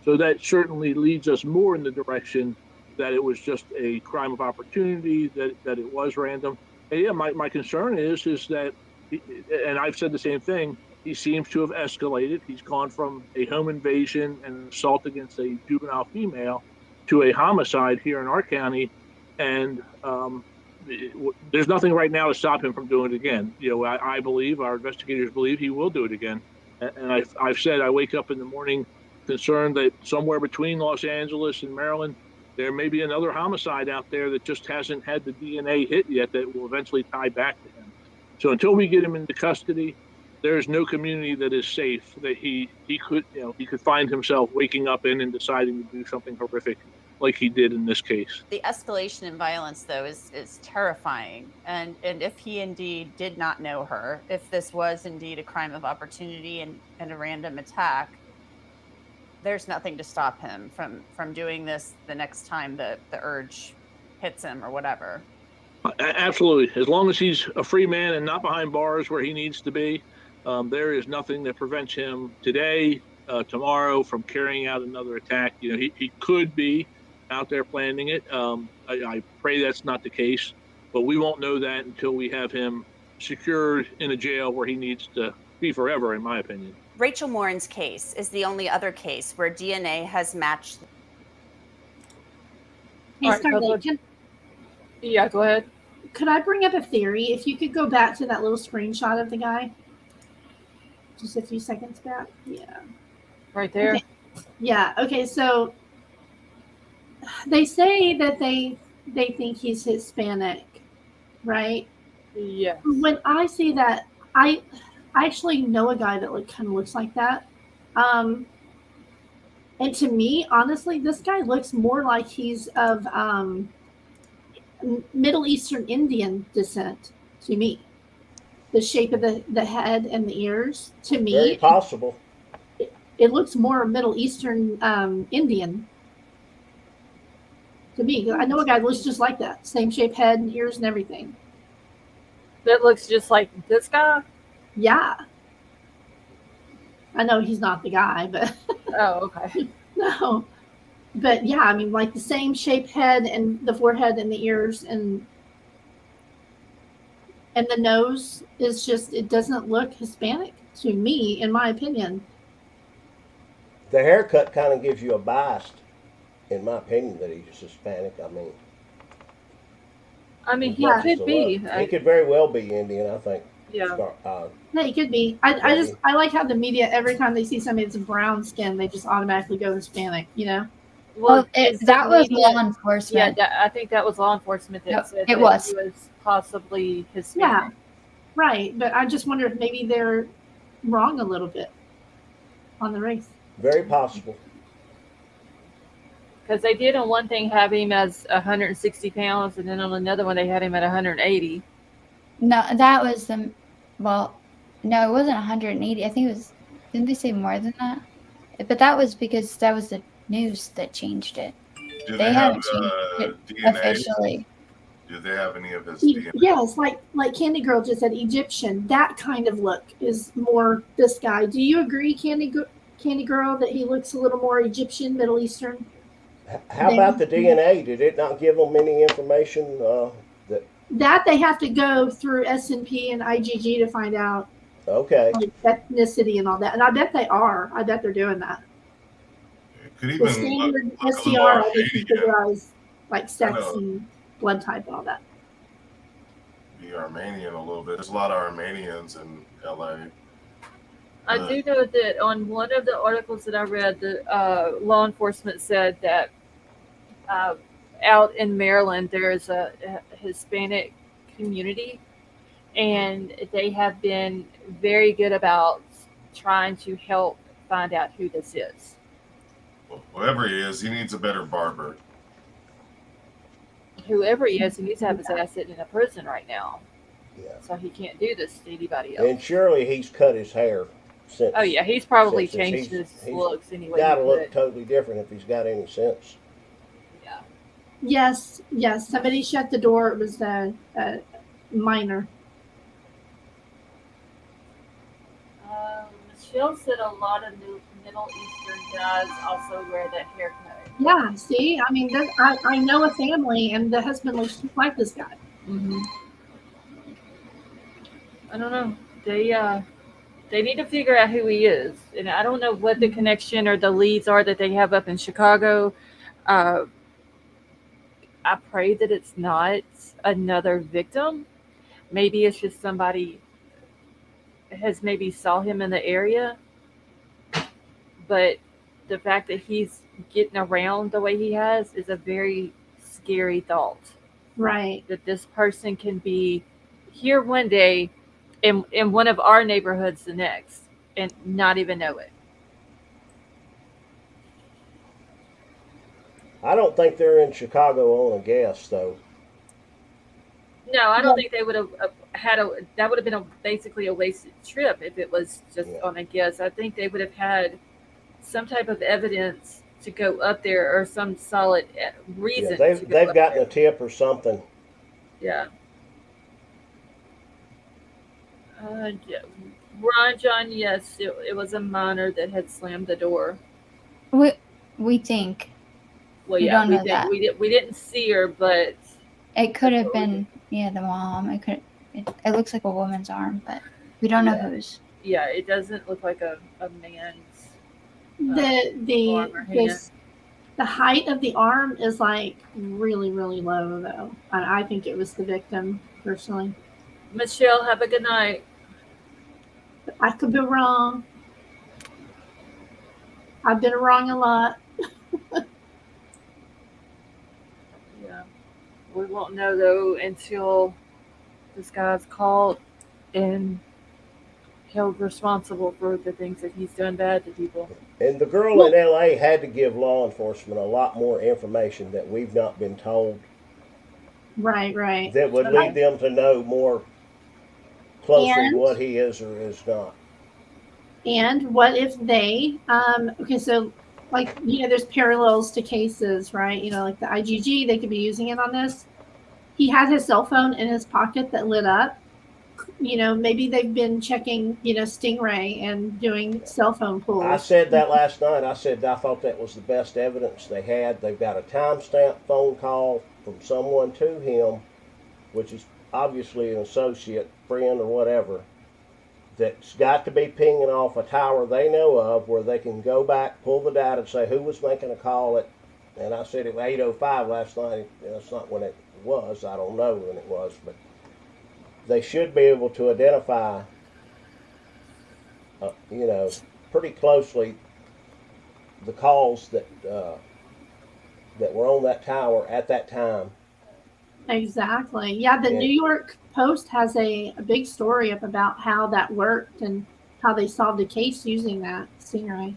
So that certainly leads us more in the direction that it was just a crime of opportunity, that it was random. And yeah, my concern is that, and I've said the same thing, he seems to have escalated. He's gone from a home invasion and assault against a juvenile female to a homicide here in our county. And there's nothing right now to stop him from doing it again. I believe, our investigators believe, he will do it again. And I've said I wake up in the morning concerned that somewhere between Los Angeles and Maryland, there may be another homicide out there that just hasn't had the DNA hit yet that will eventually tie back to him. So until we get him into custody, there is no community that is safe that he could find himself waking up in and deciding to do something horrific like he did in this case. The escalation in violence, though, is terrifying. And if he indeed did not know her, if this was indeed a crime of opportunity and a random attack, there's nothing to stop him from doing this the next time the urge hits him or whatever. Absolutely. As long as he's a free man and not behind bars where he needs to be, there is nothing that prevents him today, tomorrow, from carrying out another attack. He could be out there planning it. I pray that's not the case, but we won't know that until we have him secured in a jail where he needs to be forever, in my opinion. Rachel Morin's case is the only other case where DNA has matched. Hey, All right, Scarlett, yeah, go ahead. Could I bring up a theory? If you could go back to that little screenshot of the guy, just a few seconds back. Yeah. Right there. Okay. Yeah. Okay. So they say that they think he's Hispanic, right? Yeah. When I see that, I actually know a guy that kind of looks like that. And to me, honestly, this guy looks more like he's of Middle Eastern Indian descent to me. The shape of the head and the ears, to me, Very possible. It looks more Middle Eastern Indian to me. I know a guy that looks just like that, same shape head and ears and everything. That looks just like this guy? Yeah. I know he's not the guy, but oh, okay. No. But yeah, I mean, like the same shaped head and the forehead and the ears and the nose is just, it doesn't look Hispanic to me, in my opinion. The haircut kind of gives you a bias, in my opinion, that he's Hispanic. I mean, he not could just a be. look. He could very well be Indian, I think. Yeah. No, he could be. I like how the media, every time they see somebody that's brown skin, they just automatically go Hispanic, you know? Well, that was law enforcement. Yeah, I think that was law enforcement that said it that was. he was possibly Hispanic. Yeah, right. But I just wonder if maybe they're wrong a little bit on the race. Very possible. Because they did on one thing have him as 160 pounds, and then on another one they had him at 180. No, that was no, it wasn't 180. I think it was, didn't they say more than that? But that was because that was the news that changed it. Do they have haven't changed it DNA? officially. Do they have any of his DNA? Yes, like Candy Girl just said, Egyptian. That kind of look is more this guy. Do you agree, Candy Girl, that he looks a little more Egyptian, Middle Eastern? How about the DNA? Did it not give them any information that they have to go through S&P and IgG to find out? Okay. Like ethnicity and all that, and I bet they are. I bet they're doing that. It could The even standard look STR, I think you categorize like sex and blood type and all that. Be Armenian a little bit. There's a lot of Armenians in LA. I do know that on one of the articles that I read, the law enforcement said that out in Maryland there is a Hispanic community, and they have been very good about trying to help find out who this is. Well, whoever he is, he needs a better barber. Whoever he is, he needs to have his ass sitting in a prison right now. Yeah. So he can't do this to anybody else. And surely he's cut his hair since. Oh yeah, he's probably since changed his looks anyway. Got to look totally different if he's got any sense. Yeah. Yes. Somebody shut the door. It was a minor. Michelle said a lot of Middle Eastern guys also wear that haircut. Yeah, see, I mean, I know a family, and the husband looks just like this guy. Mm-hmm. I don't know. They need to figure out who he is, and I don't know what the connection or the leads are that they have up in Chicago. I pray that it's not another victim. Maybe it's just somebody has maybe saw him in the area, but the fact that he's getting around the way he has is a very scary thought. Right. That this person can be here one day in one of our neighborhoods the next, and not even know it. I don't think they're in Chicago on a guess, though. No, I don't think they would have had a. That would have been basically a wasted trip if it was just Yeah. on a guess. I think they would have had some type of evidence to go up there, or some solid Yeah, reason to go they've up gotten there. a tip or something. Yeah. Yeah. Ron John, yes, it was a minor that had slammed the door. We think. Well, We yeah, don't know that. we didn't see her, but It could have been the mom. It looks like a woman's arm, but we don't know whose. Yeah, it doesn't look like a man's arm or hand. The height of the arm is like really, really low, though. I think it was the victim, personally. Michelle, have a good night. I could be wrong. I've been wrong a lot. Yeah. We won't know, though, until this guy's caught and held responsible for the things that he's done bad to people. And the girl in L.A. had to give law enforcement a lot more information that we've not been told. Right. That would lead them to know more closely what he is or is not. And what if they, okay, so like, there's parallels to cases, right? Like the IGG, they could be using it on this. He had his cell phone in his pocket that lit up. Maybe they've been checking, Stingray and doing cell phone pulls. I said that last night. I said I thought that was the best evidence they had. They've got a timestamp phone call from someone to him, which is obviously an associate, friend, or whatever, that's got to be pinging off a tower they know of where they can go back, pull the data, and say who was making a call at, and I said it was 8:05 last night. That's not when it was. I don't know when it was, but they should be able to identify, pretty closely the calls that were on that tower at that time. Exactly. Yeah, the New York Post has a big story up about how that worked and how they solved a case using that Stingray.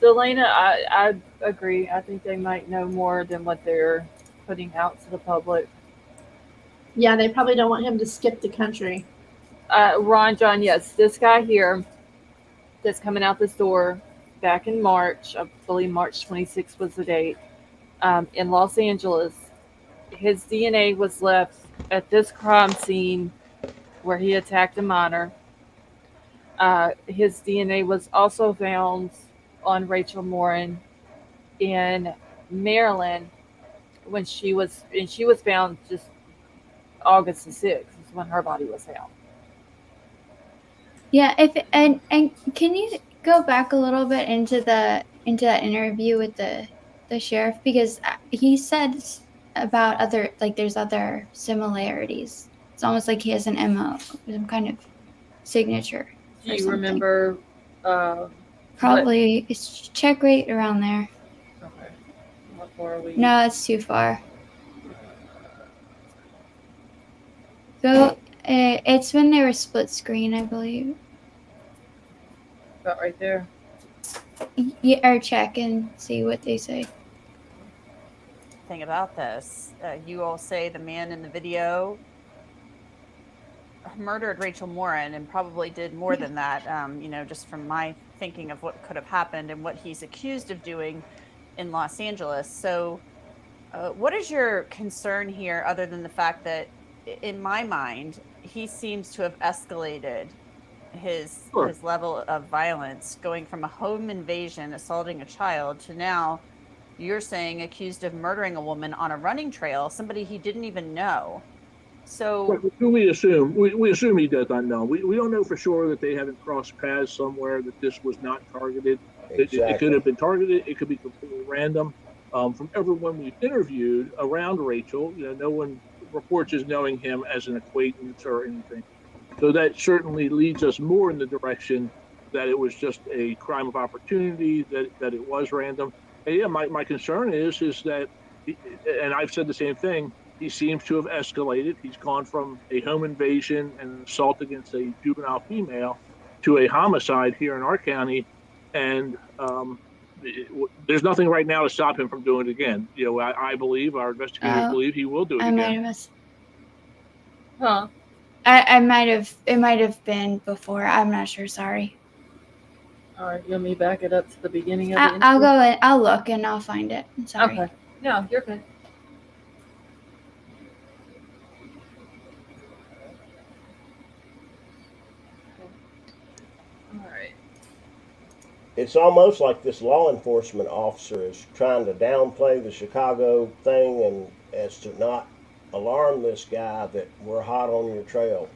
Delana, I agree. I think they might know more than what they're putting out to the public. Yeah, they probably don't want him to skip the country. Ron John, yes, this guy here that's coming out this door back in March, I believe March 26th was the date, in Los Angeles. His DNA was left at this crime scene where he attacked a minor. His DNA was also found on Rachel Morin in Maryland when she was found just August the 6th is when her body was found. Yeah, and can you go back a little bit into that interview with the sheriff, because he said about there's other similarities. It's almost like he has an MO, some kind of signature. Do you remember? Probably it's check right around there. Okay. How far are we? No, it's too far. So it's when they were split screen, I believe. About right there. Yeah, or check and see what they say. Thing about this, you all say the man in the video murdered Rachel Morin and probably did more than that, just from my thinking of what could have happened and what he's accused of doing in Los Angeles. So what is your concern here, other than the fact that, in my mind, he seems to have escalated his level of violence, going from a home invasion, assaulting a child, to now you're saying accused of murdering a woman on a running trail, somebody he didn't even know. So we assume he does not know. We don't know for sure that they haven't crossed paths somewhere, that this was not targeted. Exactly. It could have been targeted. It could be completely random. From everyone we've interviewed around Rachel, no one reports as knowing him as an acquaintance or anything. So that certainly leads us more in the direction that it was just a crime of opportunity, that it was random. And yeah, my concern is that and I've said the same thing. He seems to have escalated. He's gone from a home invasion and an assault against a juvenile female to a homicide here in our county, and there's nothing right now to stop him from doing it again. I believe our investigators believe he will do it I again. might have missed. Huh. I might have. It might have been before. I'm not sure. Sorry. All right, let me back it up to the beginning of the I'll interview. go and I'll look and I'll find it. I'm sorry. Okay. No, you're good. All right. It's almost like this law enforcement officer is trying to downplay the Chicago thing and as to not alarm this guy that we're hot on your trail.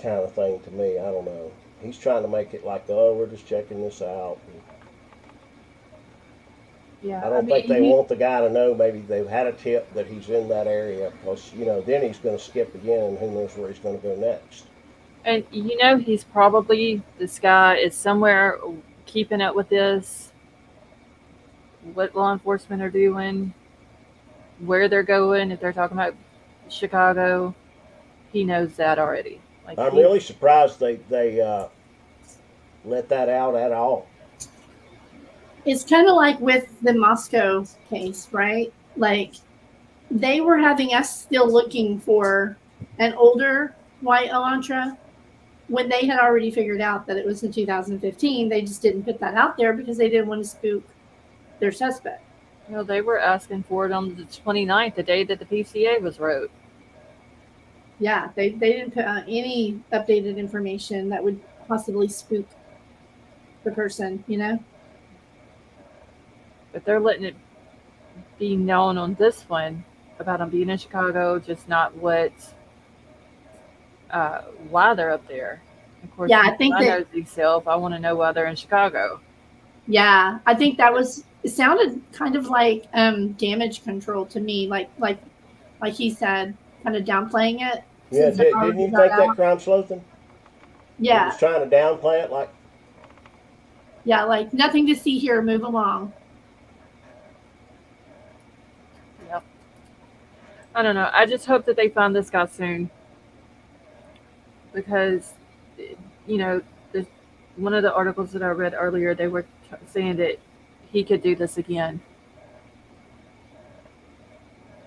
Kind of thing to me. I don't know. He's trying to make it like, oh, we're just checking this out. Yeah. I don't think they want the guy to know maybe they've had a tip that he's in that area because, then he's going to skip again and who knows where he's going to go next. And he's probably, this guy is somewhere keeping up with this, what law enforcement are doing, where they're going, if they're talking about Chicago. He knows that already. I'm really surprised they let that out at all. It's kind of like with the Moscow case, right? Like they were having us still looking for an older white Elantra when they had already figured out that it was in 2015. They just didn't put that out there because they didn't want to spook their suspect. No, they were asking for it on the 29th, the day that the PCA was wrote. Yeah, they didn't put any updated information that would possibly spook the person, But they're letting it be known on this one about them being in Chicago, just not why they're up there. Of course, yeah, I think I know themselves. I want to know why they're in Chicago. Yeah, I think it sounded kind of like damage control to me, like he said, kind of downplaying it. Yeah, didn't you think that crime slothing? Yeah. He was trying to downplay it like... Yeah, like nothing to see here, move along. Yep. I don't know. I just hope that they find this guy soon. Because, one of the articles that I read earlier, they were saying that he could do this again.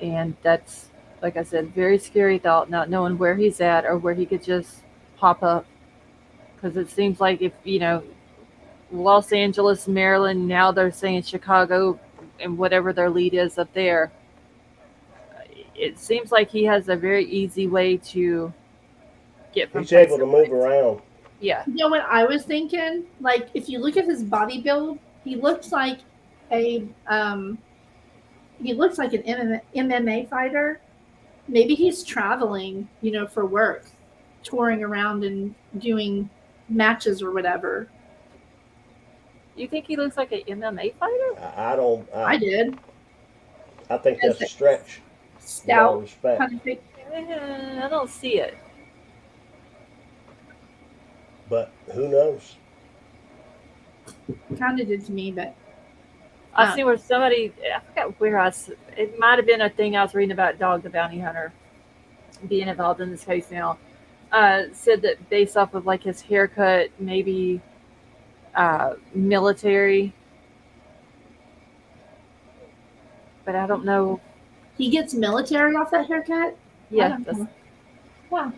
And that's, like I said, very scary thought, not knowing where he's at or where he could just pop up. Because it seems like if, Los Angeles, Maryland, now they're saying Chicago and whatever their lead is up there. It seems like he has a very easy way to get from He's able to move around. Yeah. You know what I was thinking? Like, if you look at his body build, he looks like an MMA fighter. Maybe he's traveling, for work, touring around and doing matches or whatever. You think he looks like an MMA fighter? I don't. I did. I think that's a stretch. Stout. Kind of I don't see it. But who knows? Kind of did to me, but I see where somebody, I forgot where it might have been a thing I was reading about Dog the Bounty Hunter being involved in this case now. Said that based off of like his haircut, maybe military. But I don't know. He gets military off that haircut? Yeah. Wow.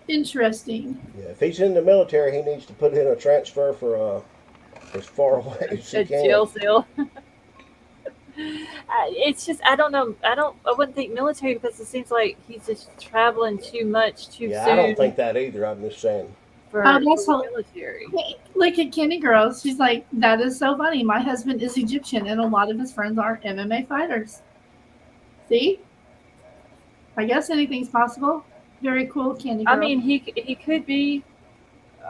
Interesting. Yeah, if he's in the military, he needs to put in a transfer for as far away as he can. Jail cell. It's just I don't know. I wouldn't think military because it seems like he's just traveling too much too soon. I don't think that either. I'm just saying. For military. Look at Kenny Girls. She's like, that is so funny. My husband is Egyptian, and a lot of his friends are MMA fighters. See? I guess anything's possible. Very cool, Candy Girl. I mean, he could be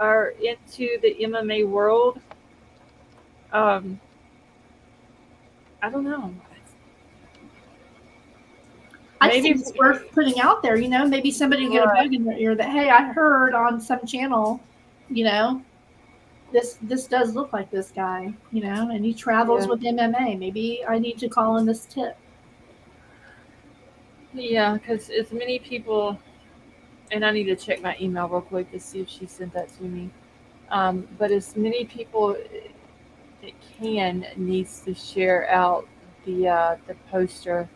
into the MMA world. I don't know. I think it's worth putting out there. Maybe somebody will get a bug in their ear that, hey, I heard on some channel. this does look like this guy, and he travels with MMA. Maybe I need to call in this tip. Yeah, because as many people, and I need to check my email real quick to see if she sent that to me. But as many people that can needs to share out the poster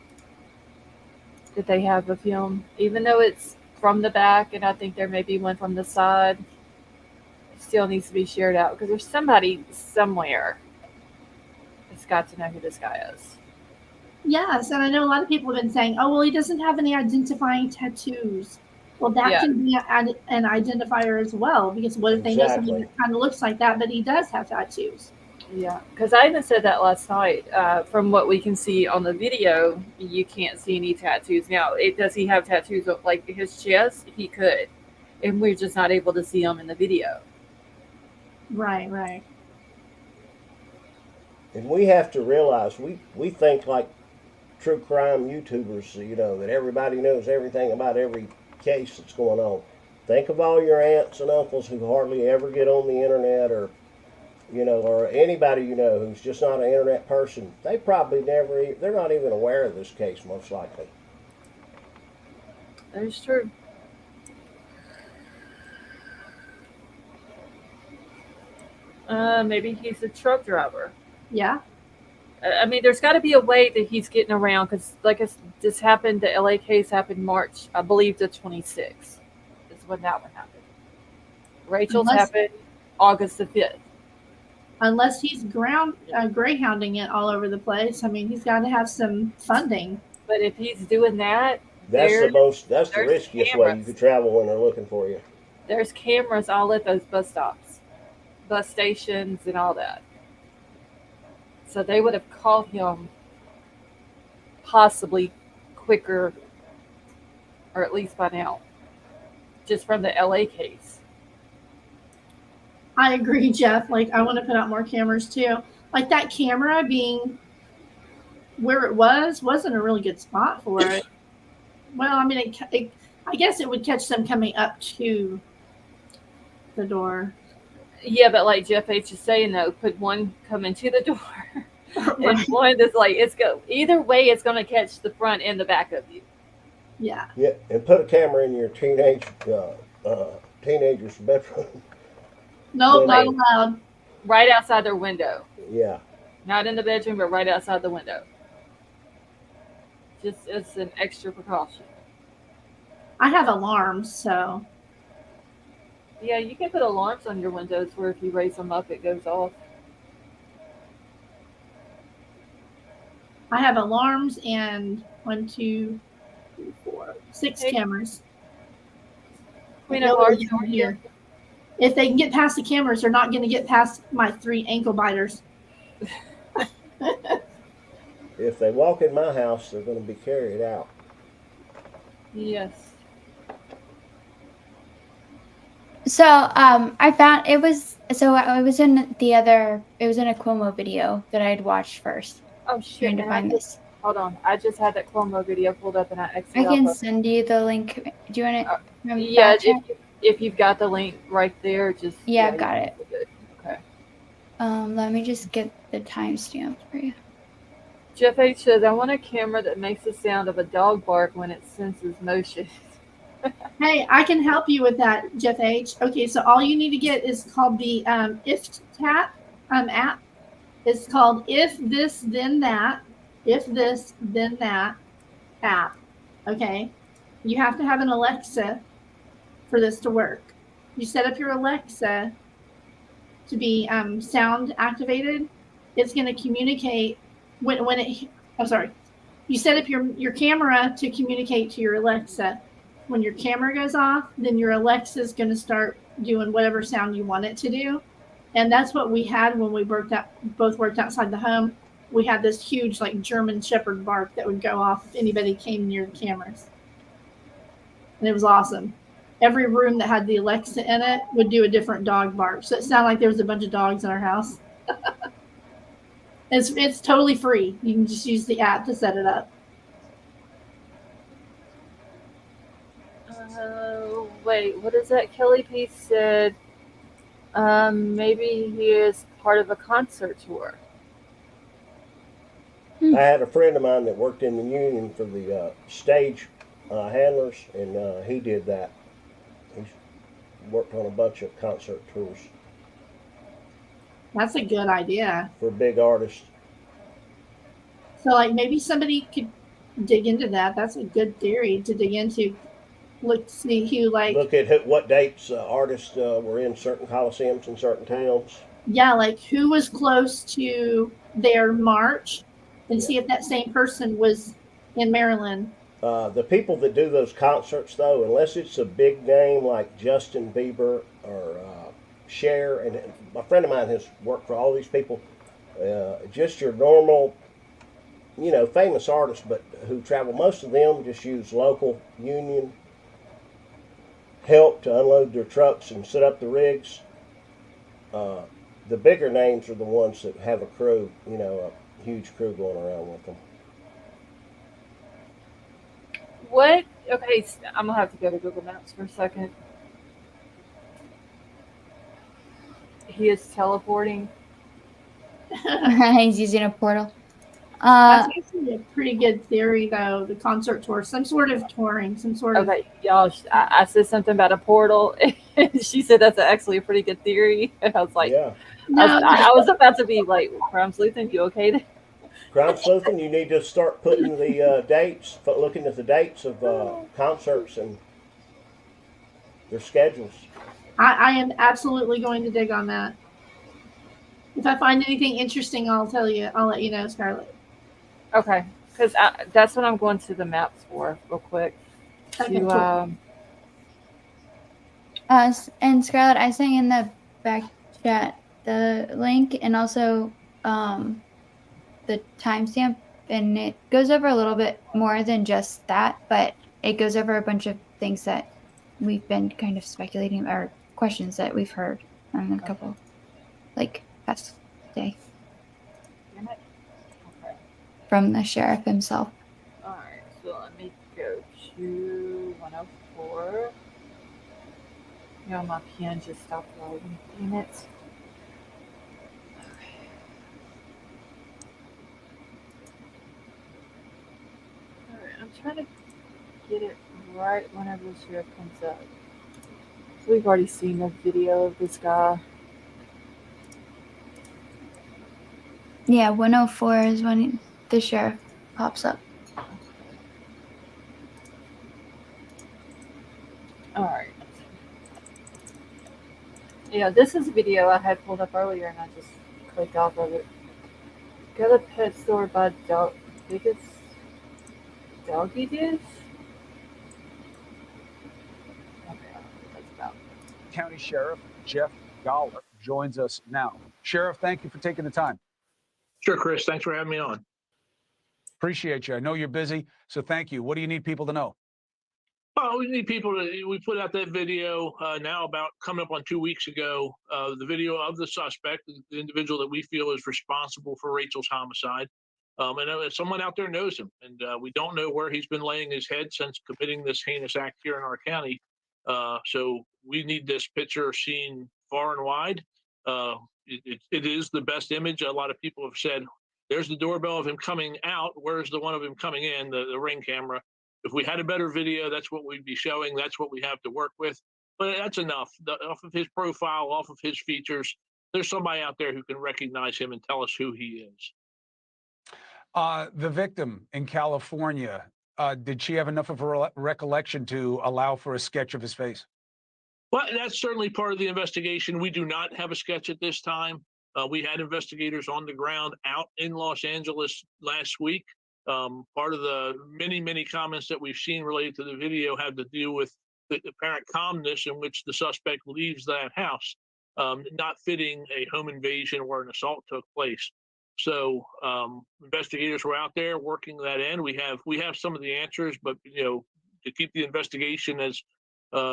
that they have of him, even though it's from the back, and I think there may be one from the side. It still needs to be shared out because there's somebody somewhere that's got to know who this guy is. Yes, and I know a lot of people have been saying, "Oh, well, he doesn't have any identifying tattoos." Well, that can be an identifier as well, because what if they know somebody that kind of looks like that, but he does have tattoos? Yeah, because I even said that last night. From what we can see on the video, you can't see any tattoos. Now, does he have tattoos of like his chest? He could, and we're just not able to see them in the video. Right. And we have to realize we think like true crime YouTubers, that everybody knows everything about every case that's going on. Think of all your aunts and uncles who hardly ever get on the internet, or anybody who's just not an internet person. They probably they're not even aware of this case, most likely. That is true. Maybe he's a truck driver. Yeah. I mean, there's got to be a way that he's getting around because, this happened. The LA case happened March, I believe, the 26th is when that one happened. Rachel's happened August the 5th. Unless he's greyhounding it all over the place. I mean, he's got to have some funding. But if he's doing that, that's the riskiest way you could travel when they're looking for you. There's cameras all at those bus stops, bus stations, and all that. So they would have caught him possibly quicker, or at least by now, just from the LA case. I agree, Jeff. I want to put out more cameras too. Like that camera being where it wasn't a really good spot for it. Well, I mean, I guess it would catch them coming up to the door. Yeah, but like Jeff H is saying, though, put one coming to the door and one that's either way, it's going to catch the front and the back of you. Yeah. Yeah, and put a camera in your teenager's bedroom. No, not allowed. Right outside their window. Yeah. Not in the bedroom, but right outside the window. Just as an extra precaution. I have alarms, so. Yeah, you can put alarms on your windows where if you raise them up, it goes off. I have alarms and 1, 2, 3, 4, 6 cameras. Here. If they can get past the cameras, they're not going to get past my 3 ankle biters. If they walk in my house, they're going to be carried out. Yes. So I found it was in a Cuomo video that I had watched first. Oh shit! Trying to find this. Hold on, I just had that Cuomo video pulled up and I exited. I can send you the link. Do you want it? Yeah, if you've got the link right there, just I've got it. Okay. Let me just get the timestamp for you. Jeff H says, I want a camera that makes the sound of a dog bark when it senses motion. Hey, I can help you with that, Jeff H. Okay, so all you need to get is called the IFTAP app. It's called If This Then That. If This Then That app. Okay, you have to have an Alexa for this to work. You set up your Alexa to be sound activated. It's going to communicate when it. I'm sorry. You set up your camera to communicate to your Alexa. When your camera goes off, then your Alexa is going to start doing whatever sound you want it to do. And that's what we had when we both worked outside the home. We had this huge German Shepherd bark that would go off if anybody came near the cameras. And it was awesome. Every room that had the Alexa in it would do a different dog bark. So it sounded like there was a bunch of dogs in our house. It's totally free. You can just use the app to set it up. Wait, what is that? Kelly P said, Maybe he is part of a concert tour. I had a friend of mine that worked in the union for the stage handlers, and he did that. He worked on a bunch of concert tours That's a good idea. for big artists. So, like, maybe somebody could dig into that. That's a good theory to dig into. Look, see who, like, Look at what dates artists were in certain coliseums in certain towns. yeah, like who was close to their march, and see if that same person was in Maryland. The people that do those concerts, though, unless it's a big name like Justin Bieber or Cher, and a friend of mine has worked for all these people, just your normal, famous artists, but who travel, most of them just use local union help to unload their trucks and set up the rigs. The bigger names are the ones that have a crew, a huge crew going around with them. What? Okay, I'm gonna have to go to Google Maps for a second. He is teleporting. He's using a portal. That's actually a pretty good theory, though. The concert tour, some sort of touring, some sort of. Okay, y'all. I said something about a portal. And she said that's actually a pretty good theory. And I was like, Yeah. I was about to be like, Crime Sleuthing, you okay? Crime sleuthing, you need to start putting the dates, looking at the dates of concerts and their schedules. I am absolutely going to dig on that. If I find anything interesting, I'll tell you. I'll let you know, Scarlett. Okay, because that's what I'm going to the maps for, real quick. Okay, To, cool. And Scarlett, I sent in the back chat the link and also the timestamp, and it goes over a little bit more than just that, but it goes over a bunch of things that we've been kind of speculating, or questions that we've heard on a couple, like past day. Damn it. Okay. From the sheriff himself. Alright, so let me go to 104. My pen just stopped loading. Damn it. Alright, I'm trying to get it right whenever the sheriff comes up. So we've already seen a video of this guy. Yeah, 104 is when the sheriff pops up. Alright. Yeah, this is a video I had pulled up earlier and I just clicked off of it. Go to pet store by biggest doggy dish? Okay, I don't know what that's about. County Sheriff Jeff Dollar joins us now. Sheriff, thank you for taking the time. Sure, Chris. Thanks for having me on. Appreciate you. I know you're busy, so thank you. What do you need people to know? Well, we need people to. We put out that video now about coming up on 2 weeks ago. The video of the suspect, the individual that we feel is responsible for Rachel's homicide. And someone out there knows him, and we don't know where he's been laying his head since committing this heinous act here in our county. So we need this picture seen far and wide. It is the best image. A lot of people have said, "There's the doorbell of him coming out. Where's the one of him coming in? The ring camera." If we had a better video, that's what we'd be showing. That's what we have to work with. But that's enough. Off of his profile, off of his features, there's somebody out there who can recognize him and tell us who he is. The victim in California, did she have enough of a recollection to allow for a sketch of his face? Well, that's certainly part of the investigation. We do not have a sketch at this time. We had investigators on the ground out in Los Angeles last week. Part of the many, many comments that we've seen related to the video have to do with the apparent calmness in which the suspect leaves that house, not fitting a home invasion where an assault took place. So investigators were out there working that end. We have some of the answers, but to keep the investigation as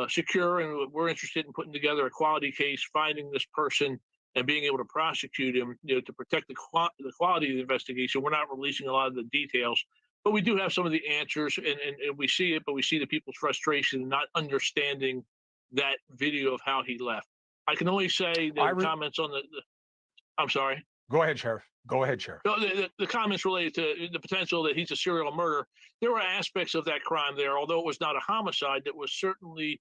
secure, and we're interested in putting together a quality case, finding this person, and being able to prosecute him, to protect the quality of the investigation. We're not releasing a lot of the details, but we do have some of the answers, and we see it, but we see the people's frustration and not understanding that video of how he left. I can only say the comments on the I'm sorry. Go ahead, Sheriff. Go ahead, Sheriff. No, the comments related to the potential that he's a serial murderer. There were aspects of that crime there, although it was not a homicide, that was certainly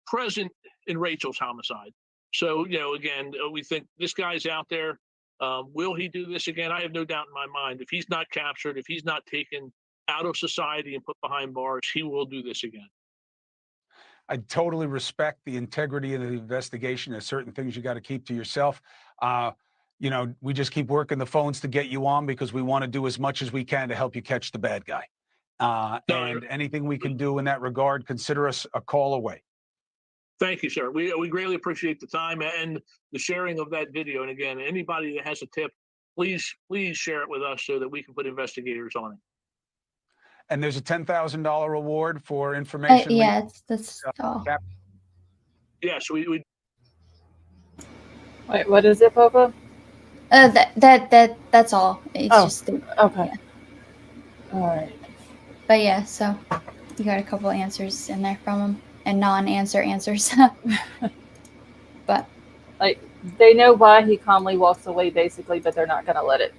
present in Rachel's homicide. So, again, we think this guy's out there. Will he do this again? I have no doubt in my mind. If he's not captured, if he's not taken out of society and put behind bars, he will do this again. I totally respect the integrity of the investigation. There's certain things you got to keep to yourself. We just keep working the phones to get you on because we want to do as much as we can to help you catch the bad guy. And anything we can do in that regard, consider us a call away. Thank you, sir. We greatly appreciate the time and the sharing of that video. And again, anybody that has a tip, please share it with us so that we can put investigators on it. And there's a $10,000 reward for information. Yeah, that's all. Yes, we. Wait, what is it, Papa? That's all. It's just okay. Yeah. All right. But yeah, so you got a couple answers in there from him, and non-answer answers. But like, they know why he calmly walks away, basically, but they're not gonna let it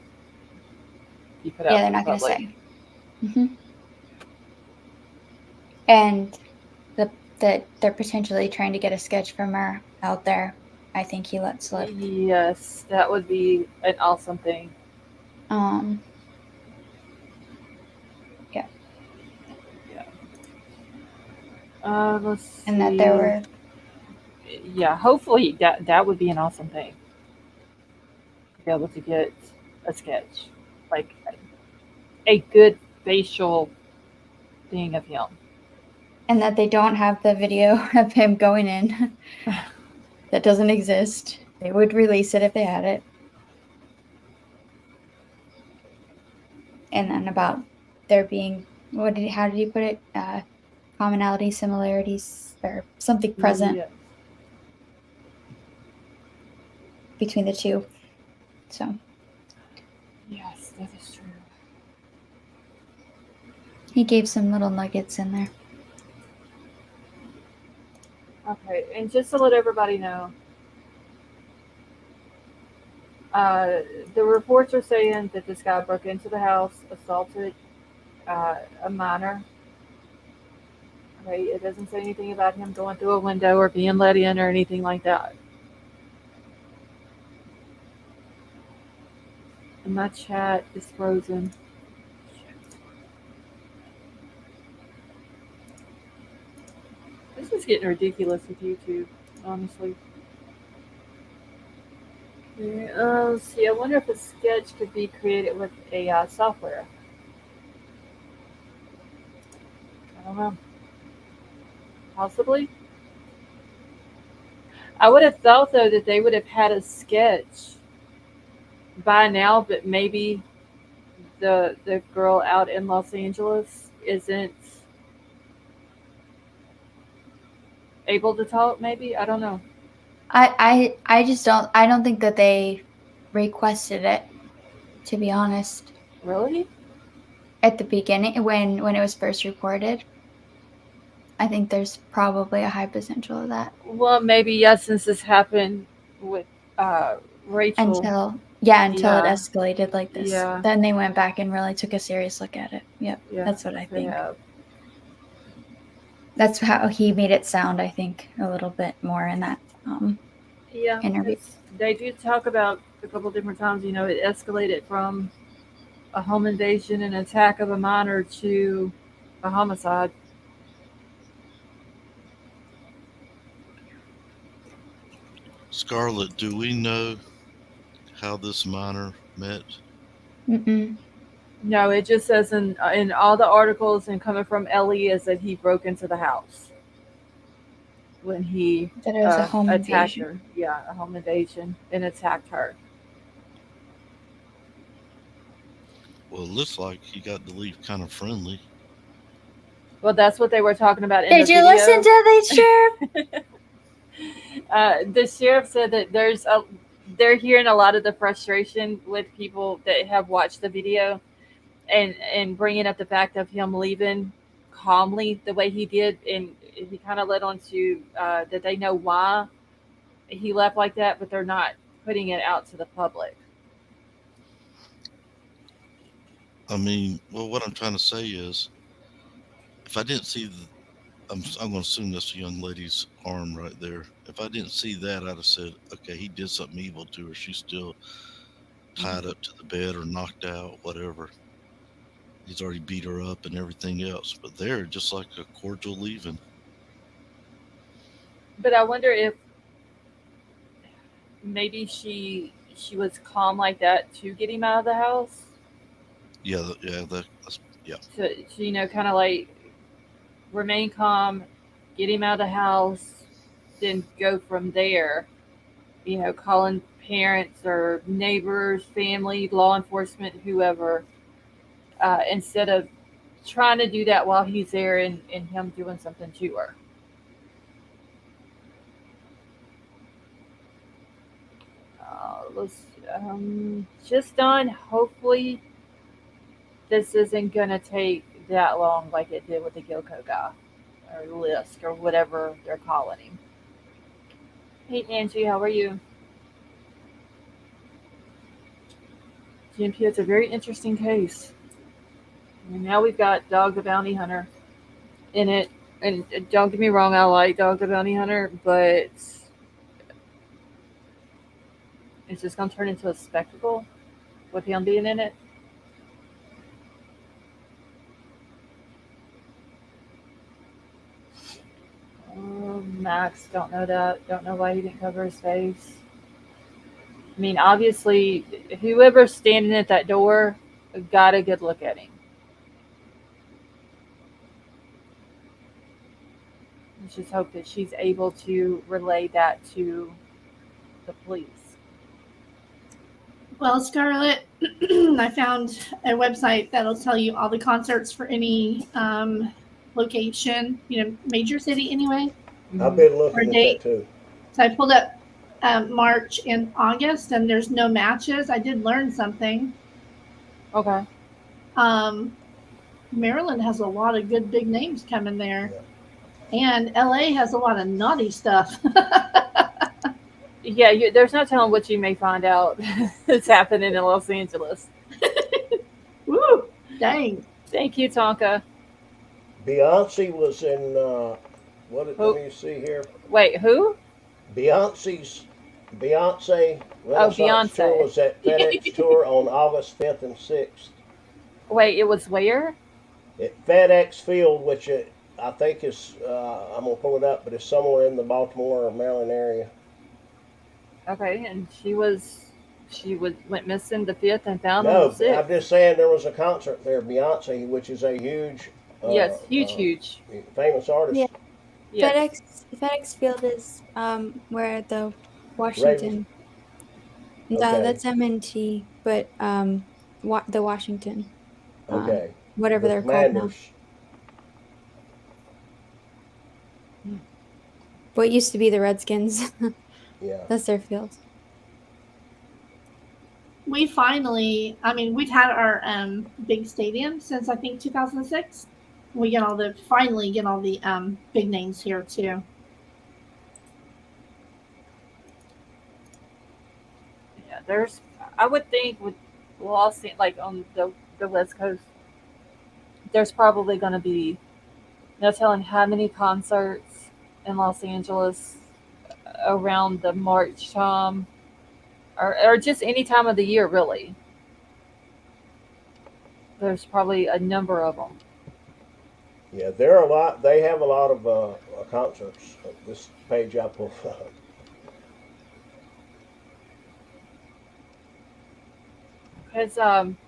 be put out. Yeah, they're not gonna say. And that they're potentially trying to get a sketch from her out there. I think he let slip. Yes, that would be an awesome thing. Yeah. Let's see. And that there were. Yeah, hopefully that would be an awesome thing. To be able to get a sketch, like a good facial thing of him. And that they don't have the video of him going in. That doesn't exist. They would release it if they had it. And then about there being, how did he put it? Commonality, similarities, or something present between the two. So. Yes, that is true. He gave some little nuggets in there. Okay, and just to let everybody know, the reports are saying that this guy broke into the house, assaulted a minor. Okay, it doesn't say anything about him going through a window or being let in or anything like that. And my chat is frozen. This is getting ridiculous with YouTube, honestly. Okay, let's see. I wonder if a sketch could be created with AI software. I don't know. Possibly. I would have thought, though, that they would have had a sketch by now, but maybe the girl out in Los Angeles isn't able to talk, maybe? I don't know. I just don't think that they requested it, to be honest. Really? At the beginning, when it was first reported, I think there's probably a high potential of that. Well, maybe, yes, since this happened with Rachel. Until it escalated like this. Yeah. Then they went back and really took a serious look at it. Yep, Yeah, that's what I think. Yeah. That's how he made it sound, I think, a little bit more in that interview. They do talk about a couple different times, it escalated from a home invasion and attack of a minor to a homicide. Scarlett, do we know how this minor met? No, it just says in all the articles and coming from Ellie is that he broke into the house when he that it was a home attacked invasion. her. Yeah, a home invasion and attacked her. Well, it looks like he got to leave kind of friendly. Well, that's what they were talking about in Did the you video. listen to the sheriff? The sheriff said that they're hearing a lot of the frustration with people that have watched the video and bringing up the fact of him leaving calmly the way he did. And he kind of led on to that they know why he left like that, but they're not putting it out to the public. I mean, well, what I'm trying to say is, if I didn't see I'm going to assume that's a young lady's arm right there. If I didn't see that, I'd have said, okay, he did something evil to her. She's still tied up to the bed or knocked out, whatever. He's already beat her up and everything else. But there, just like a cordial leaving. But I wonder if maybe she was calm like that to get him out of the house. Yeah, that's yeah. To kind of like remain calm, get him out of the house, then go from there. Calling parents or neighbors, family, law enforcement, whoever, instead of trying to do that while he's there and him doing something to her. Let's just done. Hopefully, this isn't gonna take that long like it did with the Gilco guy or Lisk or whatever they're calling him. Hey Angie, how are you? GMP, it's a very interesting case. And now we've got Dog the Bounty Hunter in it. And don't get me wrong, I like Dog the Bounty Hunter, but it's just going to turn into a spectacle with him being in it. Max, don't know that. Don't know why he didn't cover his face. I mean, obviously, whoever's standing at that door got a good look at him. Let's just hope that she's able to relay that to the police. Well, Scarlett, I found a website that'll tell you all the concerts for any location, major city anyway. I've been looking at that too. So I pulled up March and August, and there's no matches. I did learn something. Okay. Maryland has a lot of good big names coming there. Yeah. And LA has a lot of naughty stuff. Yeah, there's no telling what you may find out that's happening in Los Angeles. Woo! Dang. Thank you, Tonka. Beyonce was in, let me see here. Wait, who? Beyonce Beyonce tour was at FedEx Tour on August 5th and 6th. Wait, it was where? At FedEx Field, which I think is, I'm going to pull it up, but it's somewhere in the Baltimore or Maryland area. Okay, and she went missing the 5th and found on the 6th. I'm just saying there was a concert there, Beyonce, which is a huge. Yes, huge. Famous artist. Yeah. Yes. FedEx Field is where the Washington. No, that's MNT, but the Washington. Okay. Whatever they're called now. What used to be the Redskins. Yeah. That's their field. We've had our big stadium since I think 2006. We finally get all the big names here too. Yeah, I would think with Los, like on the West Coast, there's probably going to be no telling how many concerts in Los Angeles around the March time, or just any time of the year, really. There's probably a number of them. Yeah, there are a lot. They have a lot of concerts. This page I pulled up. Because I'm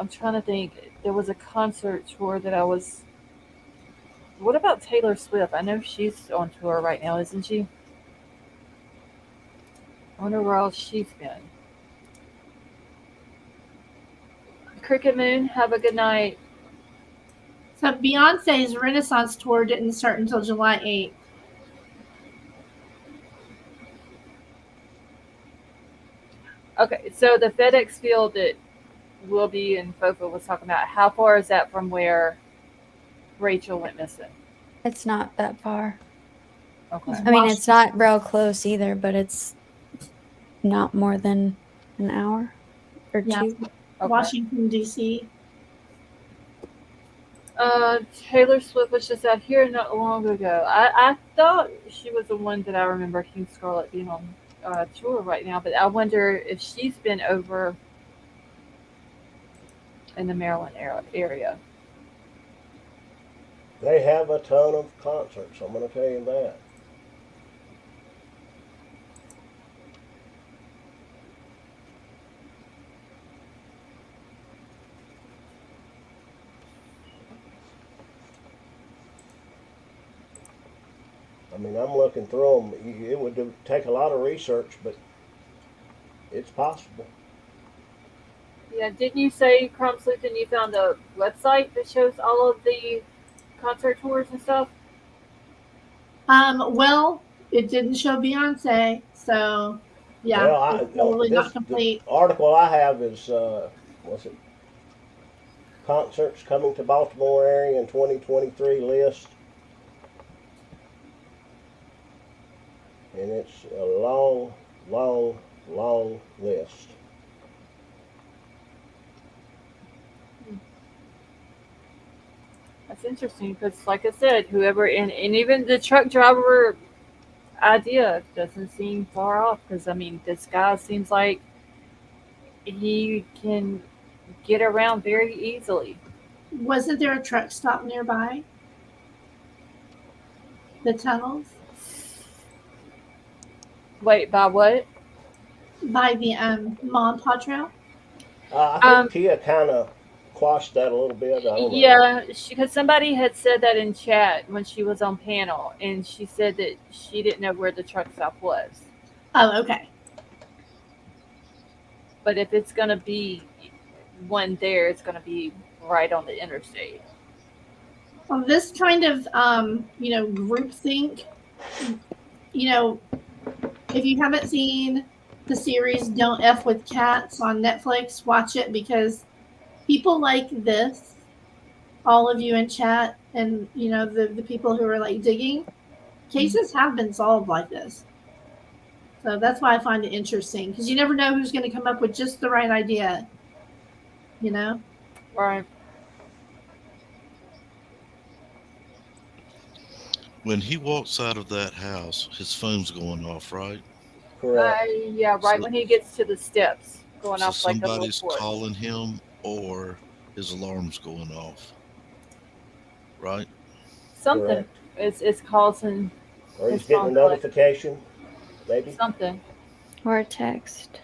trying to think. There was a concert tour that I was. What about Taylor Swift? I know she's on tour right now, isn't she? I wonder where else she's been. Cricket Moon, have a good night. So Beyonce's Renaissance tour didn't start until July 8th. Okay, so the FedEx Field that Wilby and Fofa was talking about, how far is that from where Rachel went missing? It's not that far. Okay. I mean, it's not real close either, but it's not more than an hour or Yeah, two. Okay. Washington D.C. Taylor Swift was just out here not long ago. I thought she was the one that I remember King Scarlet being on tour right now, but I wonder if she's been over in the Maryland area. They have a ton of concerts, I'm going to tell you that. I mean, I'm looking through them. It would take a lot of research, but it's possible. Yeah, didn't you say, Crumb Sleuth, and you found a website that shows all of the concert tours and stuff? Well, it didn't show Beyonce, so yeah, Well, it's probably not the complete. article I have is what's it? Concerts coming to Baltimore area in 2023 list, and it's a long, long, long list. That's interesting because, like I said, whoever and even the truck driver idea doesn't seem far off. Because I mean, this guy seems like he can get around very easily. Wasn't there a truck stop nearby the tunnels? Wait, by what? By the Montauk Trail? I Um, think Tia kind of quashed that a little bit. I don't know. yeah, because somebody had said that in chat when she was on panel, and she said that she didn't know where the truck stop was. Oh, okay. But if it's gonna be one there, it's gonna be right on the interstate. Well, this kind of groupthink, if you haven't seen the series Don't F with Cats on Netflix, watch it because people like this, all of you in chat and the people who are like digging, cases have been solved like this. So that's why I find it interesting because you never know who's going to come up with just the right idea, you know? Right. When he walks out of that house, his phone's going off, right? Correct. Yeah, right So, when he gets to the steps, going so off like a little somebody's torch. calling him or his alarm's going off, right? Something. Correct. It's causing Or his he's getting a phone to like notification, maybe. something. Or a text.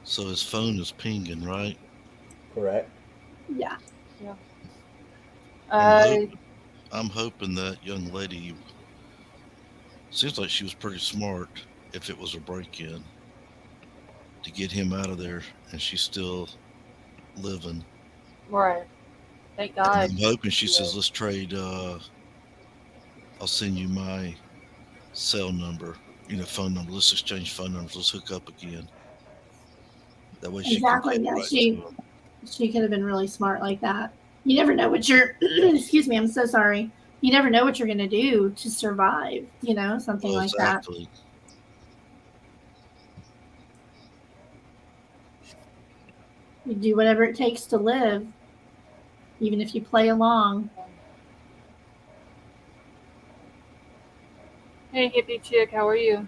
So his phone is pinging, right? Correct. Yeah. Yeah. I'm Uh, hope I'm hoping that young lady seems like she was pretty smart if it was a break-in to get him out of there and she's still living. right. Thank And God. I'm hoping she Yeah. says, let's trade I'll send you my cell number, phone number. Let's exchange phone numbers. Let's hook up again. That way she can Exactly. get Yeah, right to him. she could have been really smart like that. You never know what you're excuse me, I'm so sorry. You never know what you're going to do to survive, something Well, like that. exactly. You do whatever it takes to live, even if you play along. Hey, hippie chick, how are you?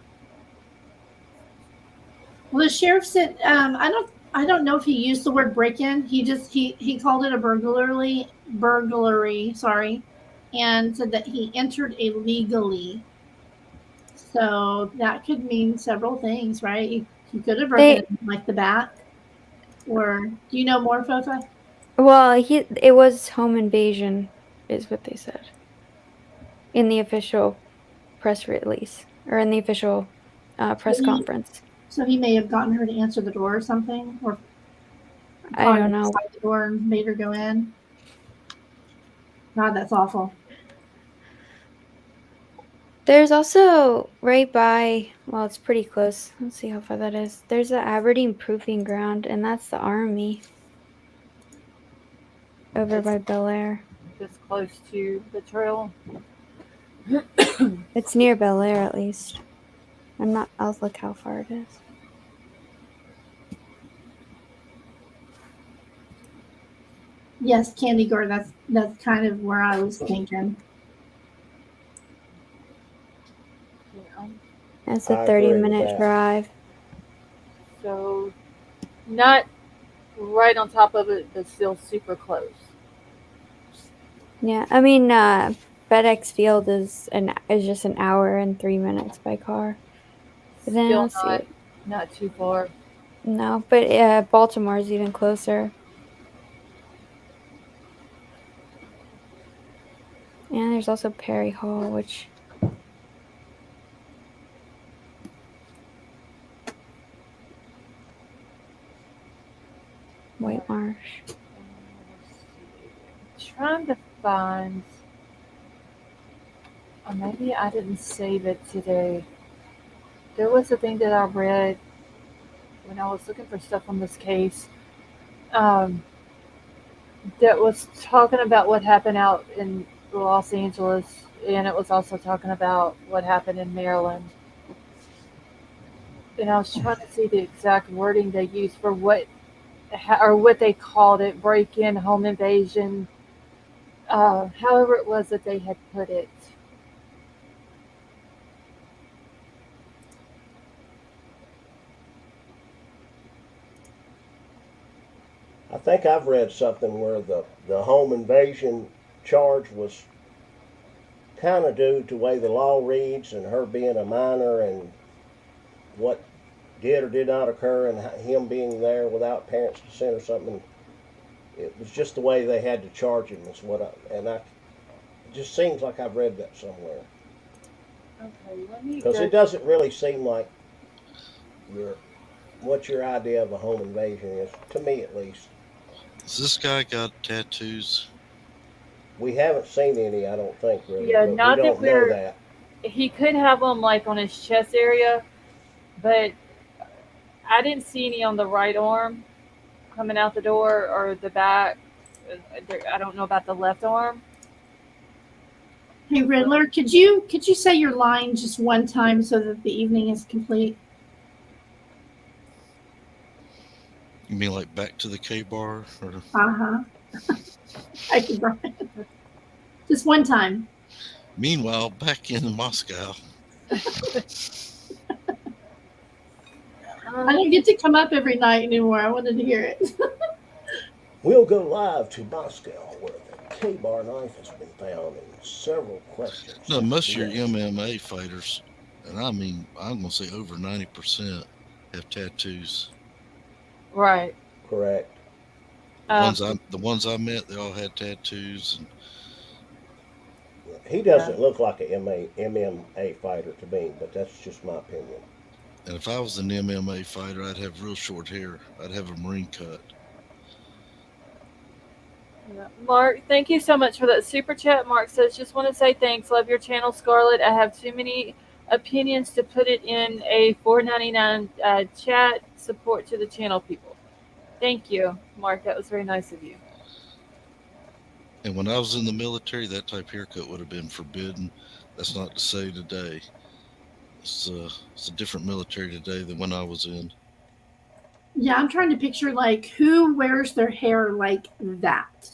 Well, the sheriff said, I don't know if he used the word break-in. He called it a burglary, sorry, and said that he entered illegally. So that could mean several things, right? He could have broken They in like the back, or do you know more, Fofa? it was home invasion is what they said in the official press release or in the official So press he, conference. so he may have gotten her to answer the door or something, or I caught her don't know. outside the door and made her go in. God, that's awful. There's also right by, well, it's pretty close. Let's see how far that is. There's the Aberdeen Proving Ground, and that's the Army over It's by Bel Air. this close to the trail. It's near Bel Air, at least. I'll look how far it is. Yes, Candy Gore. That's kind of where I was thinking. It's I a agree with 30-minute that. drive. So, not right on top of it, but still super close. Yeah, I mean, FedEx Field is just an hour and 3 minutes by car. But then Still let's see it. not too far. No, but Baltimore is even closer. And there's also Perry Hall, which White Marsh. Trying to find. Or maybe I didn't save it today. There was a thing that I read when I was looking for stuff on this case um, that was talking about what happened out in Los Angeles, and it was also talking about what happened in Maryland. And I was trying to see the exact wording they used for or what they called it, break-in, home invasion, however it was that they had put it. I think I've read something where the home invasion charge was kind of due to the way the law reads and her being a minor and what did or did not occur and him being there without parents' consent or something. It was just the way they had to charge him. Is what it just seems like I've read that somewhere. Okay, let me Because go. it doesn't really seem like your what your idea of a home invasion is, to me at least. Has this guy got tattoos? We haven't seen any, I don't think, really, Yeah, but we not that don't know we're. that. He could have them like on his chest area, but I didn't see any on the right arm coming out the door or the back. I don't know about the left arm. Hey Riddler, could you say your line just one time so that the evening is complete? You mean like back to the K bar? Or... Uh-huh. Thank you, Brian. Just one time. Meanwhile, back in Moscow. I don't get to come up every night anymore. I wanted to hear it. We'll go live to Moscow, where the K-bar knife has been found and several questions. No, most of your Yes. MMA fighters, and I mean, I'm going to say over 90% have tattoos. Right. Correct. The ones I met, they all had tattoos. And He doesn't look like a MMA fighter to me, but that's just my opinion. And if I was an MMA fighter, I'd have real short hair. I'd have a Marine cut. Yeah. Mark, thank you so much for that super chat. Mark says, just want to say thanks. Love your channel, Scarlett. I have too many opinions to put it in a $4.99 chat. Support to the channel, people. Thank you, Mark. That was very nice of you. And when I was in the military, that type haircut would have been forbidden. That's not to say today. It's a different military today than when I was in. Yeah, I'm trying to picture like who wears their hair like that.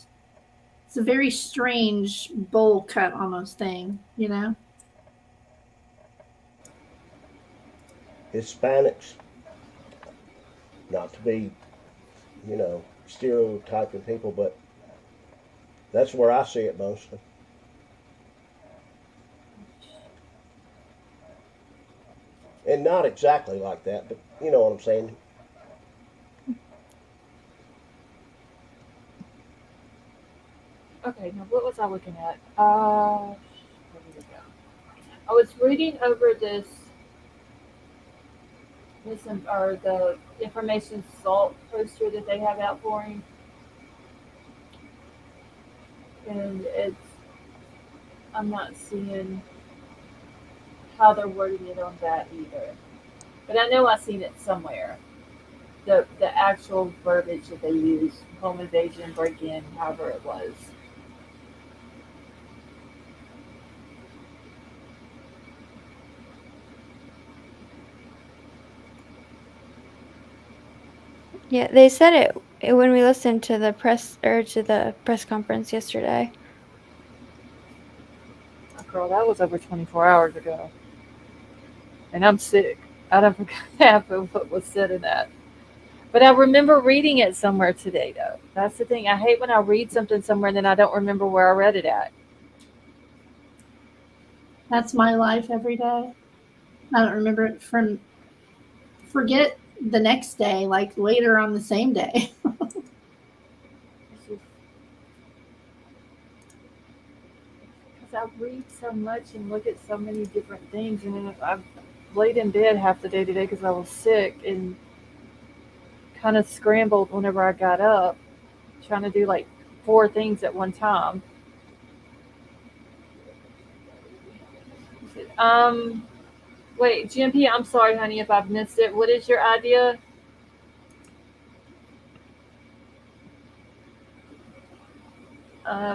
It's a very strange bowl cut almost thing, you know? Hispanics, not to be, stereotyping people, but that's where I see it mostly. And not exactly like that, but you know what I'm saying. Okay, now what was I looking at? Where did it go? I was reading over or the information salt poster that they have out for him, and I'm not seeing how they're wording it on that either. But I know I've seen it somewhere. The actual verbiage that they use, home invasion, break in, however it was. Yeah, they said it when we listened to the press conference yesterday. Girl, that was over 24 hours ago. And I'm sick. I don't forget half of what was said in that. But I remember reading it somewhere today, though. That's the thing. I hate when I read something somewhere and then I don't remember where I read it at. That's my life every day. I don't remember it from forget the next day, like later on the same day. Because I read so much and look at so many different things. And then I've laid in bed half the day today because I was sick and kind of scrambled whenever I got up, trying to do like four things at one time. Um, Wait, GMP, I'm sorry, honey, if I've missed it. What is your idea?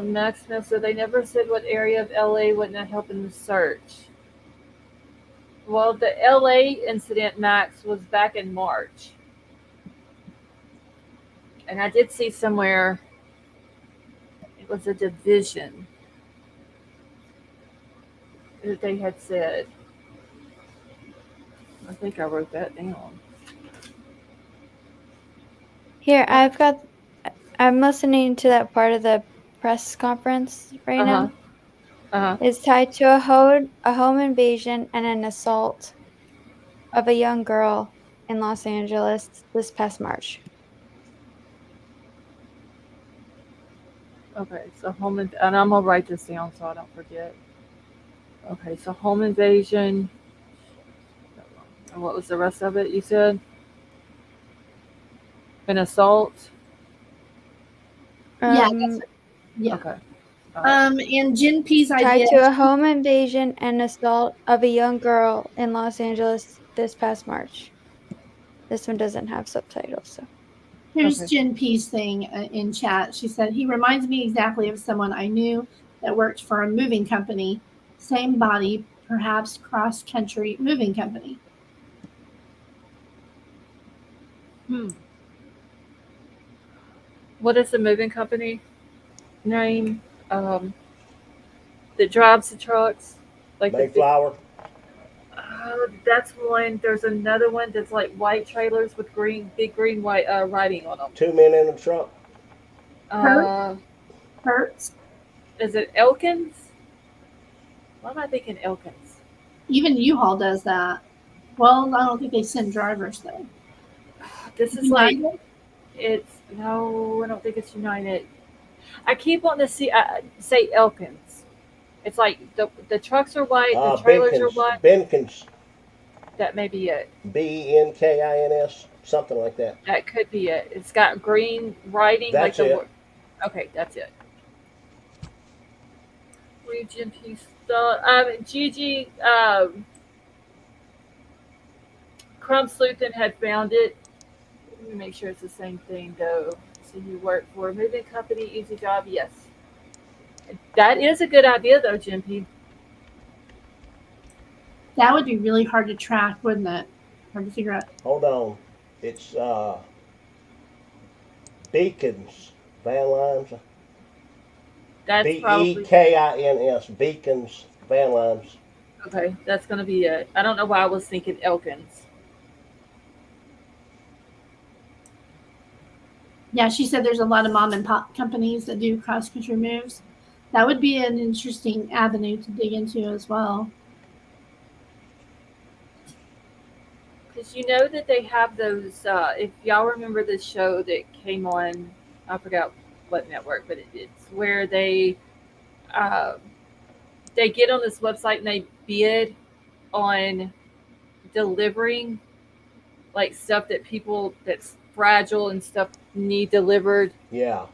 Maximus, so they never said what area of LA wouldn't help in the search. Well, the LA incident, Max, was back in March. And I did see somewhere it was a division that they had said. I think I wrote that down. Here, I'm listening to that part of the press conference right Uh huh. now. Uh huh. It's tied to a home invasion and an assault of a young girl in Los Angeles this past March. Okay, so and I'm gonna write this down so I don't forget. Okay, so home invasion. And what was the rest of it? You said an assault. Yeah, Um, yeah. Okay. All right. And Jin P's idea. Tied to a home invasion and assault of a young girl in Los Angeles this past March. This one doesn't have subtitles, so. Here's Okay. Jin P's thing in chat. She said, he reminds me exactly of someone I knew that worked for a moving company. Same body, perhaps cross country moving company. Hmm. What is the moving company name? Um, that drives the trucks, like the big. Mayflower. That's one. There's another one that's like white trailers with big green white writing on them. 2 men in a truck. Hurt, Uh, Hertz. is it Elkins? Why am I thinking Elkins? Even U-Haul does that. Well, I don't think they send drivers though. This is like United? it's no, I don't think it's United. I keep wanting to say Elkins. It's like the trucks are white, the trailers are white. Benkins. That may be it. Benkins, something like that. That could be it. It's got green writing That's like the it. word. Okay, that's it. Region piece stuff. Gigi Crumb Sleuthen had found it. Let me make sure it's the same thing though. So you work for a moving company, easy job, yes. That is a good idea though, Jimpy. That would be really hard to track, wouldn't it? Hard to figure out. Hold on. It's Beacons Van Lines. That's probably Bekins Beacons Van Lines. okay. That's gonna be it. I don't know why I was thinking Elkins. Yeah, she said there's a lot of mom and pop companies that do cross country moves. That would be an interesting avenue to dig into as well. Because you know that they have those. If y'all remember this show that came on, I forgot what network, but it's where uh, they get on this website and they bid on delivering like stuff that people that's fragile and stuff need delivered. Yeah.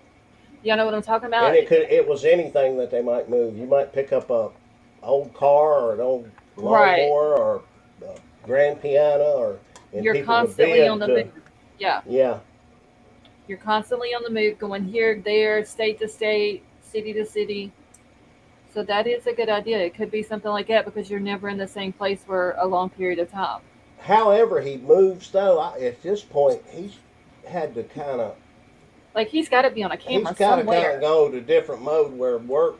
Y'all know what I'm talking about? And it was anything that they might move. You might pick up a old car or an old Right. lawnmower or a grand piano and You're people would constantly bid on the to, move. Yeah. yeah. You're constantly on the move, going here, there, state to state, city to city. So that is a good idea. It could be something like that because you're never in the same place for a long period of time. However he moves though, at this point had to kind of. Like he's got to be on a camera He's got to kind somewhere. of go to different mode where work.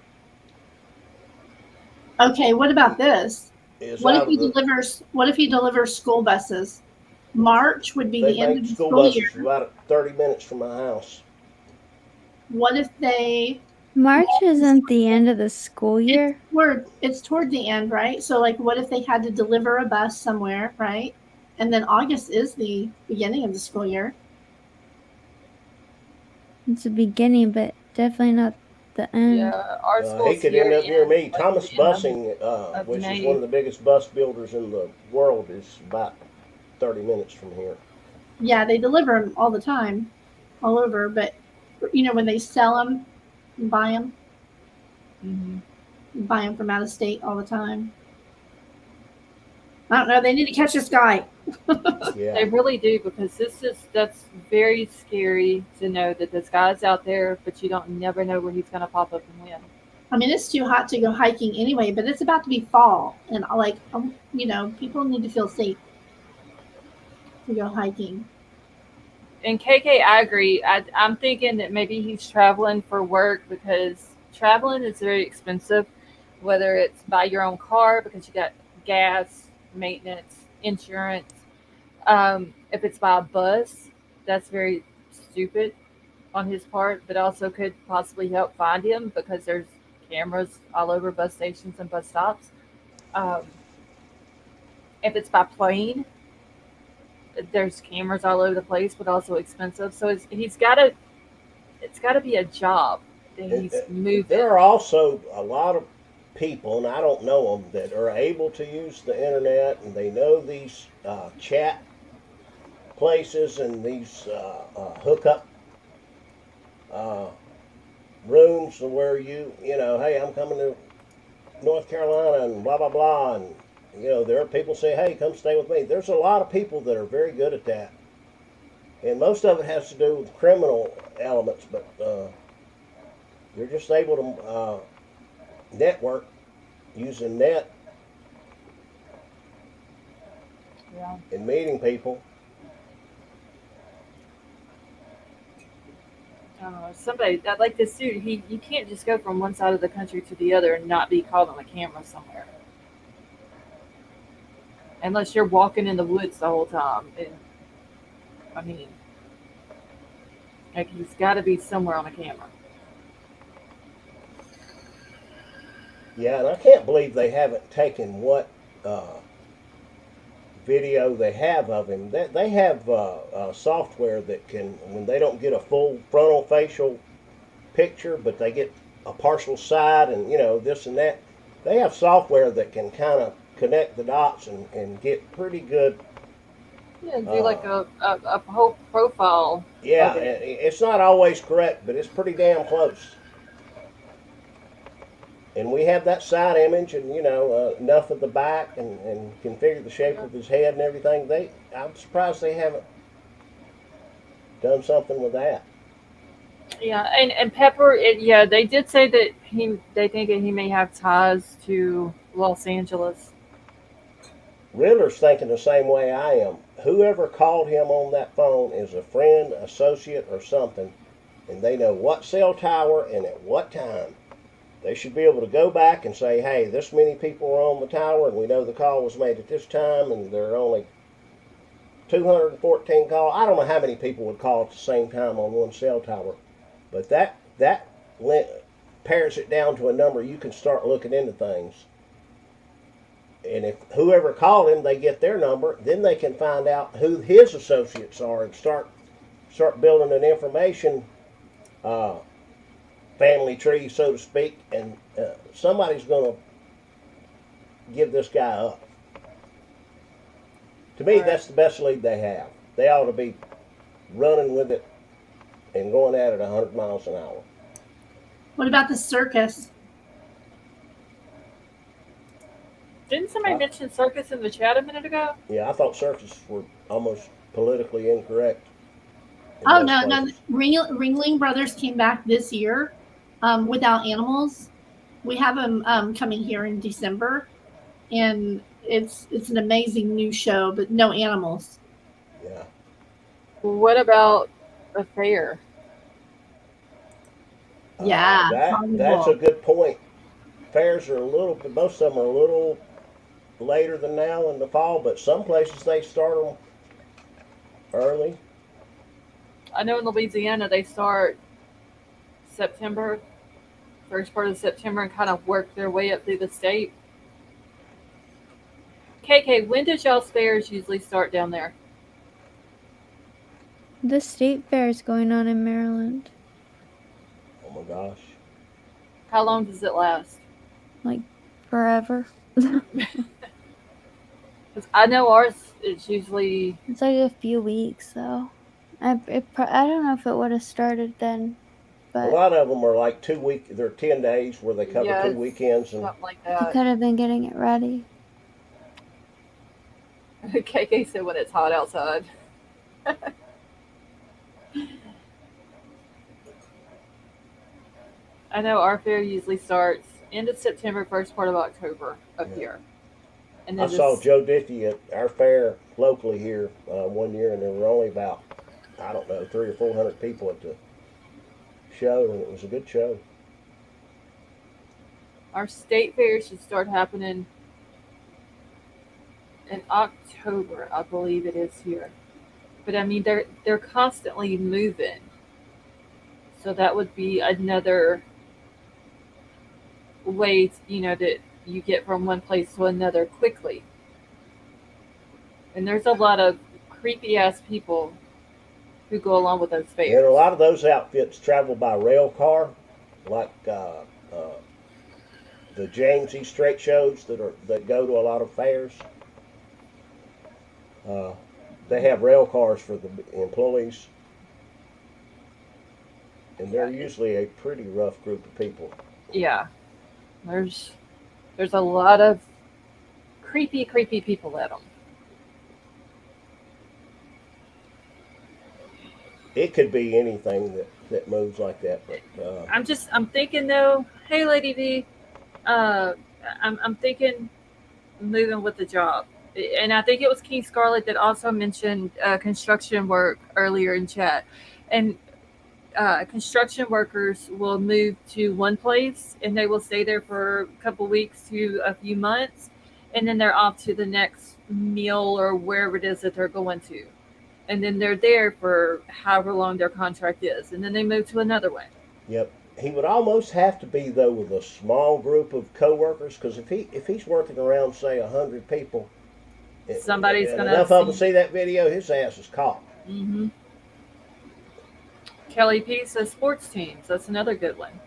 Okay, what about this? Is What if out he of the. delivers? What if he delivers school buses? March would be They the end make of the school school buses year. about 30 minutes from my house. What if they? March isn't the end of the school year. It's toward the end, right? So, like, what if they had to deliver a bus somewhere, right? And then August is the beginning of the school year. It's the beginning, but definitely not the end. Yeah, our He school's could here end up near ends me. like Thomas the end Busing, of which is May. one of the biggest bus builders in the world, is about 30 minutes from here. Yeah, they deliver them all the time, all over. But when they sell them, and buy them, buy them from out of state all the time. I don't know. They need to catch this guy. Yeah. They really do, because that's very scary to know that this guy's out there, but you don't never know where he's gonna pop up and when. I mean, it's too hot to go hiking anyway, but it's about to be fall, and people need to feel safe to go hiking. And KK, I agree. I'm thinking that maybe he's traveling for work, because traveling is very expensive, whether it's by your own car because you got gas, maintenance, insurance. If it's by a bus, that's very stupid on his part, but also could possibly help find him because there's cameras all over bus stations and bus stops. Um, if it's by plane, there's cameras all over the place, but also expensive. So it's got to be a job that he's moving. There are also a lot of people, and I don't know them, that are able to use the internet, and they know these chat places and these hookup rooms where hey, I'm coming to North Carolina and blah blah blah, and there are people say, hey, come stay with me. There's a lot of people that are very good at that, and most of it has to do with criminal elements, but they're just able to network using net and meeting people. Somebody like this dude, you can't just go from one side of the country to the other and not be caught on a camera somewhere, unless you're walking in the woods the whole time. And I mean, like, he's got to be somewhere on a camera. Yeah, and I can't believe they haven't taken what video they have of him. They have software that can, when they don't get a full frontal facial picture, but they get a partial side and this and that, they have software that can kind of connect the dots and get pretty good. Yeah, do like a whole profile. Yeah, it's not always correct, but it's pretty damn close. And we have that side image, and enough of the back, and configure the shape of his head and everything. I'm surprised they haven't done something with that. Yeah, and Pepper, they did say that they think that he may have ties to Los Angeles. Riddler's thinking the same way I am. Whoever called him on that phone is a friend, associate, or something, and they know what cell tower and at what time. They should be able to go back and say, hey, this many people were on the tower, and we know the call was made at this time, and there are only 214 calls. I don't know how many people would call at the same time on one cell tower, but that pares it down to a number you can start looking into things. And if whoever called him, they get their number, then they can find out who his associates are and start building an information family tree, so to speak, and somebody's going to give this guy up. To me, that's the best lead they have. They ought to be running with it and going at it 100 miles an hour. What about the circus? Didn't somebody mention circus in the chat a minute ago? Yeah, I thought circuses were almost politically incorrect. Oh, no. Ringling Brothers came back this year without animals. We have them coming here in December, and it's an amazing new show, but no animals. Yeah. What about a fair? Yeah, That's a carnival. good point. Fairs are a little, most of them are a little later than now in the fall, but some places they start them early. I know in Louisiana they start September, first part of September, and kind of work their way up through the state. KK, when does y'all's fairs usually start down there? The state fair is going on in Maryland. Oh my gosh. How long does it last? Like forever. Because I know ours is usually It's like a few weeks though. I don't know if it would have started then, A but lot of them are like 2 week. They're 10 days where they cover yeah, two it's weekends, and something like he that. could have been getting it ready. KK said when it's hot outside. I know our fair usually starts end of September, first part of October up yeah. here. And I then saw this, Joe Diffie at our fair locally here one year, and there were only about, I don't know, 300 or 400 people at the show, and it was a good show. our state fair should start happening in October, I believe it is here. But I mean, they're constantly moving, so that would be another way, that you get from one place to another quickly. And there's a lot of creepy ass people who go along with those And a fairs. lot of those outfits travel by rail car, like the James E. Strait shows that go to a lot of fairs. Uh, they have rail cars for the employees, and they're usually a pretty rough group of people. Yeah, there's there's a lot of creepy people at them. It could be anything that moves like that, but I'm thinking though. Hey, Lady V, uh, I'm thinking moving with the job. And I think it was King Scarlet that also mentioned construction work earlier in chat. And construction workers will move to one place and they will stay there for a couple weeks to a few months. And then they're off to the next meal or wherever it is that they're going to. And then they're there for however long their contract is. And then they move to another one. yep. He would almost have to be though with a small group of coworkers, because if he's working around say 100 people, Somebody's and going enough to of them see. see that video, his ass is caught. Hmm. Kelly P says sports teams. That's another good one.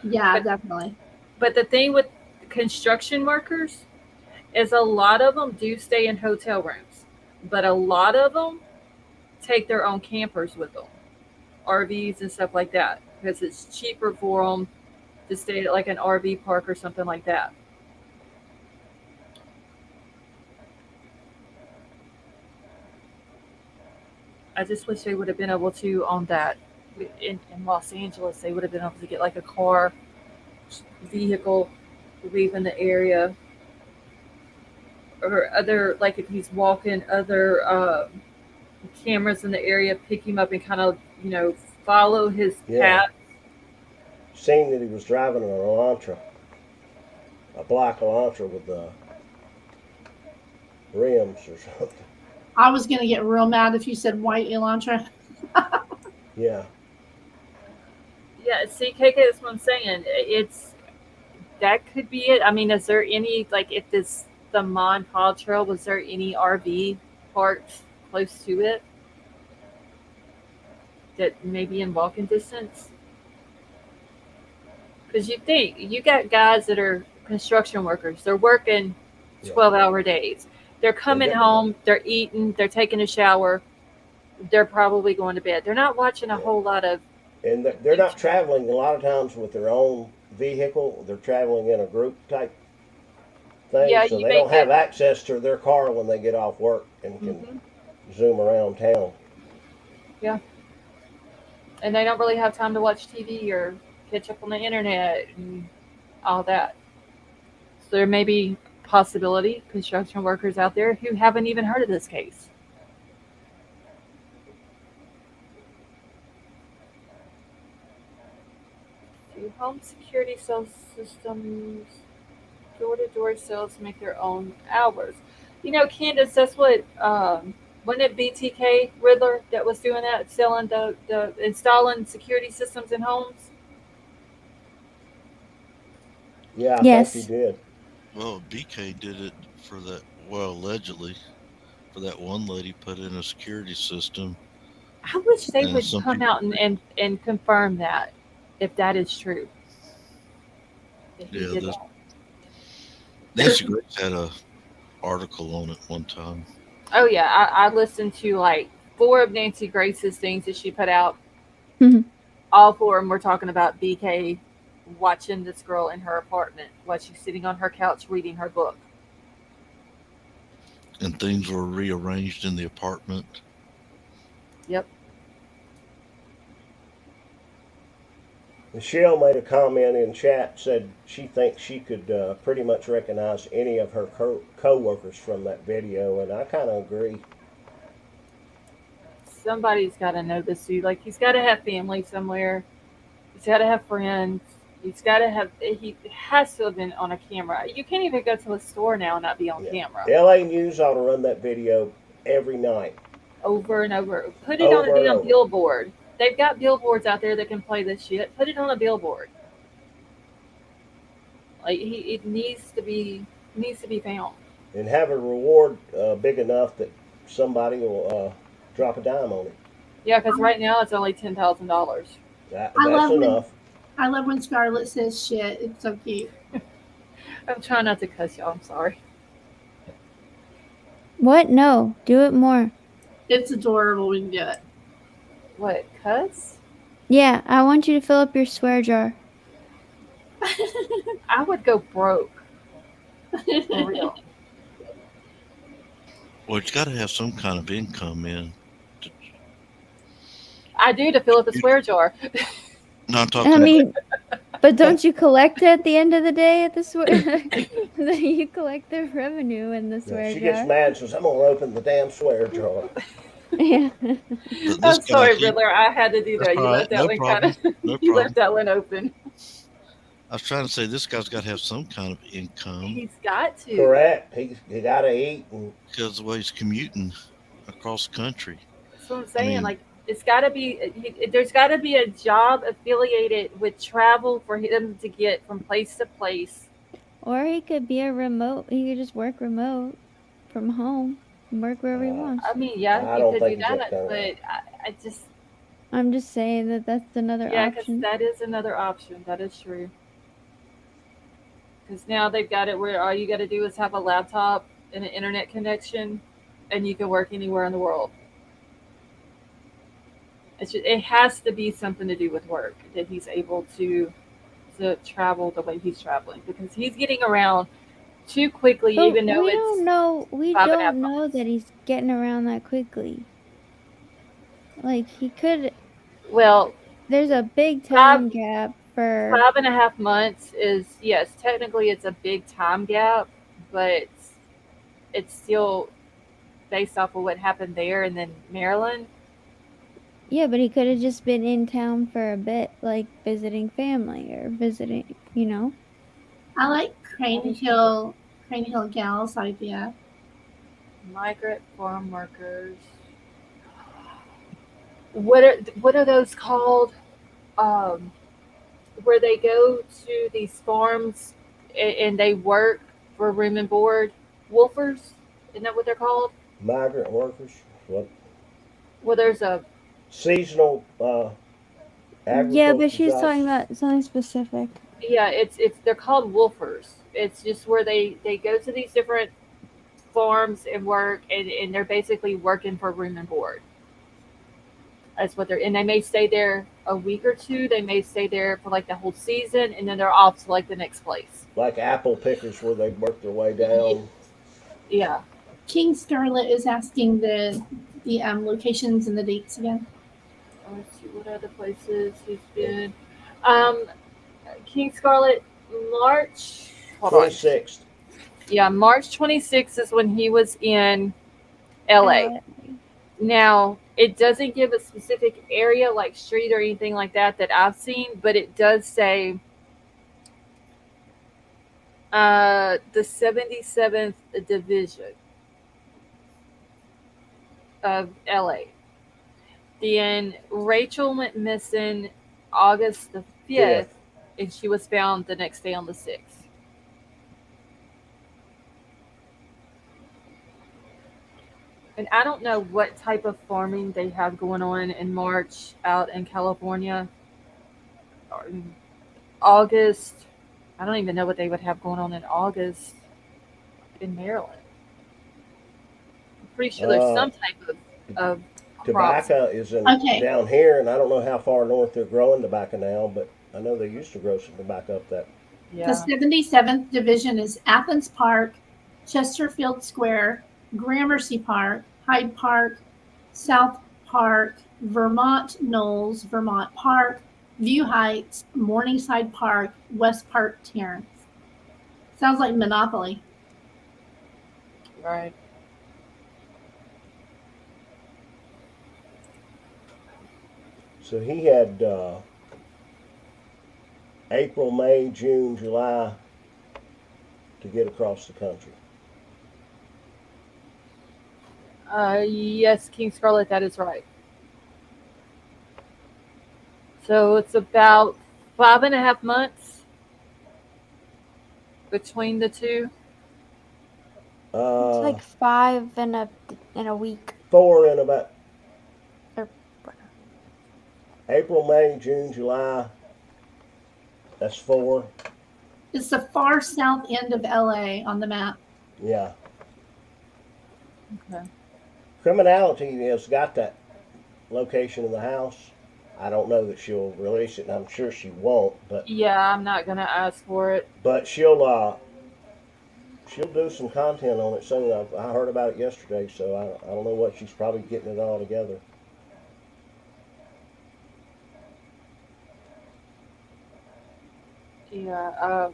Yeah, But definitely. but the thing with construction workers is a lot of them do stay in hotel rooms, but a lot of them take their own campers with them, RVs and stuff like that, because it's cheaper for them to stay at like an RV park or something like that. I just wish they would have been able to on that in Los Angeles. They would have been able to get like a car vehicle leaving the area or other like if he's walking other cameras in the area pick him up and kind of follow his Yeah, path. seen that he was driving an Elantra, a black Elantra with the rims or something. I was gonna get real mad if you said white Elantra. Yeah, Yeah, see, KK, that's what I'm saying. It's that could be it. I mean, is there any like if this the Mon Paw Trail, was there any RV parks close to it that maybe in walking distance? Because you think you got guys that are construction workers, they're working yeah. 12-hour days. They're And coming home, they're eating, they're taking a shower, they're probably going to bed. They're not watching a yeah. whole lot of And they're not traveling a lot of times with their own vehicle. They're traveling in a group type thing, yeah, so you they may don't have get access to their car when they get off work and can hmm zoom around town. yeah, and they don't really have time to watch TV or catch up on the internet and all that. So there may be possibility construction workers out there who haven't even heard of this case. Home security sales systems, door-to-door sales make their own hours. Candace, that's what wasn't it BTK Riddler that was doing that, selling the installing security systems in homes? Yeah, I think he Yes. did. Well, BK did it for that. Well, allegedly, for that one lady put in a security system, I wish they and would some come people out and confirm that, if that is true, that he yeah, did this that. Nancy Grace had a article on it one time. Oh yeah, I listened to like four of Nancy Grace's things that she put out. Mhm. All four of them were talking about BK watching this girl in her apartment while she's sitting on her couch reading her book. And things were rearranged in the apartment. Yep. Michelle made a comment in chat, said she thinks she could pretty much recognize any of her co-workers from that video, and I kind of agree. Somebody's got to know this dude. Like, he's got to have family somewhere. He's got to have friends. He's got to have. He has to have been on a camera. You can't even go to a store now and not be on Yeah. camera. LA News ought to run that video every night, Over and over. Put it on a over and damn over. billboard. They've got billboards out there that can play this shit. Put it on a billboard. Like, it needs to be found. And have a reward big enough that somebody will drop a dime on it. Yeah, because right now it's only $10,000. That's when enough. I love when Scarlett says shit. It's so cute. I'm trying not to cuss y'all. I'm sorry. What? No. Do it more. It's adorable when you do it. What, cuss? Yeah, I want you to fill up your swear jar. I would go broke. For real. Well, it's got to have some kind of income in. I do, to fill up a swear jar. No, I'm I talking. mean, but don't you collect at the end of the day at the swear? You collect the revenue in the Yeah, swear she jar. gets mad and says, "I'm gonna open the damn swear jar." Yeah. This I'm guy, sorry, Riddler. I had to do that's that. You all right. left that No one problem. kind of. No You problem. left that one open. I was trying to say this guy's got to have some kind of income He's got to. Correct. He got to eat, and because the way he's commuting across the country. That's what I'm I saying. mean, Like, it's got to be. There's got to be a job affiliated with travel for him to get from place to place. Or he could be a remote. He could just work remote from home and work wherever he wants. I mean, yeah, I you don't could do think he's that that, kind of but guy. I just, I'm just saying that that's another yeah, because option. that is another option. That is true. Because now they've got it where all you got to do is have a laptop and an internet connection, and you can work anywhere in the world. It has to be something to do with work that he's able to travel the way he's traveling, because he's getting around too quickly, But even though we it's don't know. We 5.5 don't know months. that he's getting around that quickly. Like he could. Well, There's a big five time gap for. 5.5 months is, yes, technically it's a big time gap, but it's still based off of what happened there and then Maryland. Yeah, but he could have just been in town for a bit, like visiting family or visiting. I like Crane Hill Gal's idea. Migrant farm workers. What are those called? Um, where they go to these farms and they work for room and board. Wolfers, isn't that what they're called? Migrant workers, what Well, there's a seasonal Yeah, but agriculture she's talking jobs. about something specific. yeah. It's they're called wolfers. It's just where they go to these different farms and work, and they're basically working for room and board. That's what they're, and they may stay there a week or two. They may stay there for like the whole season, and then they're off to like the next place. Like apple pickers, where they work their way Ye- down. Yeah. King Scarlet is asking the locations and the dates again. Let's see what other places he's been. Um, King Scarlet, March. Hold on. 26th. Yeah, March 26th is when he was in LA. Now, it doesn't give a specific area like street or anything like that I've seen, but it does say The 77th Division of LA. Then Rachel went missing August the 5th, Fifth. and she was found the next day on the 6th. And I don't know what type of farming they have going on in March out in California or in August. I don't even know what they would have going on in August in Maryland. I'm pretty sure there's Uh, some type of crops. Tobacco is in Okay. down here, and I don't know how far north they're growing tobacco now, but I know they used to grow some tobacco up that. The Yeah. 77th Division is Athens Park, Chesterfield Square, Gramercy Park, Hyde Park, South Park, Vermont Knolls, Vermont Park, View Heights, Morningside Park, West Park Terrace. Sounds like Monopoly. Right. So he had April, May, June, July to get across the country. Yes, King Scarlet, that is right. So it's about 5.5 months between the two. It's Uh, like 5 in a week. 4 in about Or April, May, June, July. That's 4. It's the far south end of LA on the map. Yeah. Okay. Criminality has got that location of the house. I don't know that she'll release it, and I'm sure she won't. Yeah, I'm not gonna ask for it. But she'll do some content on it soon. I heard about it yesterday, so I don't know what she's probably getting it all together. Yeah,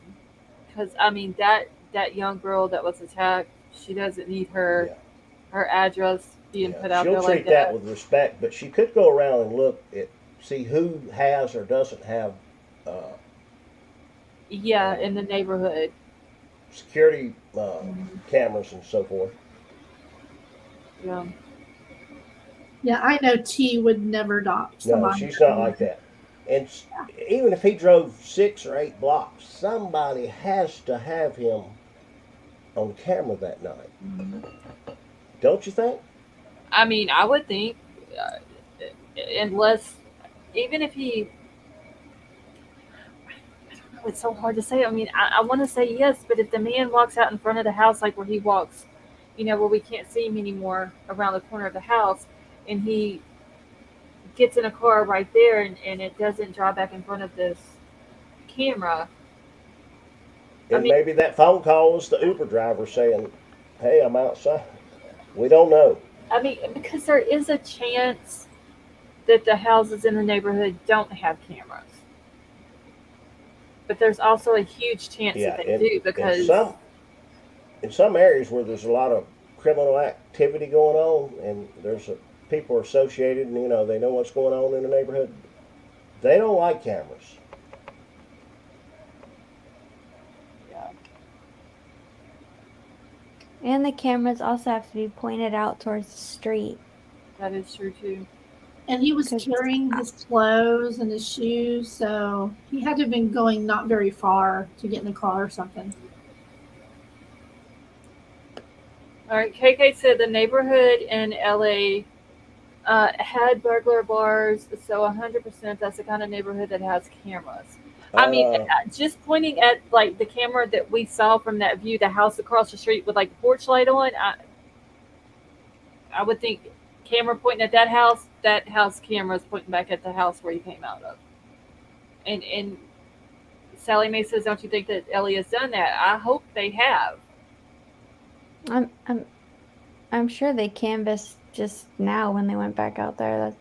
because I mean that young girl that was attacked, she doesn't need her Yeah, her address being yeah. put out She'll there like treat that that. with respect, but she could go around and look at see who has or doesn't have uh, Yeah, uh, in the neighborhood. security Mhm. cameras and so forth. Yeah. Yeah, I know T would never dock No, somebody. she's not like that. And even if he drove 6 or 8 blocks, somebody has to have him on camera that night. Mhm. Don't you think? I mean, I would think, uh, unless even if he, oh, it's so hard to say. I mean, I want to say yes, but if the man walks out in front of the house, like where he walks, where we can't see him anymore around the corner of the house, and he gets in a car right there and it doesn't drive back in front of this camera. I And mean, maybe that phone call was the Uber driver saying, "Hey, I'm outside." We don't know. because there is a chance that the houses in the neighborhood don't have cameras, but there's also a huge chance that Yeah, they do in because, some areas where there's a lot of criminal activity going on, and people are associated, and they know what's going on in the neighborhood. They don't like cameras. yeah, and the cameras also have to be pointed out towards the street. that is true too. And he was 'Cause carrying his clothes and his shoes, so he had to have been going not very far to get in the car or something. All right, KK said the neighborhood in LA had burglar bars, so 100% that's the kind of neighborhood that has cameras. I mean, Uh, just pointing at like the camera that we saw from that view, the house across the street with like the porch light on, I would think camera pointing at that house camera is pointing back at the house where he came out of. And Sally Mae says, "Don't you think that Ellie has done that?" I hope they have. I'm I'm I'm sure they canvassed just now when they went back out there. That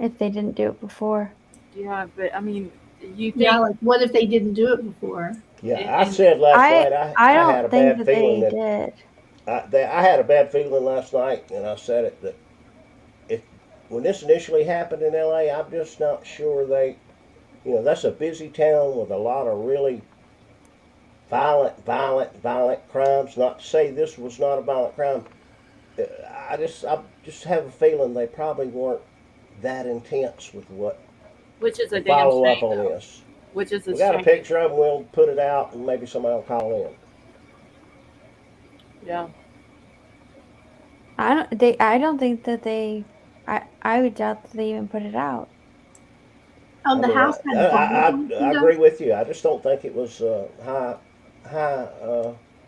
if they didn't do it before. Yeah, but I mean, you Yeah, think, like what if they didn't do it before? yeah, I and said last I night I I had don't a think bad that feeling they that did. I had a bad feeling last night, and I said it that if when this initially happened in LA, I'm just not sure that's a busy town with a lot of really violent crimes. Not to say this was not a violent crime. I just have a feeling they probably weren't that intense with what Which is to a damn follow up shame, on though. this. Which is a We got a shame. picture of them. We'll put it out, and maybe somebody will call in. Yeah. I don't think that they. I would doubt that they even put it out. Oh, I the mean, house had bars on the I windows. agree with you. I just don't think it was high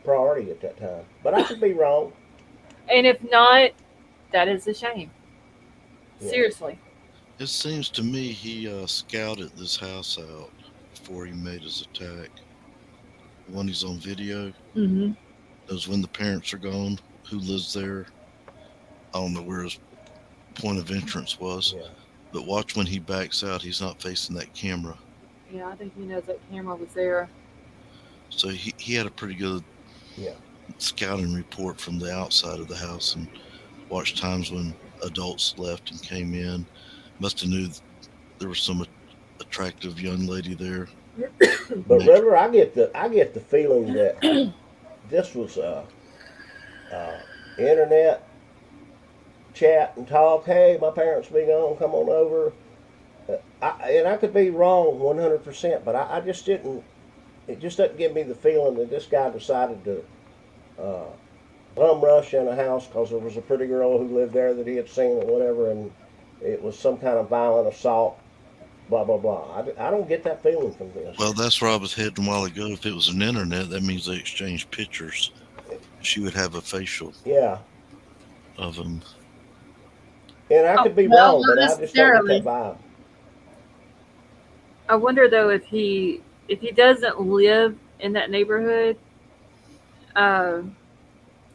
priority at that time. But I could be wrong. And if not, that is a shame. Yeah. Seriously. It seems to me he scouted this house out before he made his attack. When he's on video, Mm-hmm. knows when the parents are gone, who lives there. I don't know where his point of entrance was, Yeah. but watch when he backs out. He's not facing that camera. Yeah, I think he knows that camera was there. So he had a pretty good Yeah. scouting report from the outside of the house and watched times when adults left and came in. Must have knew there was some attractive young lady there. But River, I get the feeling that this was internet chat and talk. Hey, my parents be gone. Come on over. And I could be wrong 100%, but I just didn't. It just doesn't give me the feeling that this guy decided to uh, bum rush in a house because there was a pretty girl who lived there that he had seen or whatever, and it was some kind of violent assault. Blah blah blah. I don't get that feeling from this. Well, that's where I was heading a while ago. If it was an internet, that means they exchanged pictures. She would have a facial Yeah, of him. and I Oh, could be well, wrong, not but I just don't get that necessarily. vibe. I wonder though if he doesn't live in that neighborhood, uh,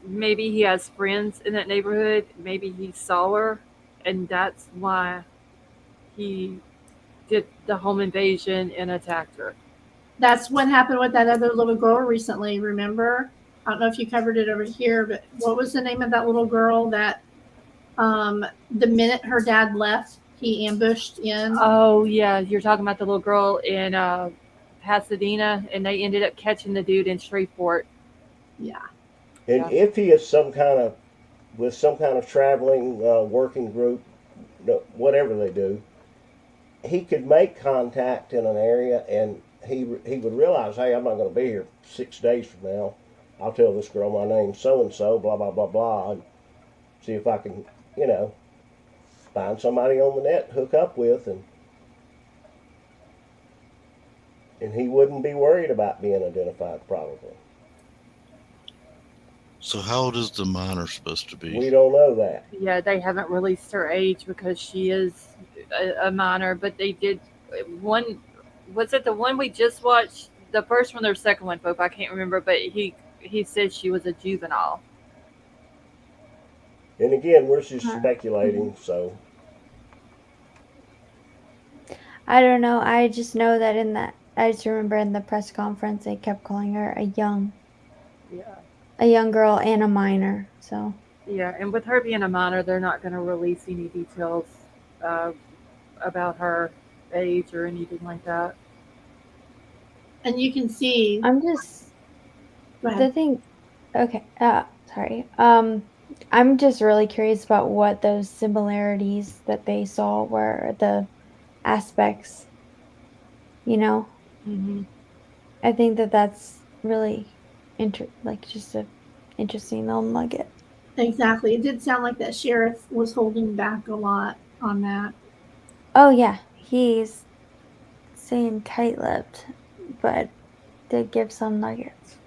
maybe he has friends in that neighborhood. Maybe he saw her, and that's why he did the home invasion and attacked her. That's what happened with that other little girl recently. Remember? I don't know if you covered it over here, but what was the name of that little girl that the minute her dad left, he ambushed in? Oh yeah, you're talking about the little girl in Pasadena, and they ended up catching the dude in Shreveport. Yeah. And Yeah. if he is some kind of with some kind of traveling working group, whatever they do, he could make contact in an area, and he would realize, hey, I'm not going to be here 6 days from now. I'll tell this girl my name's so and so, blah blah blah blah, and see if I can, you know, find somebody on the net to hook up with, and he wouldn't be worried about being identified probably. So how old is the minor supposed to be? We don't know that. Yeah, they haven't released her age because she is a minor, but they did one. Was it the one we just watched? The first one or second one, Pope? I can't remember, but he said she was a juvenile. And again, we're just Huh. speculating, so I don't know. I just know that I just remember in the press conference they kept calling her Yeah. a young girl and a minor. So Yeah, and with her being a minor, they're not going to release any details uh, about her age or anything like that. And you can see. I'm just Go the ahead. thing. Okay. Sorry. I'm just really curious about what those similarities that they saw were, the aspects. You know, Mm-hmm. I think that that's really like just a interesting little nugget. Exactly. It did sound like that sheriff was holding back a lot on that. Oh yeah, he's staying tight-lipped, but did give some nuggets.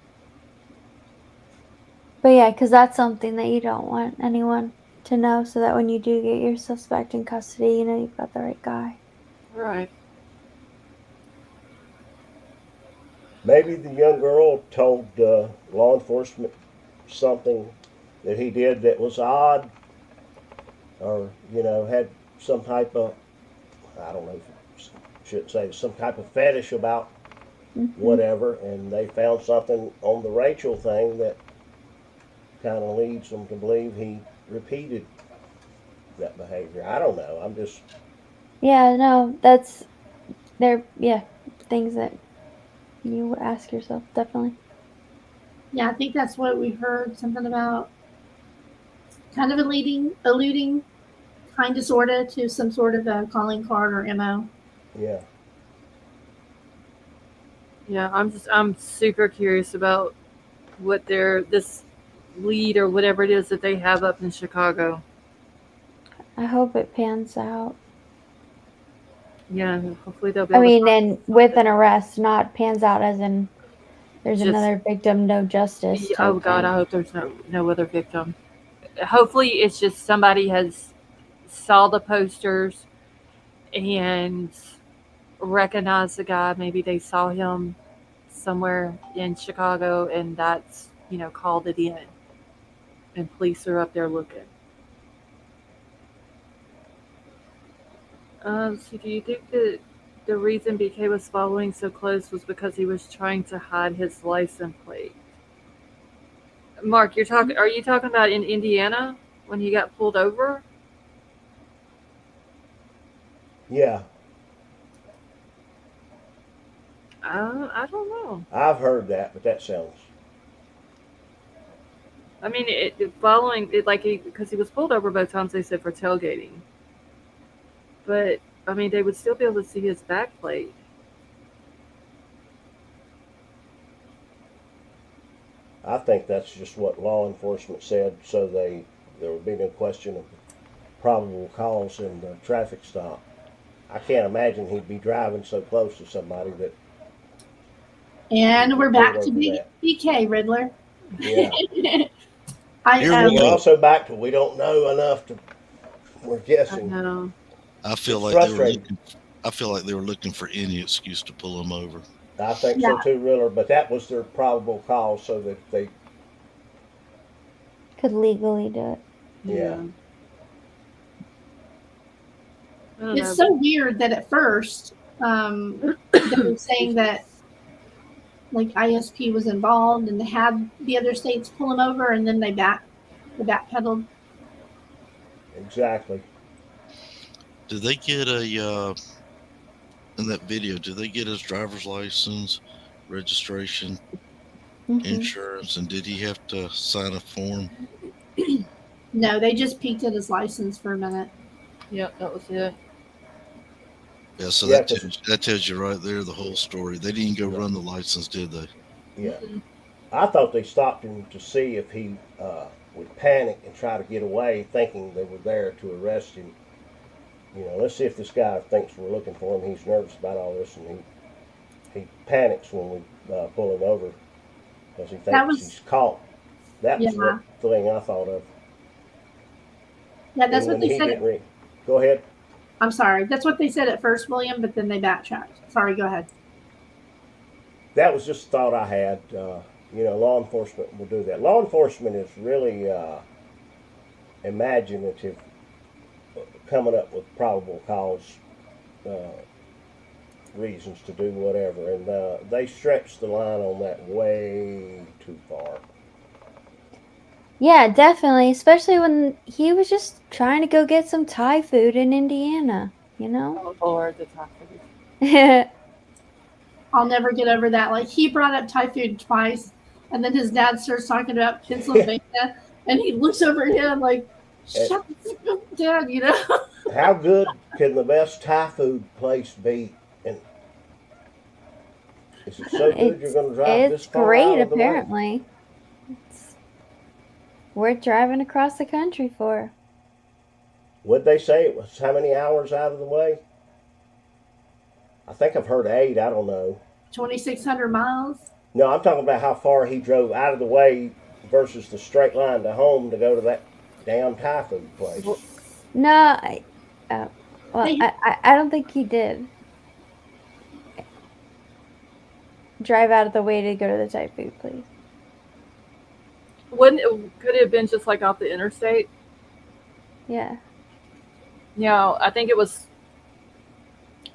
But yeah, because that's something that you don't want anyone to know, so that when you do get your suspect in custody, you know you've got the right guy. Right. maybe the young girl told law enforcement something that he did that was odd, or had some type of, I don't know, should say some type of fetish about Hmm. whatever, and they found something on the Rachel thing that kind of leads them to believe he repeated that behavior. I don't know. I'm just Yeah, no, that's they're yeah things that you would ask yourself definitely. Yeah, I think that's what we heard. Something about kind of alluding, kind of, sorta, to some sort of a calling card or MO. Yeah. Yeah, I'm super curious about what this lead or whatever it is that they have up in Chicago. I hope it pans out. Yeah, hopefully they'll be I able to mean, find and with an arrest, not pans out as in there's just another victim, no justice oh type God, I thing. hope there's no other victim. Hopefully it's just somebody has saw the posters and recognized the guy. Maybe they saw him somewhere in Chicago and that's, called it in. And police are up there looking. So do you think that the reason BK was following so close was because he was trying to hide his license plate? Mark, are you talking about in Indiana when he got pulled over? Yeah. I don't know. I've heard that, but that sounds. I mean, following it like because he was pulled over both times. They said for tailgating, but I mean they would still be able to see his back plate. I think that's just what law enforcement said, so there would be no question of probable cause in the traffic stop. I can't imagine he'd be driving so close to somebody that he'd And get we're pulled back to over that. BK Riddler. Yeah. I Here But we we're go. also back to we don't know enough to. We're I guessing. know. I feel It's like they were frustrating. looking. I feel like they were looking for any excuse to pull him over. I think so Yeah, too, Riller. But that was their probable cause, so that they. Could legally do it. Yeah. Yeah. I don't it's know. so weird that at first they were saying that like ISP was involved and they had the other states pull him over, and then they backpedaled. Exactly. Did they get a in that video? Did they get his driver's license, registration, Hmm. insurance, and did he have to sign a form? No, they just peeked at his license for a minute. Yep, that was it. Yeah, so Yeah, because that tells you right there the whole story. They didn't go yeah, run the license, did they? yeah. I thought they stopped him to see if he would panic and try to get away, thinking they were there to arrest him. Let's see if this guy thinks we're looking for him. He's nervous about all this, and he panics when we pull him over because he That thinks he's was caught. That yeah, was what thing I thought of. yeah. That's And what when they he said. didn't go ahead. I'm sorry. That's what they said at first, William, but then they backtracked. Sorry, go ahead. That was just a thought I had. Law enforcement will do that. Law enforcement is really imaginative, coming up with probable cause uh, reasons to do whatever, and they stretch the line on that way too far. Yeah, definitely. Especially when he was just trying to go get some Thai food in Indiana, you know? Oh Lord, the tacos. I'll never get over that. Like he brought up Thai food twice, and then his dad starts talking about Pennsylvania, and he looks over at him like, And "Shut the fuck up, Dad," you know. how good can the best Thai food place be? And is it so good you're it's going to drive this it's far great out of the way? apparently. It's worth driving across the country for. Would they say it was how many hours out of the way? I think I've heard 8. I don't know. 2,600 miles. No, I'm talking about how far he drove out of the way versus the straight line to home to go to that damn Thai food place. No, uh, well, They, I don't think he did drive out of the way to go to the Thai food place. Wouldn't it, could it have been just like off the interstate? Yeah. I think it was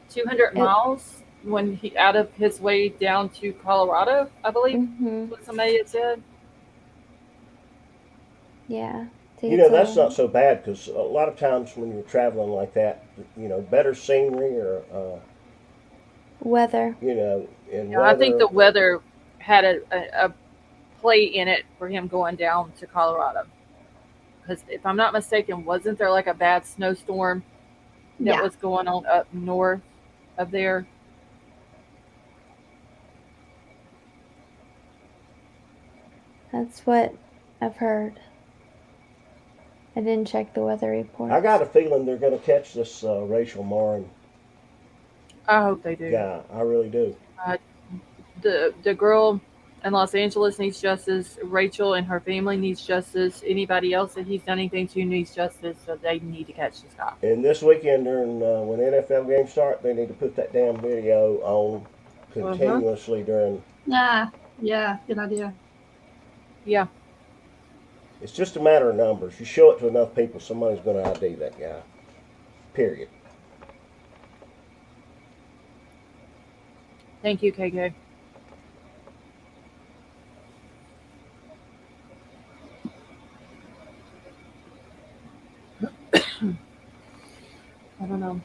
200 It, miles when he out of his way down to Colorado. I believe hmm. what somebody had said. Yeah. To get to That's not the, so bad because a lot of times when you're traveling like that, better scenery or, weather. and I think weather. the weather had a play in it for him going down to Colorado. Because if I'm not mistaken, wasn't there like a bad snowstorm that Yeah. was going on up north of there? That's what I've heard. I didn't check the weather reports. I got a feeling they're going to catch this Rachel Martin I hope they do. guy. I really do. Uh, the girl in Los Angeles needs justice. Rachel and her family needs justice. Anybody else that he's done anything to needs justice. So they need to catch this guy. And this weekend, during when NFL games start, they need to put that damn video on continuously during. Yeah. Good idea. Yeah. It's just a matter of numbers. You show it to enough people, somebody's going to ID that guy. Period. Thank you, KK. I don't know.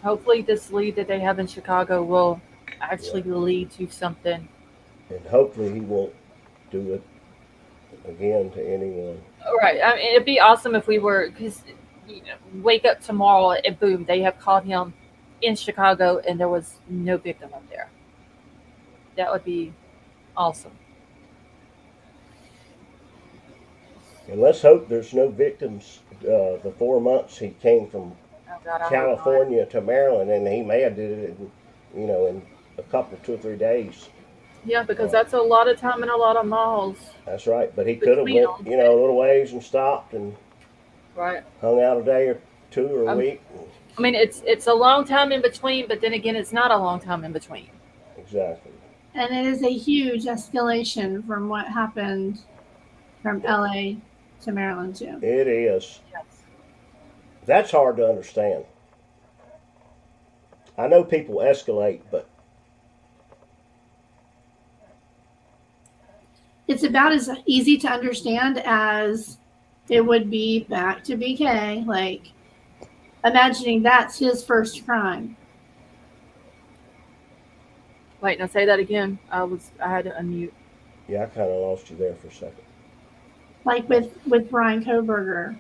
Hopefully, this lead that they have in Chicago will actually lead to something. And hopefully he won't do it again to anyone. Right. I mean, it'd be awesome if we were, because wake up tomorrow and boom, they have caught him in Chicago and there was no victim up there. That would be awesome. And let's hope there's no victims. The 4 months he came from California to Maryland, and he may have did it, in a couple, 2 or 3 days. Yeah, because that's a lot of time and a lot of miles. That's right, but he could have went, a little ways and stopped and hung out a day or 2 or a week. I mean, it's a long time in between, but then again, it's not a long time in between. Exactly. And it is a huge escalation from what happened from LA to Maryland too. It is. Yes. That's hard to understand. I know people escalate, but it's about as easy to understand as it would be back to BK. Like, imagining that's his first crime. Wait, now say that again. I had to unmute. Yeah, I kind of lost you there for a second. Like with Brian Koberger,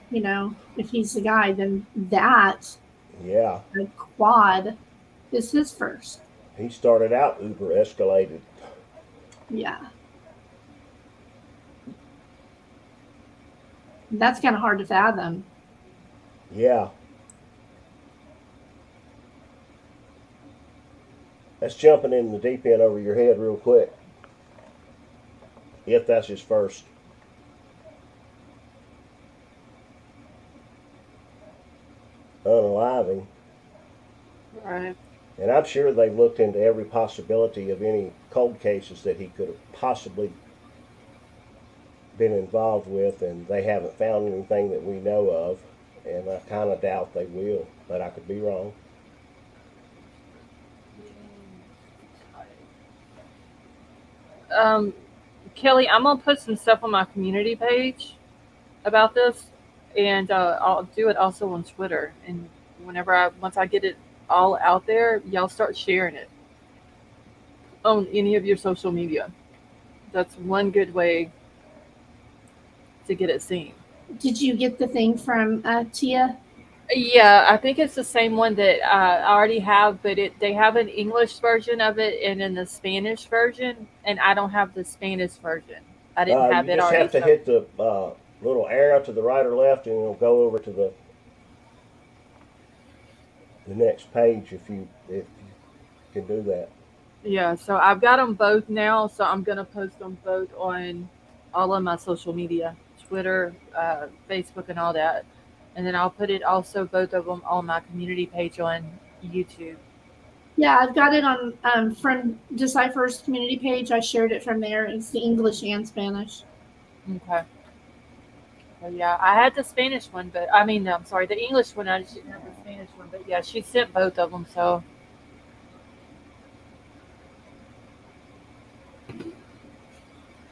if he's the guy, then that the quad is his first. He started out uber escalated. Yeah. That's kind of hard to fathom. Yeah. That's jumping in the deep end over your head real quick. If that's his first. Unaliving. Right. And I'm sure they've looked into every possibility of any cold cases that he could have possibly been involved with, and they haven't found anything that we know of, and I kind of doubt they will, but I could be wrong. Kelly, I'm gonna put some stuff on my community page about this, and I'll do it also on Twitter. And once I get it all out there, y'all start sharing it on any of your social media. That's one good way to get it seen. Did you get the thing from Tia? Yeah, I think it's the same one that I already have, but they have an English version of it and then the Spanish version, and I don't have the Spanish version. I didn't have it already. You just have to hit the little arrow to the right or left, and it'll go over to the next page if you can do that. Yeah, so I've got them both now, so I'm gonna post them both on all of my social media, Twitter, Facebook, and all that. And then I'll put it also, both of them, on my community page on YouTube. Yeah, I've got it on from Decipher's community page. I shared it from there. It's the English and Spanish. Okay. So yeah, I had the Spanish one, but I'm sorry, the English one. I just didn't have the Spanish one, but yeah, she sent both of them. So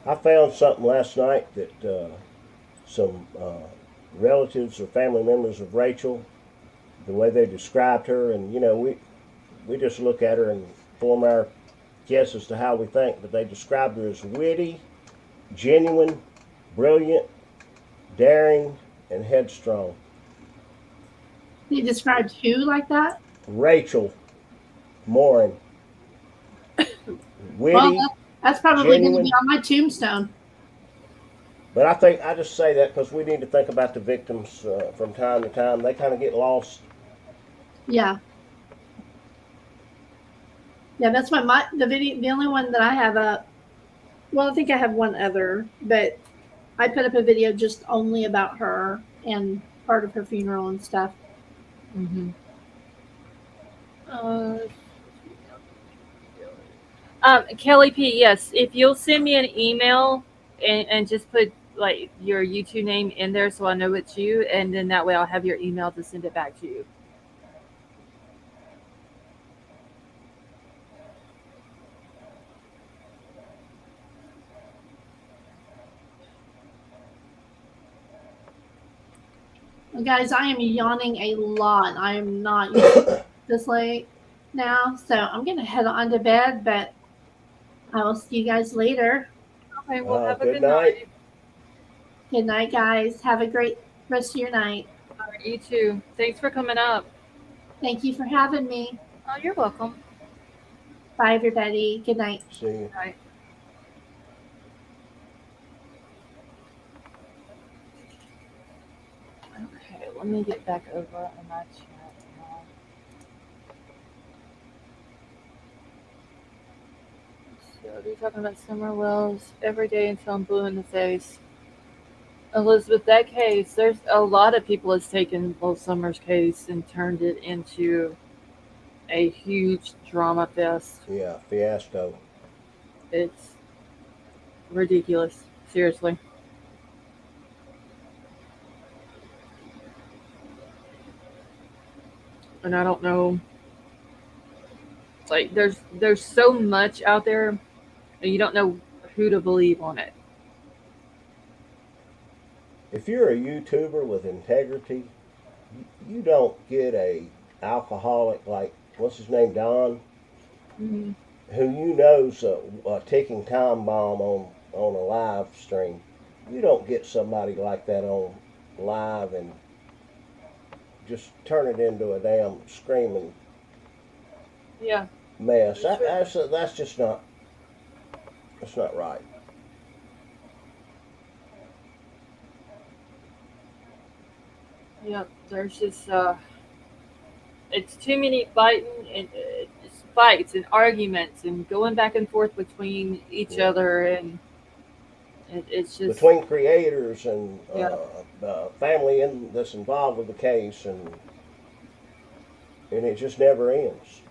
I found something last night that some relatives or family members of Rachel, the way they described her, and we just look at her and form our guess as to how we think, but they described her as witty, genuine, brilliant, daring, and headstrong. He described who like that? Rachel Morin. Witty, Well, that's probably going to be genuine. on my tombstone. But I just say that because we need to think about the victims from time to time. They kind of get lost. Yeah. Yeah, that's why the only one that I have up. Well, I think I have one other, but I put up a video just only about her and part of her funeral and stuff. Mm-hmm. Kelly P, yes, if you'll send me an email and just put like your YouTube name in there so I know it's you, and then that way I'll have your email to send it back to you. Well, guys, I am yawning a lot. I am not this late now, so I'm going to head on to bed, but I will see you guys later. Okay, well, have a Good good night. night. Good night, guys. Have a great rest of your night. All right, you too. Thanks for coming up. Thank you for having me. Oh, you're welcome. Bye, everybody. Good night. See you. Good night. Okay, let me get back over in my chat now. So they're talking about Summer Wells every day until I'm blue in the face. Elizabeth, that case, there's a lot of people has taken Will Summers' case and turned it into a huge drama fest. Yeah, fiasco. It's ridiculous, seriously. And I don't know, like there's so much out there, and you don't know who to believe on it. If you're a YouTuber with integrity, you don't get a alcoholic like what's his name, Don, Mm-hmm. who you know's a ticking time bomb on a live stream. You don't get somebody like that on live and just turn it into a damn screaming Yeah. mess. That's just not. That's not right. Yep. There's just it's too many fighting and fights and arguments and going back and forth between each other, and it's just Between creators and yeah. family that's involved with the case, and it just never ends.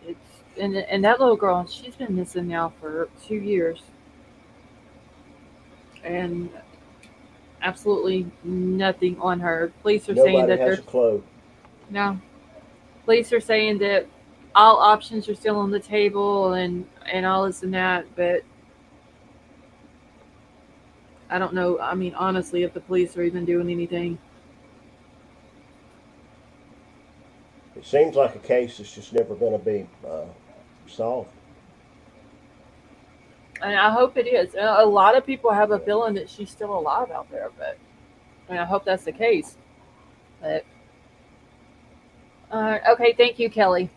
It's and that little girl, she's been missing now for 2 years, and absolutely nothing on her. Police are saying Nobody that has they're a clue. no. Police are saying that all options are still on the table and all this and that, but I don't know. I mean, honestly, if the police are even doing anything. It seems like a case that's just never going to be solved. And I hope it is. A lot of people have a feeling that she's still alive out there, but I hope that's the case. But okay, thank you, Kelly.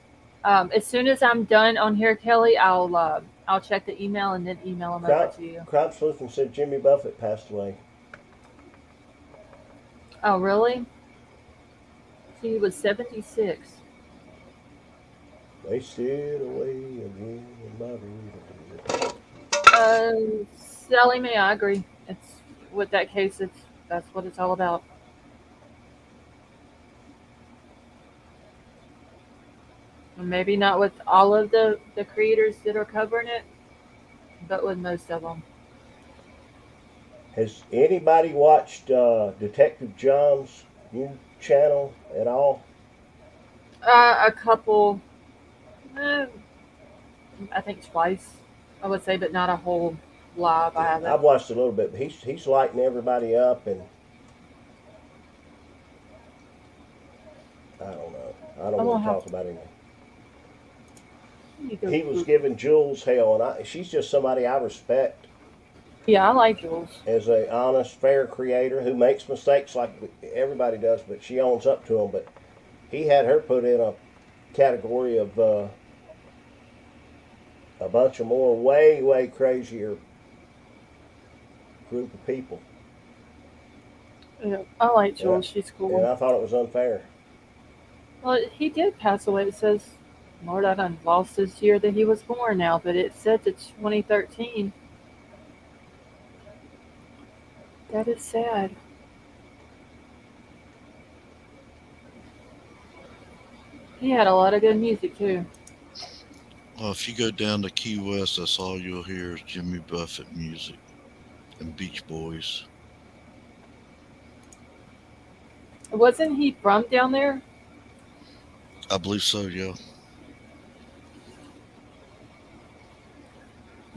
As soon as I'm done on here, Kelly, I'll check the email and then email them over to you. Crime Sleuth said Jimmy Buffett passed away. Oh, really? He was 76. They steered away again in my rear. Sally Mae, I agree. It's with that case. That's what it's all about. Maybe not with all of the creators that are covering it, but with most of them. Has anybody watched Detective John's new channel at all? A couple, I think twice, I would say, but not a whole live. I haven't. I've watched a little bit, but he's lighting everybody up, and I don't know. I don't I'm want gonna to have talk about anything. you go. He was giving Jules hell, and she's just somebody I respect Yeah, I like Jules. as a honest, fair creator who makes mistakes like everybody does, but she owns up to them. But he had her put in a category of a bunch of more way crazier group of people. Yeah, I like And Jules. She's and cool. I thought it was unfair. Well, he did pass away. It says, Lord, I done lost this year that he was born now, but it said to 2013. That is sad. He had a lot of good music too. Well, if you go down to Key West, that's all you'll hear is Jimmy Buffett music and Beach Boys. Wasn't he from down there? I believe so, yeah.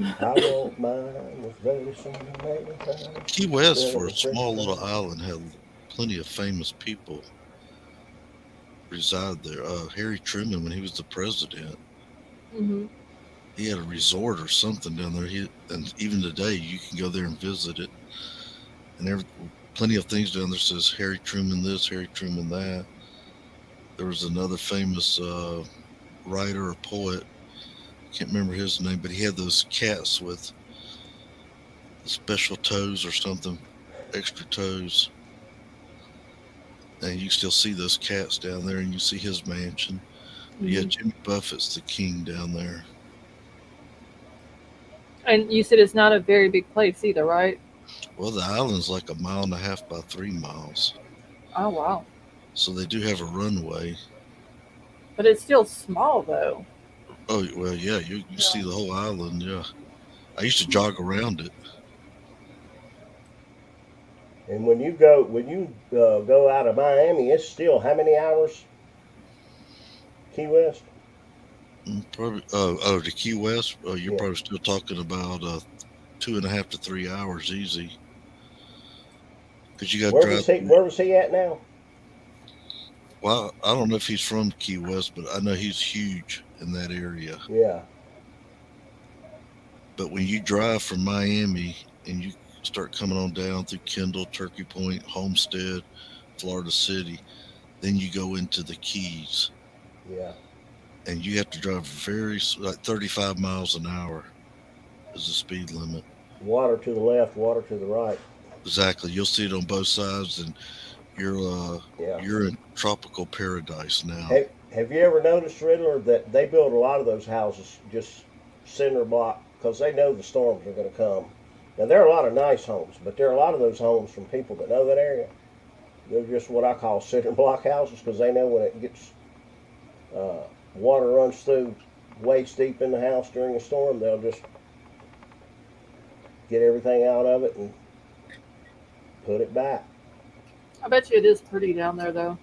I want mine with very soon. Key West, for a small little island, had plenty of famous people reside there. Harry Truman, when he was the president, Hmm. he had a resort or something down there. And even today, you can go there and visit it. And plenty of things down there says Harry Truman this, Harry Truman that. There was another famous writer or poet. Can't remember his name, but he had those cats with special toes or something, extra toes. And you still see those cats down there, and you see his mansion. But yeah, Hmm. Jimmy Buffett's the king down there. And you said it's not a very big place either, right? Well, the island's like a mile and a half by 3 miles. Oh, wow. So they do have a runway. But it's still small though. Oh, well, yeah, you see Yeah. the whole island, yeah. I used to jog around it. And when you go out of Miami, it's still how many hours? Key West. Probably, to Key West, you're Yeah. probably still talking about 2.5 to 3 hours easy. Because you got to drive through. Where was he at now? Well, I don't know if he's from Key West, but I know he's huge in that area. Yeah. But when you drive from Miami and you start coming on down through Kendall, Turkey Point, Homestead, Florida City, then you go into the Keys, Yeah. and you have to drive like 35 miles an hour is the speed limit. Water to the left, water to the right. Exactly. You'll see it on both sides, and you're in tropical paradise now. Have you ever noticed, Riddler, that they build a lot of those houses just cinder block because they know the storms are going to come? Now there are a lot of nice homes, but there are a lot of those homes from people that know that area. They're just what I call cinder block houses because they know when it gets water runs through waist deep in the house during a storm, they'll just get everything out of it and put it back. I bet you it is pretty down there though.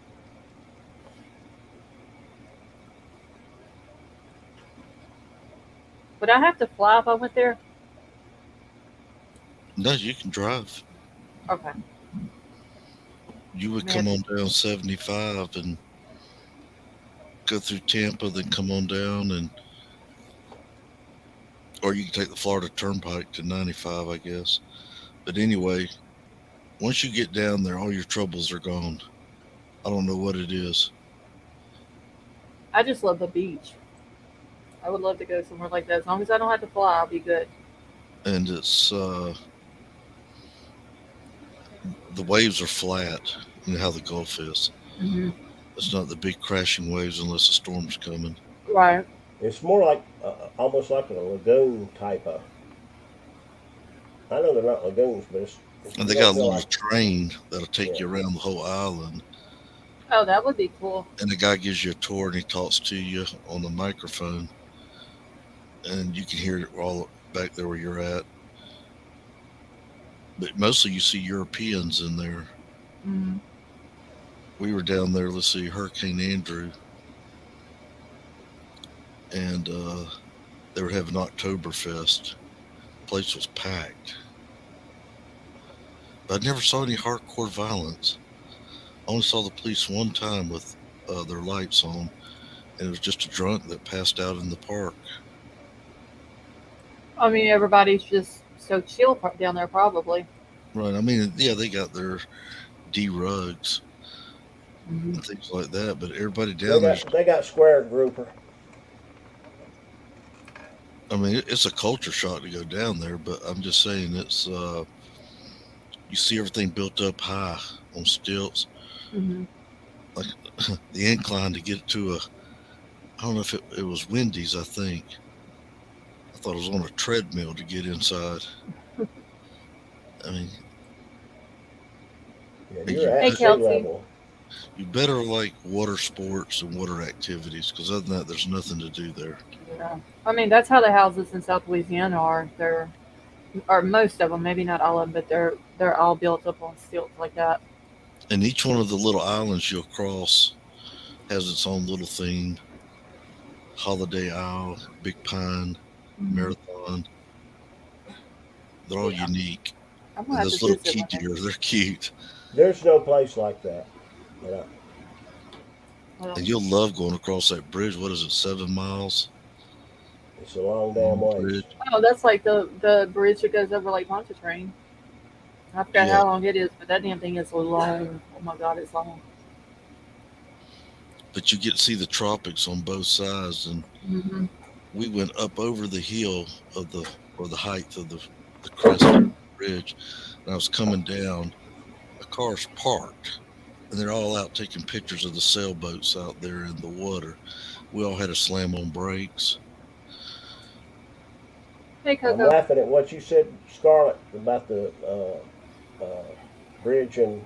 Would I have to fly if I went there? No, you can drive. Okay. You would come on down 75 and go through Tampa, then come on down, or you can take the Florida Turnpike to 95, I guess. But anyway, once you get down there, all your troubles are gone. I don't know what it is. I just love the beach. I would love to go somewhere like that. As long as I don't have to fly, I'll be good. And it's the waves are flat. You know how the Gulf is. Mm-hmm. It's not the big crashing waves unless a storm's coming. Right. It's more like almost like a lagoon type of. I know they're not lagoons, but it's and they got a little train that'll take you around the whole island. Oh, that would be cool. And the guy gives you a tour and he talks to you on the microphone. And you can hear it all back there where you're at. But mostly you see Europeans in there. Mm-hmm. We were down there, let's see, Hurricane Andrew. And they were having Oktoberfest. The place was packed. But I never saw any hardcore violence. I only saw the police one time with their lights on, and it was just a drunk that passed out in the park. I mean, everybody's just so chill down there, probably. Right. I mean, yeah, they got their D rugs Hmm. and things like that, but everybody They down there's. got they got square grouper. I mean, it's a culture shock to go down there, but I'm just saying it's. You see everything built up high on stilts, Hmm. like the incline to get to a. I don't know if it was Wendy's. I think I thought it was on a treadmill to get inside. I mean, Yeah, you're you at Hey, bet sea Kelsey. level. you better like water sports and water activities because other than that, there's nothing to do there. Yeah. I mean, that's how the houses in South Louisiana are. They're, or most of them, maybe not all of them, but they're all built up on stilts like that. And each one of the little islands you'll cross has its own little theme. Holiday Isle, Big Pine, Hmm. Marathon. They're all Yeah, unique. I'm gonna And have to those little visit key one day. deer, they're cute. There's no place like that. You know, Well, And you'll love going across that bridge. What is it, 7 miles? it's a long damn Long ways. bridge. oh, that's like the bridge that goes over Lake Pontchartrain. I forgot Yeah, how long it is, but that damn thing is long. Oh my god, it's long. but you get to see the tropics on both sides. And Hmm. we went up over the hill of the, or the height of the crest of the bridge. And I was coming down, a car's parked. And they're all out taking pictures of the sailboats out there in the water. We all had to slam on brakes. Hey, I'm Coco. laughing at what you said, Scarlett, about the bridge and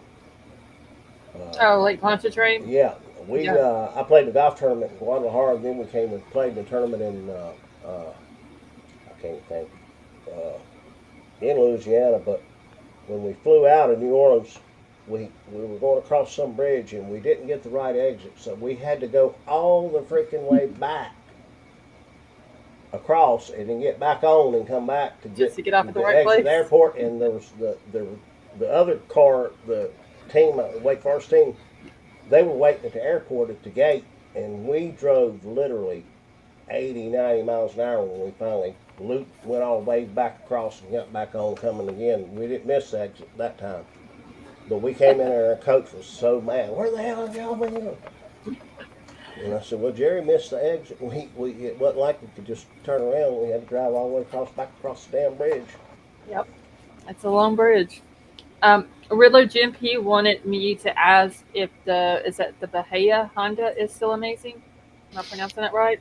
Oh, Lake Pontchartrain. yeah. We Yeah. I played the golf tournament in Guadalajara, and then we came and played the tournament in I can't think uh, in Louisiana. But when we flew out of New Orleans, we were going across some bridge and we didn't get the right exit, so we had to go all the freaking way back across and then get back on and come back to Just get to get off at the the right exit place. the airport. And there was the other car, the team, Wake Forest team, they were waiting at the airport at the gate, and we drove literally 80, 90 miles an hour when we finally looped, went all the way back across and got back on coming again. We didn't miss the exit that time. But we came in there and our coach was so mad. Where the hell have y'all been? And I said, well, Jerry missed the exit. It wasn't like we could just turn around. We had to drive all the way back across the damn bridge. Yep, it's a long bridge. Riddler Jim P wanted me to ask if the Bahia Honda is still amazing. Am I pronouncing that right?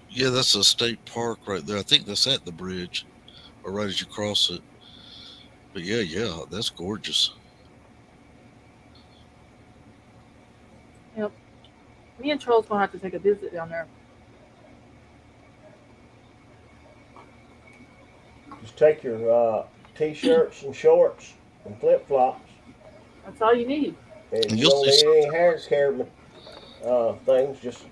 Yeah, that's a state park right there. I think that's at the bridge or right as you cross it. But yeah, yeah, that's gorgeous. Yep. Me and Charles gonna have to take a visit down there. Just take your t-shirts and shorts and flip-flops, That's all you need. and And you you'll don't see need any something. hair care things. Just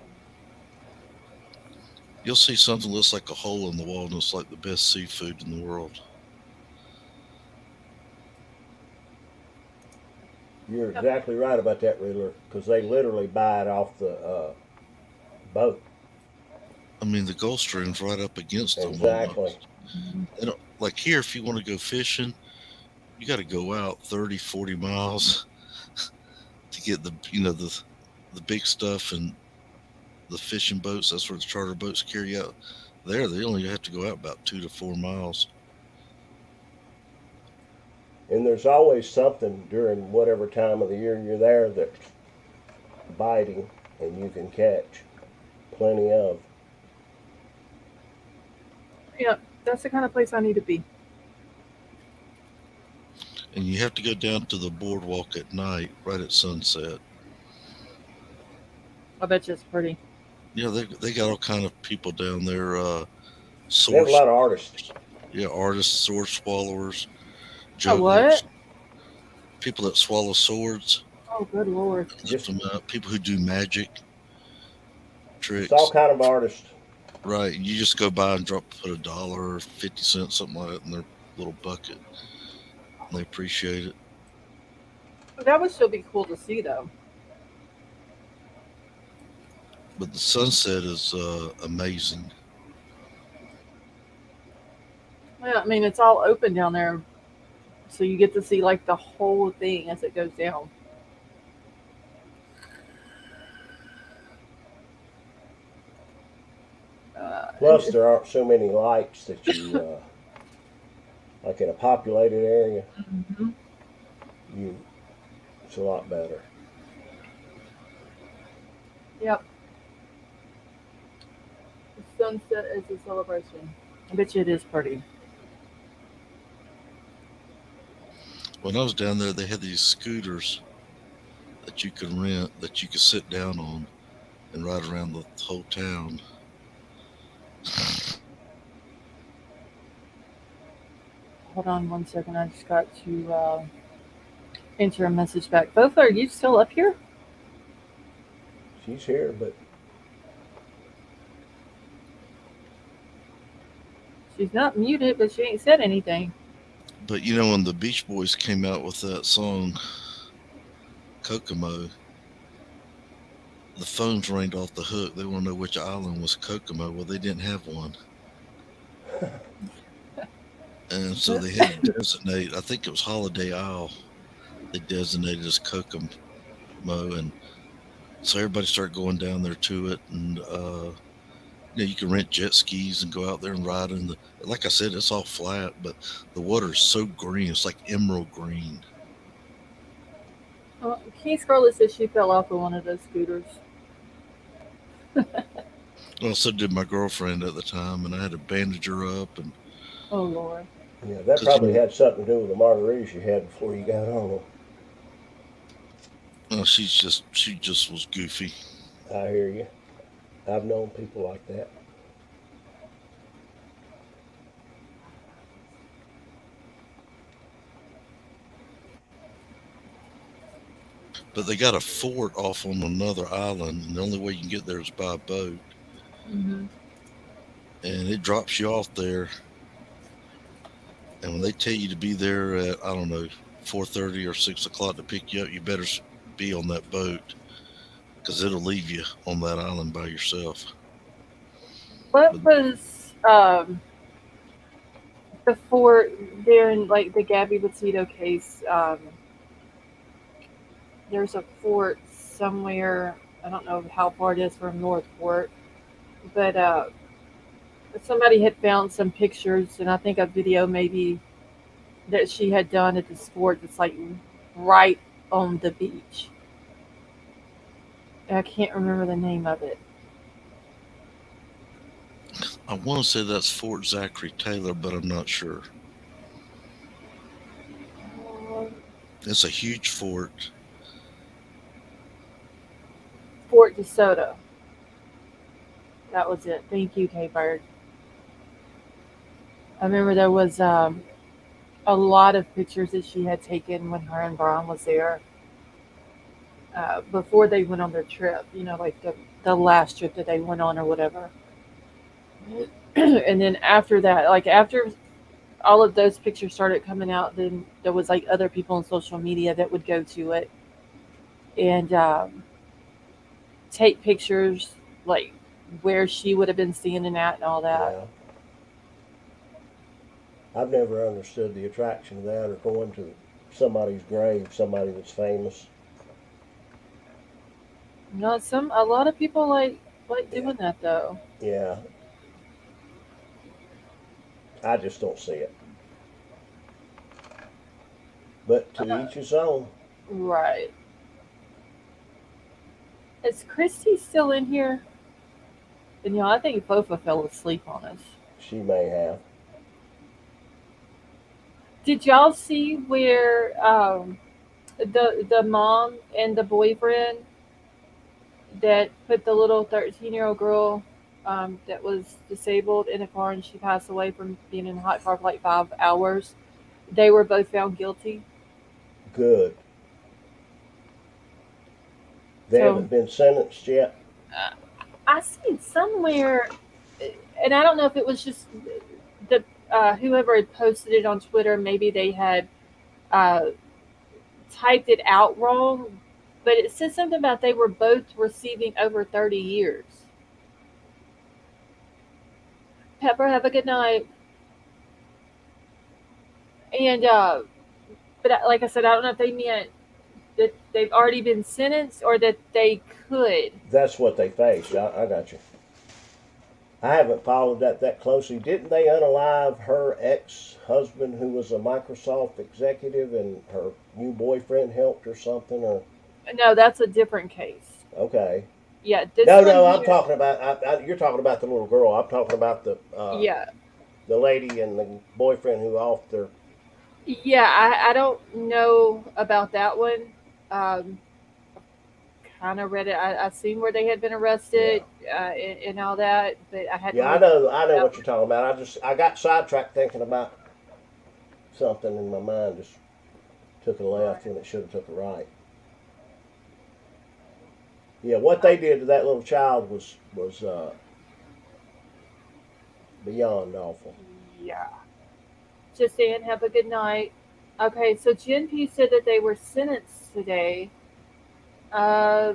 You'll see something that looks like a hole in the wall, and it's like the best seafood in the world. you're Yep. exactly right about that, Riddler, because they literally buy it off the boat. I mean, the Gulf Stream's right up against them Exactly. almost. They don't like here. If you want to go fishing, you got to go out 30, 40 miles to get the big stuff and the fishing boats. That's where the charter boats carry out. There, they only have to go out about 2 to 4 miles. And there's always something during whatever time of the year you're there that's biting, and you can catch plenty of. Yep, that's the kind of place I need to be. And you have to go down to the boardwalk at night, right at sunset. I bet you it's pretty. Yeah, they got all kind of people down there. They have Sword a lot of artists. swallowers. Yeah, artists, sword swallowers, Oh, what? jugglers, people that swallow swords, Oh, good lord. lift Just them up. People who do magic just all tricks. kind of artists. Right, you just go by and put $1 or 50 cents, something like that, in their little bucket, and they appreciate it. That would still be cool to see, though. But the sunset is amazing. Well, I mean, it's all open down there, so you get to see like the whole thing as it goes down. And Plus, there aren't so many lights that like in a populated area, mhm. you it's a lot better. Yep, the sunset is a celebration. I bet you it is pretty. When I was down there, they had these scooters that you could rent that you could sit down on and ride around the whole town. Hold on one second. I just got to enter a message back. Both are you still up here? She's here, but She's not muted, but she ain't said anything. But you know, when the Beach Boys came out with that song Kokomo, the phones rang off the hook. They want to know which island was Kokomo. Well, they didn't have one, and so they had to designate. I think it was Holiday Isle. They designated as Kokomo, and so everybody started going down there to it, and you can rent jet skis and go out there and ride in the. Like I said, it's all flat, but the water is so green. It's like emerald green. Key Scarlet says she fell off of one of those scooters. Well, so did my girlfriend at the time, and I had to bandage her up, and Oh Lord. yeah, that because probably had something to do with the margaritas you had before you got on them. she just was goofy. I hear you. I've known people like that. But they got a fort off on another island, and the only way you can get there is by boat, Hmm. and it drops you off there. And when they tell you to be there at, I don't know, 4:30 or 6 o'clock to pick you up, you better be on that boat because it'll leave you on that island by yourself. What But was the fort there in like the Gabby Petito case? There's a fort somewhere. I don't know how far it is from Northport, but somebody had found some pictures and I think a video maybe that she had done at the fort that's like right on the beach. I can't remember the name of it. I want to say that's Fort Zachary Taylor, but I'm not sure. Uh, It's a huge fort. Fort DeSoto. That was it. Thank you, K Bird. I remember there was a lot of pictures that she had taken when her and Brian was there before they went on their trip. You know, like the last trip that they went on or whatever. And then after that, like after all of those pictures started coming out, then there was like other people on social media that would go to it and take pictures, like where she would have been standing at and all that. Yeah, I've never understood the attraction of that or going to somebody's grave, somebody that's famous. You know, some a lot of people like Yeah, doing that though. yeah. I just don't see it. But to Uh, each his own. right. Is Christy still in here? And you know, I think Fofa fell asleep on us. She may have. Did y'all see where the mom and the boyfriend that put the little 13-year-old girl that was disabled in a car and she passed away from being in a hot car for like 5 hours? They were both found guilty. Good. They So haven't been sentenced yet. I seen somewhere, and I don't know if it was just the whoever had posted it on Twitter. Maybe they had uh, typed it out wrong, but it said something about they were both receiving over 30 years. Pepper, have a good night. And but like I said, I don't know if they meant that they've already been sentenced or that they could. That's what they faced. I got you. I haven't followed that closely. Didn't they unalive her ex-husband, who was a Microsoft executive, and her new boyfriend helped or something? Or No, that's a different case. okay, Yeah, this no, one no, I'm here. talking about. You're talking about the little girl. I'm talking about Yeah, the lady and the boyfriend who off their. yeah. I don't know about that one. Um, kind of read it. I seen where they had been Yeah, arrested and all that, but I hadn't yeah, looked into I know that what you're one. talking about. I got sidetracked thinking about something, and my mind just took a left when it should have took a right. Yeah, what they did to that little child was beyond awful. Yeah. Just saying, have a good night. Okay, so Jen P said that they were sentenced today.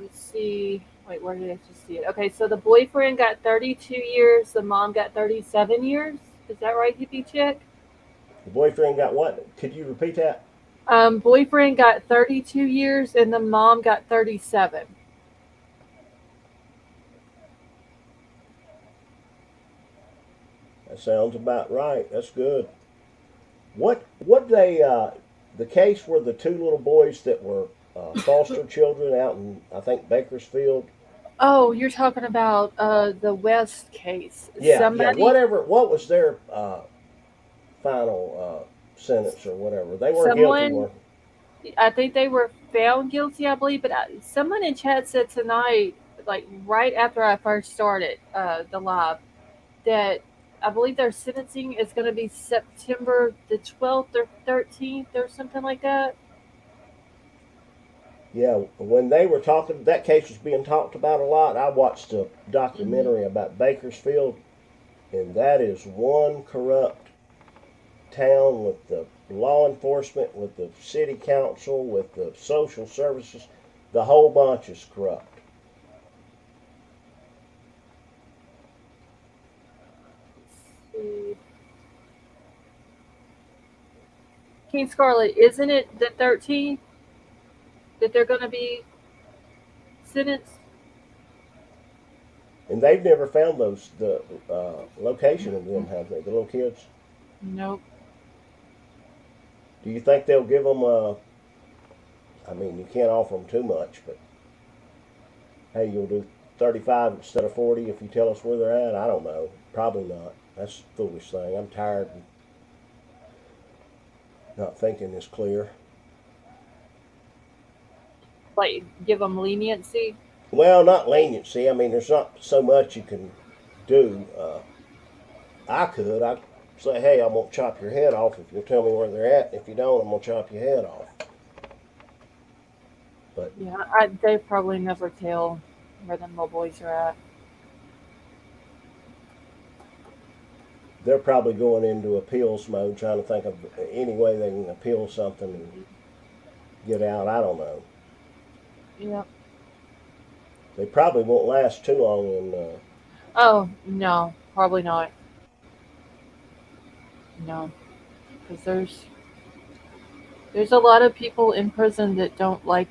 Let's see. Wait, where did I just see it? Okay, so the boyfriend got 32 years, the mom got 37 years. Is that right, hippie chick? The boyfriend got what? Could you repeat that? Boyfriend got 32 years and the mom got 37. That sounds about right. That's good. What they the case where the two little boys that were foster children out in I think Bakersfield. Oh, you're talking about the West case. Yeah, yeah. Somebody, Whatever. What was their final sentence or whatever? They weren't guilty, someone, were I think they were found guilty, I believe, but someone in chat said tonight, like right after I first started the live, that I believe their sentencing is going to be September the 12th or 13th or something like that. they? Yeah. When they were talking, that case was being talked about a lot. I watched a Hmm. documentary about Bakersfield, and that is one corrupt town with the law enforcement, with the city council, with the social services. The whole bunch is corrupt. King Scarlet, isn't it the 13th that they're going to be sentenced? And they've never found the location of them, have they? The little kids. Nope. Do you think they'll give them a? I mean, you can't offer them too much, but hey, you'll do 35 instead of 40 if you tell us where they're at. I don't know. Probably not. That's a foolish thing. I'm tired of not thinking this clear. Like, give them leniency? Well, not leniency. I mean, there's not so much you can do. I could. I say, hey, I'm gonna chop your head off if you'll tell me where they're at. If you don't, I'm gonna chop your head off. But Yeah, they probably never tell where them little boys are at. they're probably going into appeals mode, trying to think of any way they can appeal something and get out. I don't know. Yep. They probably won't last too long in. Oh, no, probably not. No, because there's a lot of people in prison that don't like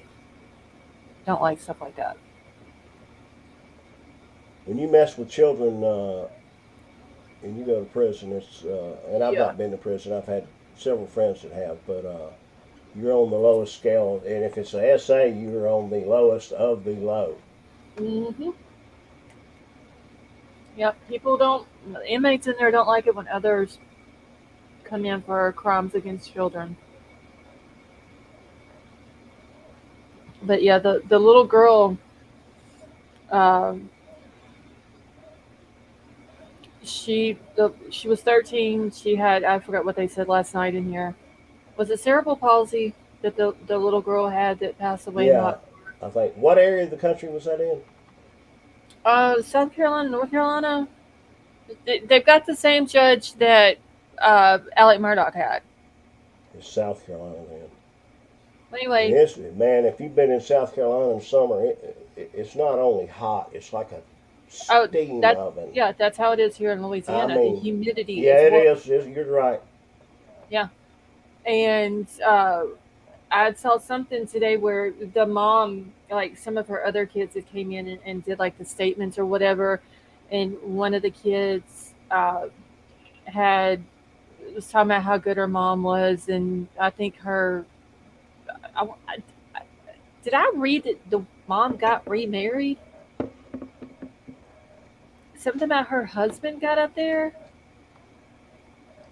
stuff like that. When you mess with children and you go to prison, it's and I've Yeah. not been to prison. I've had several friends that have, but you're on the lowest scale, and if it's a SA, you're on the lowest of the low. Hmm. Yep. People don't. Inmates in there don't like it when others come in for crimes against children. But yeah, the little girl, um, she was 13. She had, I forgot what they said last night in here. Was it cerebral palsy that the little girl had that passed away Yeah, not? I think. What area of the country was that in? South Carolina, North Carolina. They've got the same judge that Alec Murdoch had. It's South Carolina then. And Anyway, it's, man, if you've been in South Carolina in summer, it's not only hot, it's like a oh, steam that oven. yeah, that's how it is here in I Louisiana. The mean, humidity yeah, is it what. is. You're right. Yeah, and I saw something today where the mom, like some of her other kids, that came in and did like the statements or whatever, and one of the kids had was talking about how good her mom was, and I think her. I, did I read that the mom got remarried? Something about her husband got up there.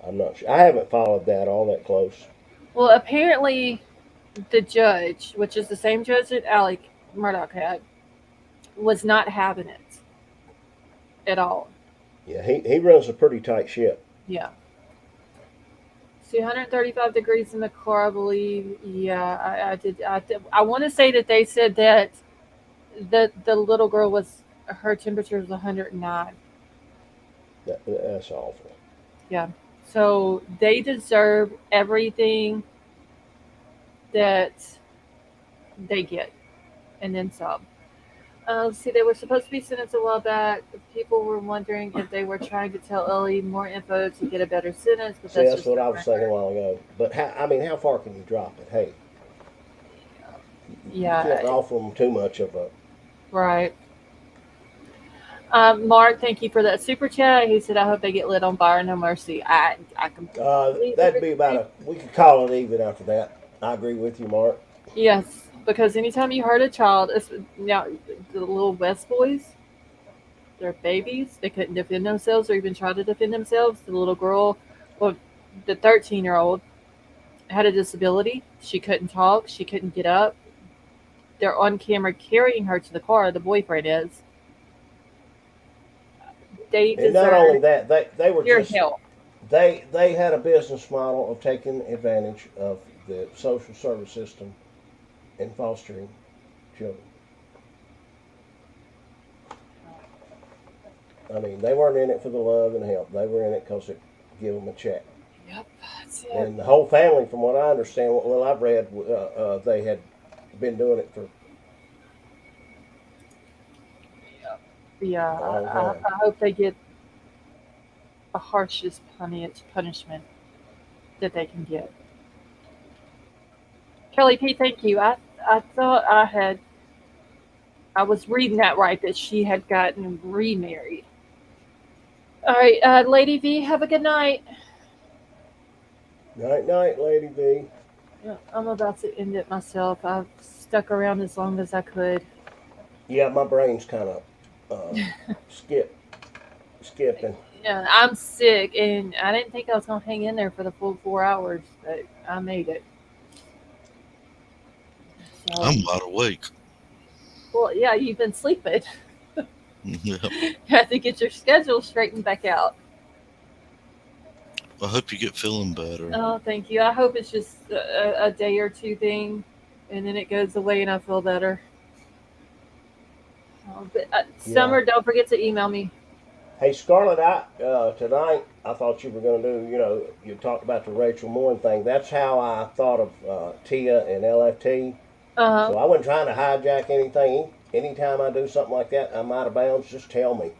I'm not sure. I haven't followed that all that close. Well, apparently the judge, which is the same judge that Alec Murdoch had, was not having it at all. Yeah, he runs a pretty tight ship. Yeah. 235 degrees in the car, I believe. Yeah, I did. I want to say that they said that the little girl was her temperature was 109. That's awful. Yeah. So they deserve everything that they get, and then some. Let's see, they were supposed to be sentenced a while back. People were wondering if they were trying to tell Ellie more info to get a better sentence, but See, that's that's just what I not was thinking a her. while ago. But I mean, how far can you drop it? Hey, you Yeah, can't offer them too much of a. right. Mark, thank you for that super chat. He said, "I hope they get lit on fire, no mercy." I completely That'd be about agree. a. We could call it even after that. I agree with you, Mark. Yes, because anytime you hurt a child, now the little West boys, they're babies. They couldn't defend themselves or even try to defend themselves. The little girl, well, the 13-year-old had a disability. She couldn't talk. She couldn't get up. They're on camera carrying her to the car. The boyfriend is. They And not deserve only that, they were your just help. they had a business model of taking advantage of the social service system and fostering children. I mean, they weren't in it for the love and help. They were in it because it give them a check. Yep, that's it. And the whole family, from what I understand, well, I've read, they had been doing it for Yeah, a long time. I hope they get the harshest punishment that they can get. Kelly P, thank you. I thought I was reading that right that she had gotten remarried. All right, Lady V, have a good night. Night, night, Lady V. Yeah, I'm about to end it myself. I've stuck around as long as I could. Yeah, my brain's kind of skip, skipping. Yeah, I'm sick, and I didn't think I was gonna hang in there for the full 4 hours, but I made it. So, I'm wide awake. well, yeah, you've been sleeping. Yeah. You have to get your schedule straightened back out. I hope you get feeling better. Oh, thank you. I hope it's just a day or two thing, and then it goes away and I feel better. But Yeah. Summer, don't forget to email me. Hey, Scarlett, tonight I thought you were going to do. You talked about the Rachel Moore thing. That's how I thought of Tia and LFT. Uh huh. So I wasn't trying to hijack anything. Anytime I do something like that, I'm out of bounds. Just tell me.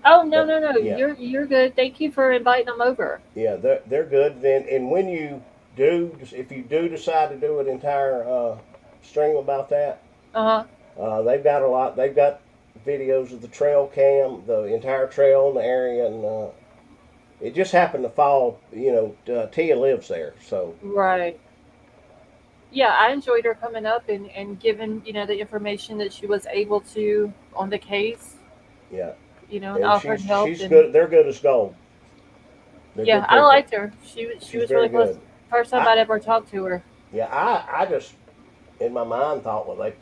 Oh no But no no, yeah, you're good. Thank you for inviting them over. yeah, they're good. Then and when you do, if you do decide to do an entire stream about that, Uh huh. they've got a lot. They've got videos of the trail cam, the entire trail in the area, and it just happened to fall. Tia lives there, so Right. Yeah, I enjoyed her coming up and giving the information that she was able to on the case. yeah. And And offered she's help she's and good. They're good as gold. They're yeah, good I people. liked her. She She's was really very close. good. First time I I'd ever talked to her. yeah. I just in my mind thought, well, they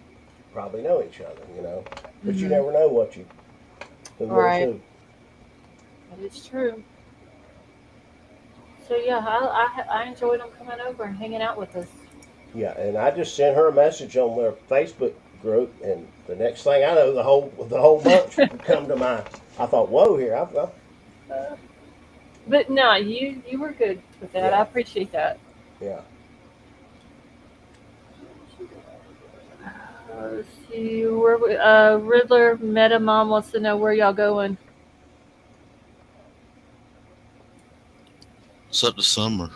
probably know each other, but you Hmm. never know who knows Right. who. That is true. So yeah, I enjoyed them coming over and hanging out with us. Yeah, and I just sent her a message on their Facebook group, and the next thing I know, the whole bunch come to mind. I thought, whoa, here, Uh, but no, you were good with that. I yeah, appreciate that. yeah. Let's see. Riddler Meta Mom wants to know where y'all going. It's up to Summer.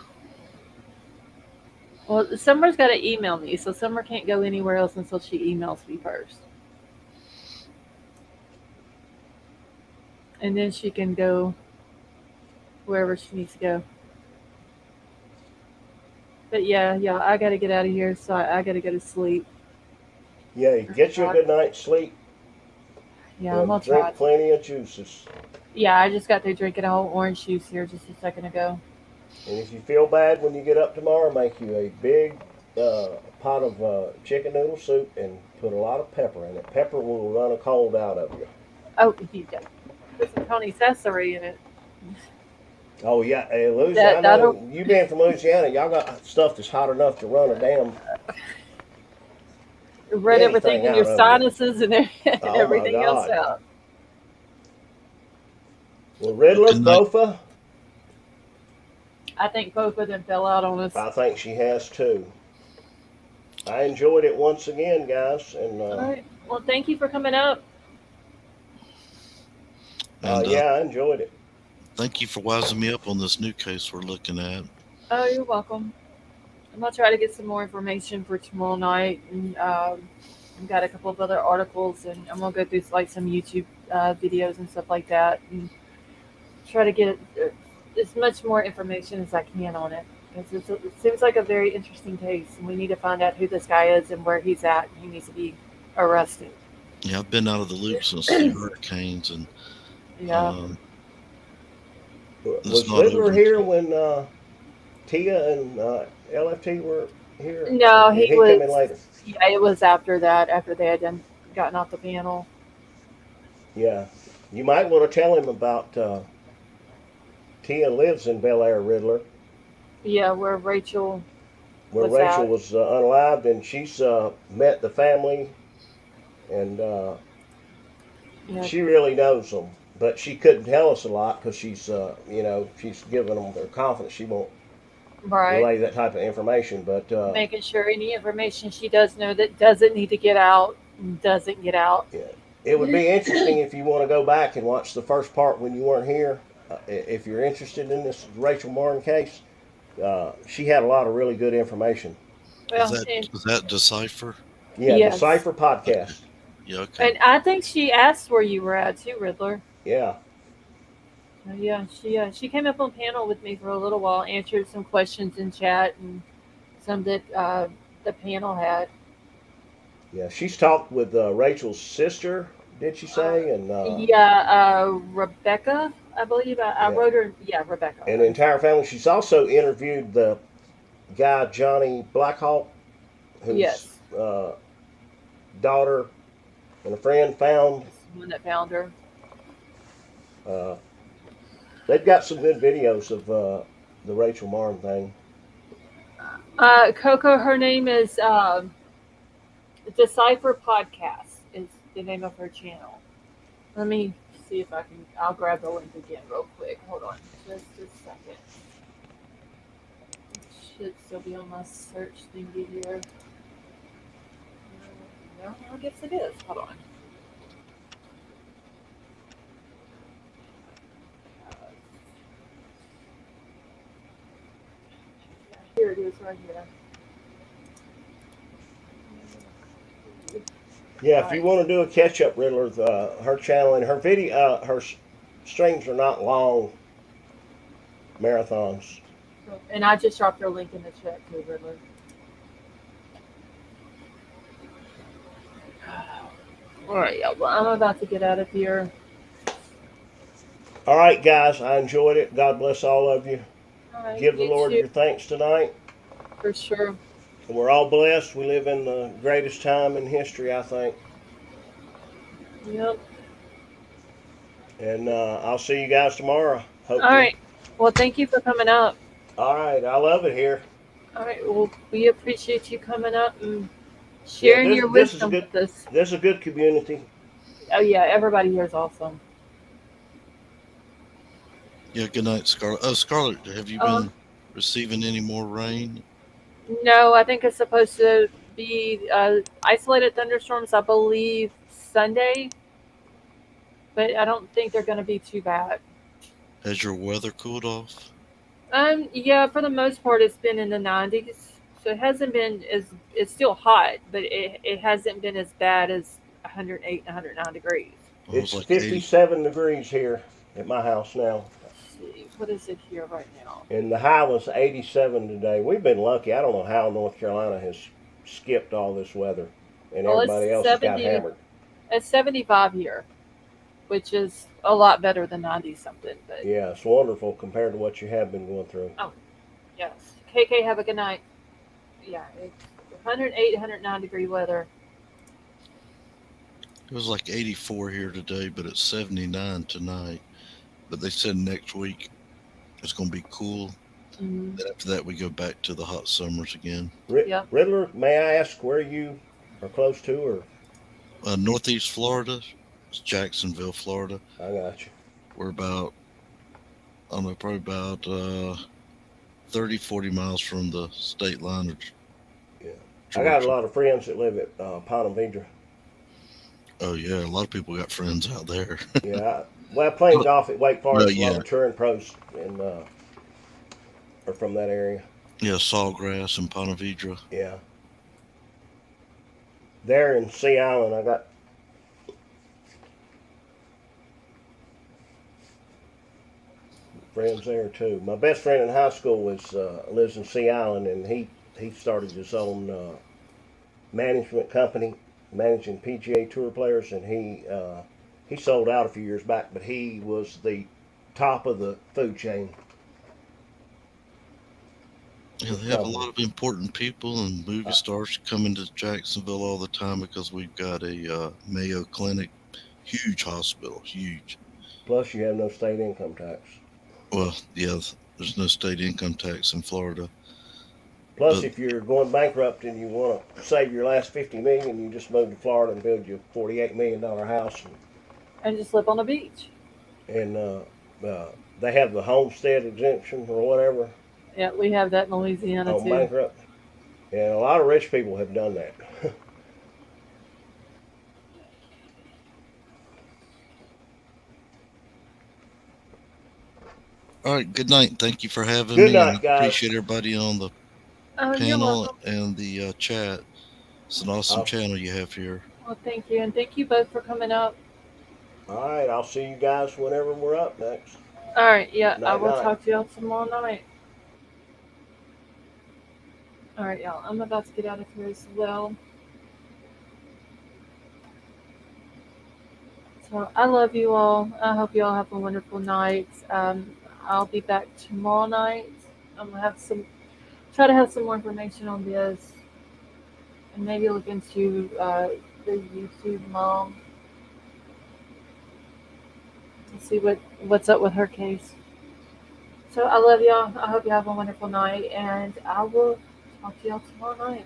Well, Summer's got to email me, so Summer can't go anywhere else until she emails me first. And then she can go wherever she needs to go. But yeah, I got to get out of here, so I got to go to sleep. Yeah, get you a good night's sleep. Yeah, I'm And gonna try. drink plenty of juices. Yeah, I just got through drinking a whole orange juice here just a second ago. And if you feel bad when you get up tomorrow, make you a big pot of chicken noodle soup and put a lot of pepper in it. Pepper will run a cold out of you. Oh, you did. Put some Tony Sassery in it. Oh yeah, hey, Louisiana. I That'll know you being from Louisiana, y'all got stuff that's hot enough to run a damn run everything anything in your out of you. sinuses and Oh my everything else God. out. Well, Riddler, Good night. Bofa, I think both of them fell out on us. I think she has too. I enjoyed it once again, guys, and All right. Well, thank you for coming up. And yeah, I enjoyed it. thank you for wising me up on this new case we're looking at. Oh, you're welcome. I'm gonna try to get some more information for tomorrow night, and I've got a couple of other articles, and I'm gonna go through like some YouTube videos and stuff like that, and try to get as much more information as I can on it. Because it seems like a very interesting case, and we need to find out who this guy is and where he's at. And he needs to be arrested. Yeah, I've been out of the loop since the hurricanes, and Yeah. Was Riddler here when Tia and LFT were here? No, Or did he he come in was. later? Yeah, it was after that, after they had gotten off the panel. Yeah, you might want to tell him about Tia lives in Bel Air, Riddler, Yeah, where Rachel where was Rachel at. was unalived, and she's met the family, and Yeah. she really knows them. But she couldn't tell us a lot because she's, she's giving them their confidence. She won't Right. relay that type of information. But Making sure any information she does know that doesn't need to get out doesn't get out. yeah, it would be interesting if you want to go back and watch the first part when you weren't here. If you're interested in this Rachel Martin case, she had a lot of really good information. Well, is that Decipher? Yeah, yes. Decipher podcast. Yeah, okay. And I think she asked where you were at too, Riddler. Yeah. Yeah, she came up on panel with me for a little while, answered some questions in chat and some that the panel had. Yeah, she's talked with Rachel's sister, did she say? And Rebecca, I believe. I wrote her. Yeah, Rebecca. And the entire family. She's also interviewed the guy Johnny Blackhawk, whose daughter and a friend found. The one that found her. They've got some good videos of the Rachel Martin thing. Coco, her name is Decipher Podcast is the name of her channel. Let me see if I can. I'll grab the link again real quick. Hold on, just a second. It should still be on my search thingy here. No, I guess it is. Hold on. Here it is, right here. Yeah, if you want to do a catch-up, Riddler, her channel and her video, her streams are not long marathons. And I just dropped her link in the chat too, Riddler. All right, yeah, well, I'm about to get out of here. All right, guys, I enjoyed it. God bless all of you. All right, Give the Lord your thanks tonight. For sure. And we're all blessed. We live in the greatest time in history, I think. Yep. And I'll see you guys tomorrow. Hopefully. All right. Well, thank you for coming up. All right, I love it here. All right. Well, we appreciate you coming up and sharing your wisdom with us. This is a good community. Oh yeah, everybody here is awesome. Yeah, good night, Scarlett. Oh, Scarlett, have you been receiving any more rain? No, I think it's supposed to be isolated thunderstorms, I believe, Sunday, but I don't think they're going to be too bad. Has your weather cooled off? Yeah, for the most part, it's been in the 90s, so it hasn't been as it's still hot, but it hasn't been as bad as 108 and 109 degrees. Well, it was It's like 80. 57 degrees here at my house now, Let's see, what is it here right now? and the high was 87 today. We've been lucky. I don't know how North Carolina has skipped all this weather, and Well, it's everybody else has got 70, hammered. it's 75 here, which is a lot better than 90 something. But Yeah, it's wonderful compared to what you have been going through. oh yes, KK, have a good night. Yeah, it's 108, 109 degree weather. It was like 84 here today, but it's 79 tonight. But they said next week it's going to be cool. Mm-hmm. Then after that, we go back to the hot summers again. Yep. Riddler, may I ask where you are close to, or Northeast Florida, it's Jacksonville, Florida. I got you. We're about, I don't know, probably about 30, 40 miles from the state line of Yeah, I got a Georgia. lot of friends that live at Ponte Vedra. Oh, yeah, a lot of people got friends out there. Yeah, well, playing golf at Wake Well, Forest, a lot yeah, of touring pros are from that area. yeah, Sawgrass and Ponte Vedra. Yeah, there in Sea Island, I got friends there too. My best friend in high school lives in Sea Island, and he started his own management company, managing PGA Tour players, and he sold out a few years back, but he was the top of the food chain. Yeah, they have a lot of important people and movie stars coming to Jacksonville all the time because we've got a Mayo Clinic, huge hospital, huge. Plus, you have no state income tax. Well, yeah, there's no state income tax in Florida. Plus, But if you're going bankrupt and you want to save your last 50 million, you just move to Florida and build you a $48 million house, And just live on the beach. and they have the homestead exemption or whatever Yeah, we have that in Louisiana on too. bankrupt, and a lot of rich people have done that. all right, good night. Thank you for having Good me, and night, guys. appreciate everybody on the Oh, you're panel welcome. and the chat. It's an awesome I'll, channel you have here. Well, thank you, and thank you both for coming up. all right, I'll see you guys whenever we're up next. All right, yeah, I Night, will night. talk to y'all tomorrow night. All right, y'all, I'm about to get out of here as well. So I love you all. I hope you all have a wonderful night. I'll be back tomorrow night. I'm gonna try to have some more information on this, and maybe look into the YouTube mom and see what's up with her case. So I love y'all. I hope you have a wonderful night, and I will talk to y'all tomorrow night.